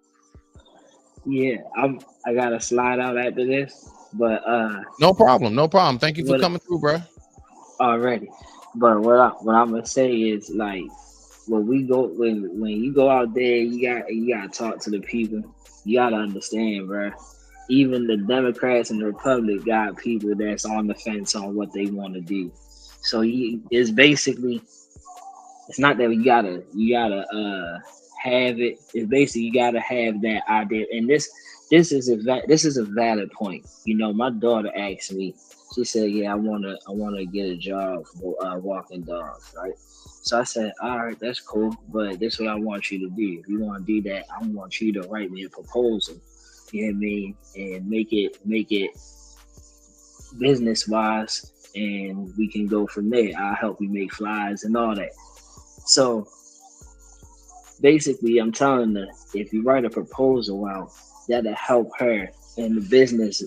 Yeah, I gotta slide out after this, but no problem. Thank you for coming through, bro. Already. But what I'm gonna say is, like, when you go out there, you gotta talk to the people. You gotta understand, bro. Even the Democrats and the Republic got people that's on the fence on what they want to do. So it's basically, it's not that you gotta have it. It's basically you gotta have that idea. And this is a valid point. You know, my daughter asked me. She said, "Yeah, I wanna get a job for walking dogs, right?" So I said, "All right, that's cool, but this is what I want you to do. If you want to do that, I want you to write me a proposal. You know what I mean? And make it business wise, and we can go from there. I'll help you make flyers and all that." So basically, I'm telling her, if you write a proposal out, that'll help her in business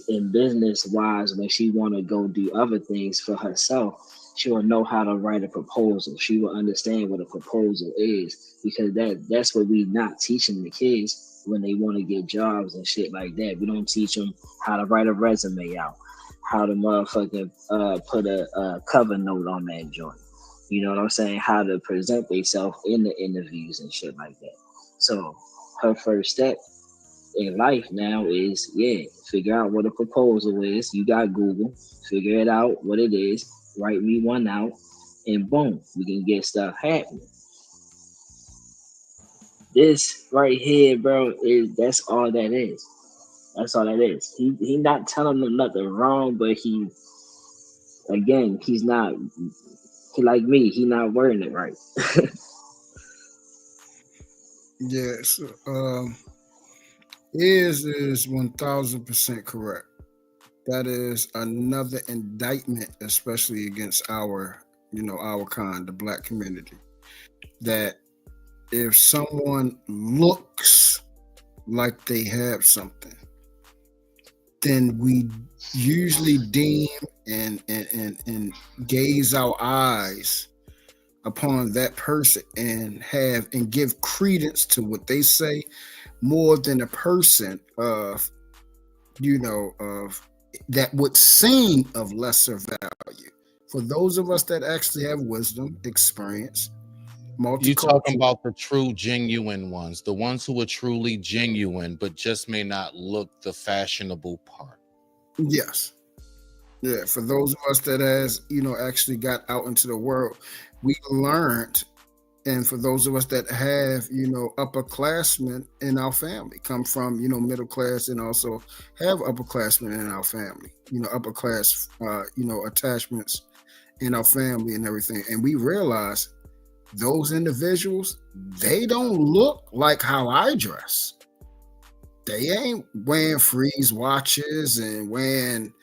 wise when she want to go do other things for herself. She will know how to write a proposal. She will understand what a proposal is, because that's what we not teaching the kids when they want to get jobs and shit like that. We don't teach them how to write a resume out, how to motherfucking put a cover note on that joint. You know what I'm saying? How to present themselves in the interviews and shit like that. So her first step in life now is, figure out what a proposal is. You got Google, figure it out what it is, write me one out, and boom, we can get stuff happening. This right here, bro, that's all that is. That's all that is. He not telling them nothing wrong, but he's not, he like me, he not wording it right. Yes, is 1000% correct. that is another indictment, especially against our kind, the black community. That if someone looks like they have something, then we usually deem and gaze our eyes upon that person and give credence to what they say more than a person of that would seem of lesser value. For those of us that actually have wisdom, experience, You talking multicultural. about the true genuine ones, the ones who are truly genuine, but just may not look the fashionable part. Yes. Yeah, for those of us that has, actually got out into the world, we learned, and for those of us that have, upperclassmen in our family, come from, middle class and also have upperclassmen in our family, upper class, attachments in our family and everything. And we realize those individuals, they don't look like how I dress. They ain't wearing freeze watches and wearing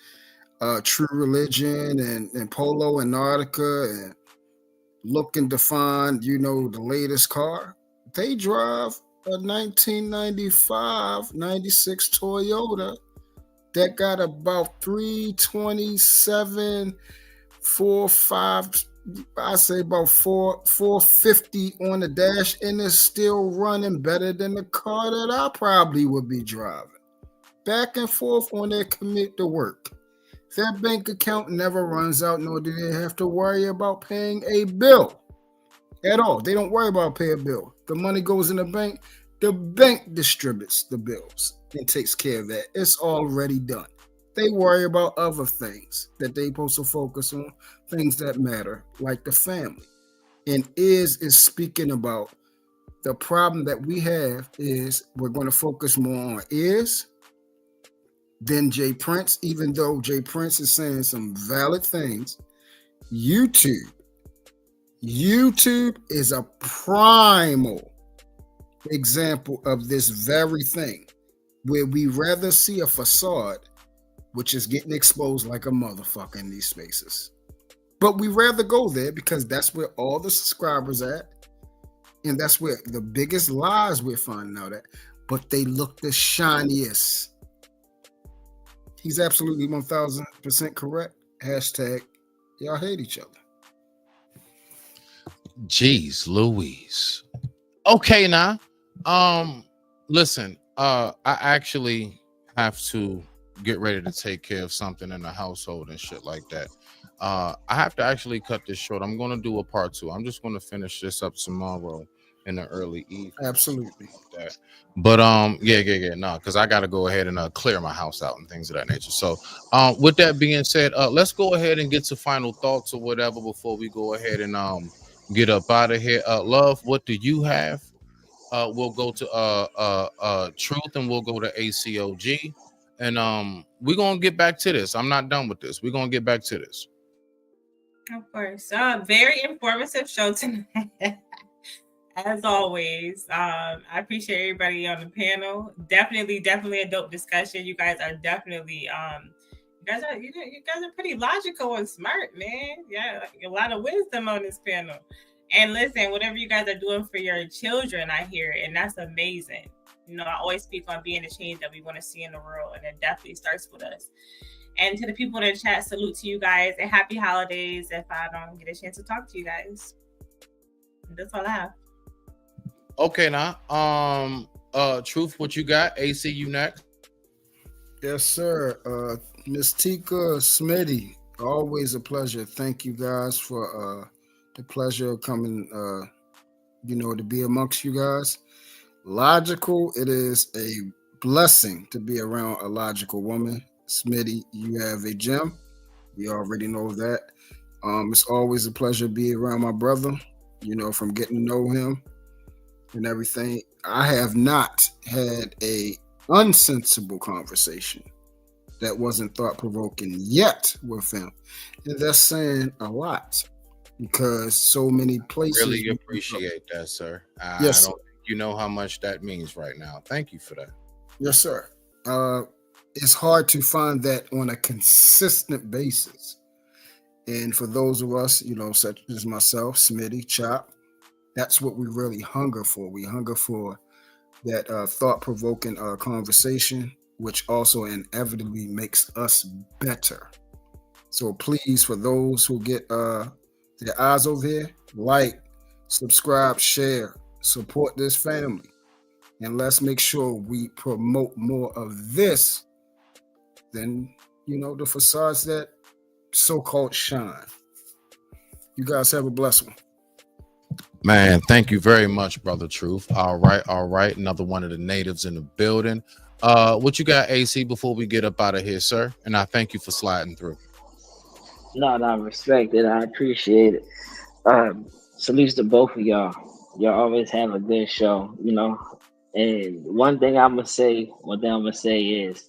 True Religion and Polo and Nautica and looking to find, the latest car. They drive a 1995, 96 Toyota that got about 327, 45, I say about 450 on the dash, and it's still running better than the car that I probably would be driving. Back and forth on their commute to work. Their bank account never runs out, nor do they have to worry about paying a bill at all. They don't worry about paying a bill. The money goes in the bank distributes the bills and takes care of that. It's already done. They worry about other things that they supposed to focus on, things that matter, like the family. And is speaking about the problem that we have is we're going to focus more on is than Jay Prince, even though Jay Prince is saying some valid things. YouTube is a primal example of this very thing, where we rather see a facade, which is getting exposed like a motherfucker in these spaces. But we rather go there because that's where all the subscribers at, and that's where the biggest lies we're finding out at. But they look the shiniest. He's absolutely 1000% correct. Hashtag y'all hate each other. Jeez Louise. Okay, now. Listen, I actually have to get ready to take care of something in the household and shit like that. I have to actually cut this short. I'm gonna do a part 2. I'm just gonna finish this up tomorrow in the early evening. Absolutely. That. But no, because I gotta go ahead and clear my house out and things of that nature. So with that being said, let's go ahead and get to final thoughts or whatever before we go ahead and get up out of here. Love, what do you have? We'll go to Truth and we'll go to ACOG. And we're gonna get back to this. I'm not done with this. We're gonna get back to this. Of course. Very informative show tonight. As always. I appreciate everybody on the panel. Definitely a dope discussion. You guys are definitely you guys are pretty logical and smart, man. Yeah, like a lot of wisdom on this panel. And listen, whatever you guys are doing for your children, I hear it, and that's amazing. I always speak on being the change that we want to see in the world, and it definitely starts with us. And to the people in the chat, salute to you guys and happy holidays if I don't get a chance to talk to you guys. That's all I have. Okay, now. Truth, what you got? AC, you next. Yes, sir. Miss Tika, Smitty, always a pleasure. Thank you guys for the pleasure of coming, to be amongst you guys. Logical, it is a blessing to be around a logical woman. Smitty, you have a gem. We already know that. It's always a pleasure to be around my brother, from getting to know him and everything. I have not had a unsensible conversation that wasn't thought-provoking yet with him. And that's saying a lot because so many places. Really appreciate that, sir. Yes, I don't think you know how much that means right now. Thank you for that. Yes, sir. it's hard to find that on a consistent basis. And for those of us, such as myself, Smitty, Chop, that's what we really hunger for. We hunger for that thought-provoking conversation, which also inevitably makes us better. So please, for those who get their eyes over here, like, subscribe, share, support this family. And let's make sure we promote more of this than, the facades that so-called shine. You guys have a blessed one. Man, thank you very much, Brother Truth. All right. Another one of the natives in the building. What you got, AC, before we get up out of here, sir? And I thank you for sliding through. No, I respect it. I appreciate it. Salutes to both of y'all. Y'all always have a good show, And one thing I'm gonna say is,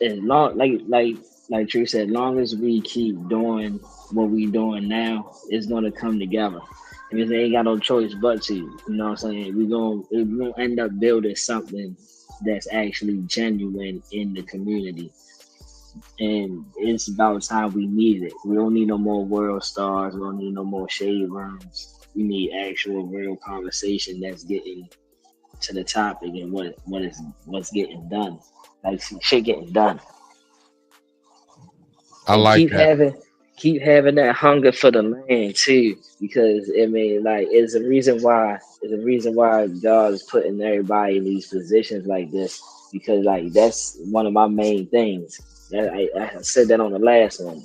as long, like True said, long as we keep doing what we doing now, it's gonna come together. Because they ain't got no choice but to. You know what I'm saying? We're gonna end up building something that's actually genuine in the community. And it's about time we need it. We don't need no more world stars. We don't need no more shade rooms. We need actual real conversation that's getting to the topic and what's getting done. Like shit getting done. I like that. Keep having that hunger for the land too, because it's a reason why God is putting everybody in these positions like this, because that's one of my main things. I said that on the last one,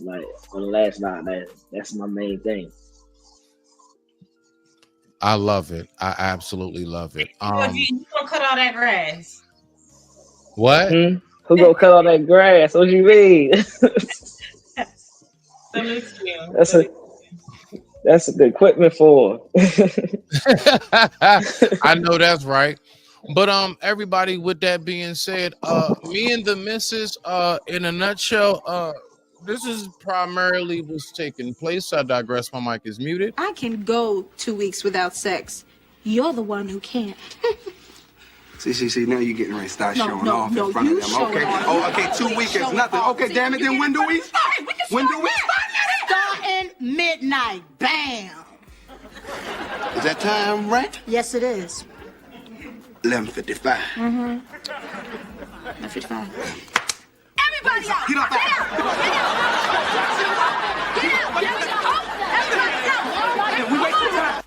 that's my main thing. I love it. I absolutely love it. You gonna cut all that grass? What? Who gonna cut all that grass? What you mean? That's the equipment for. I know that's right. But everybody, with that being said, me and the missus, in a nutshell, this is primarily what's taking place. I digress. My mic is muted. I can go 2 weeks without sex. You're the one who can't. See, now you're getting ready to start showing off in front you of them. Okay. off. Oh, okay, 2 weeks is nothing. Okay, damn it, then when do we start? Starting midnight. Bam. Is that time right? Yes, it is. 11:55. Mm-hmm. 11:55. Everybody out! Get up Get out! Everybody out! We wasting time.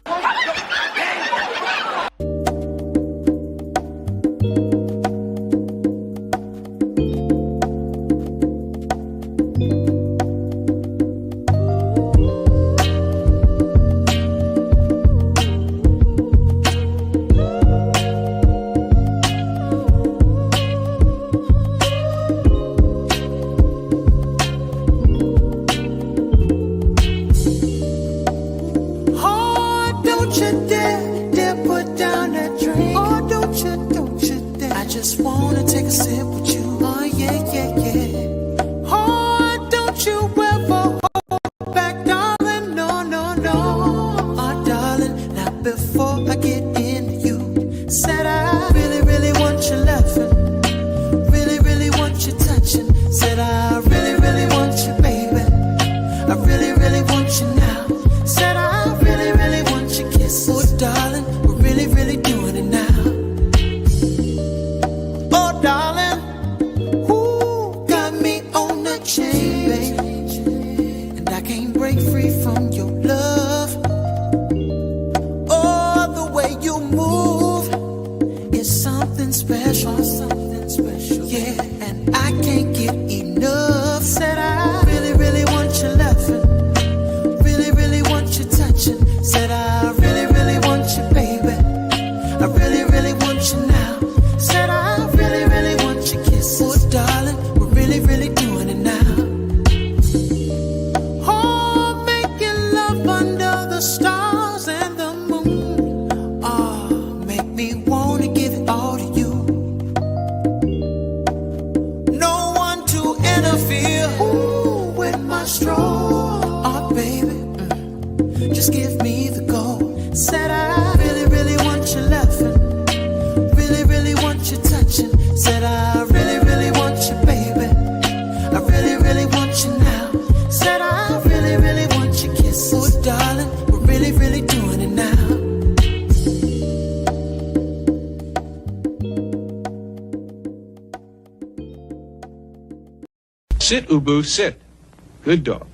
Said I really Sit, Ubu, sit. Good dog.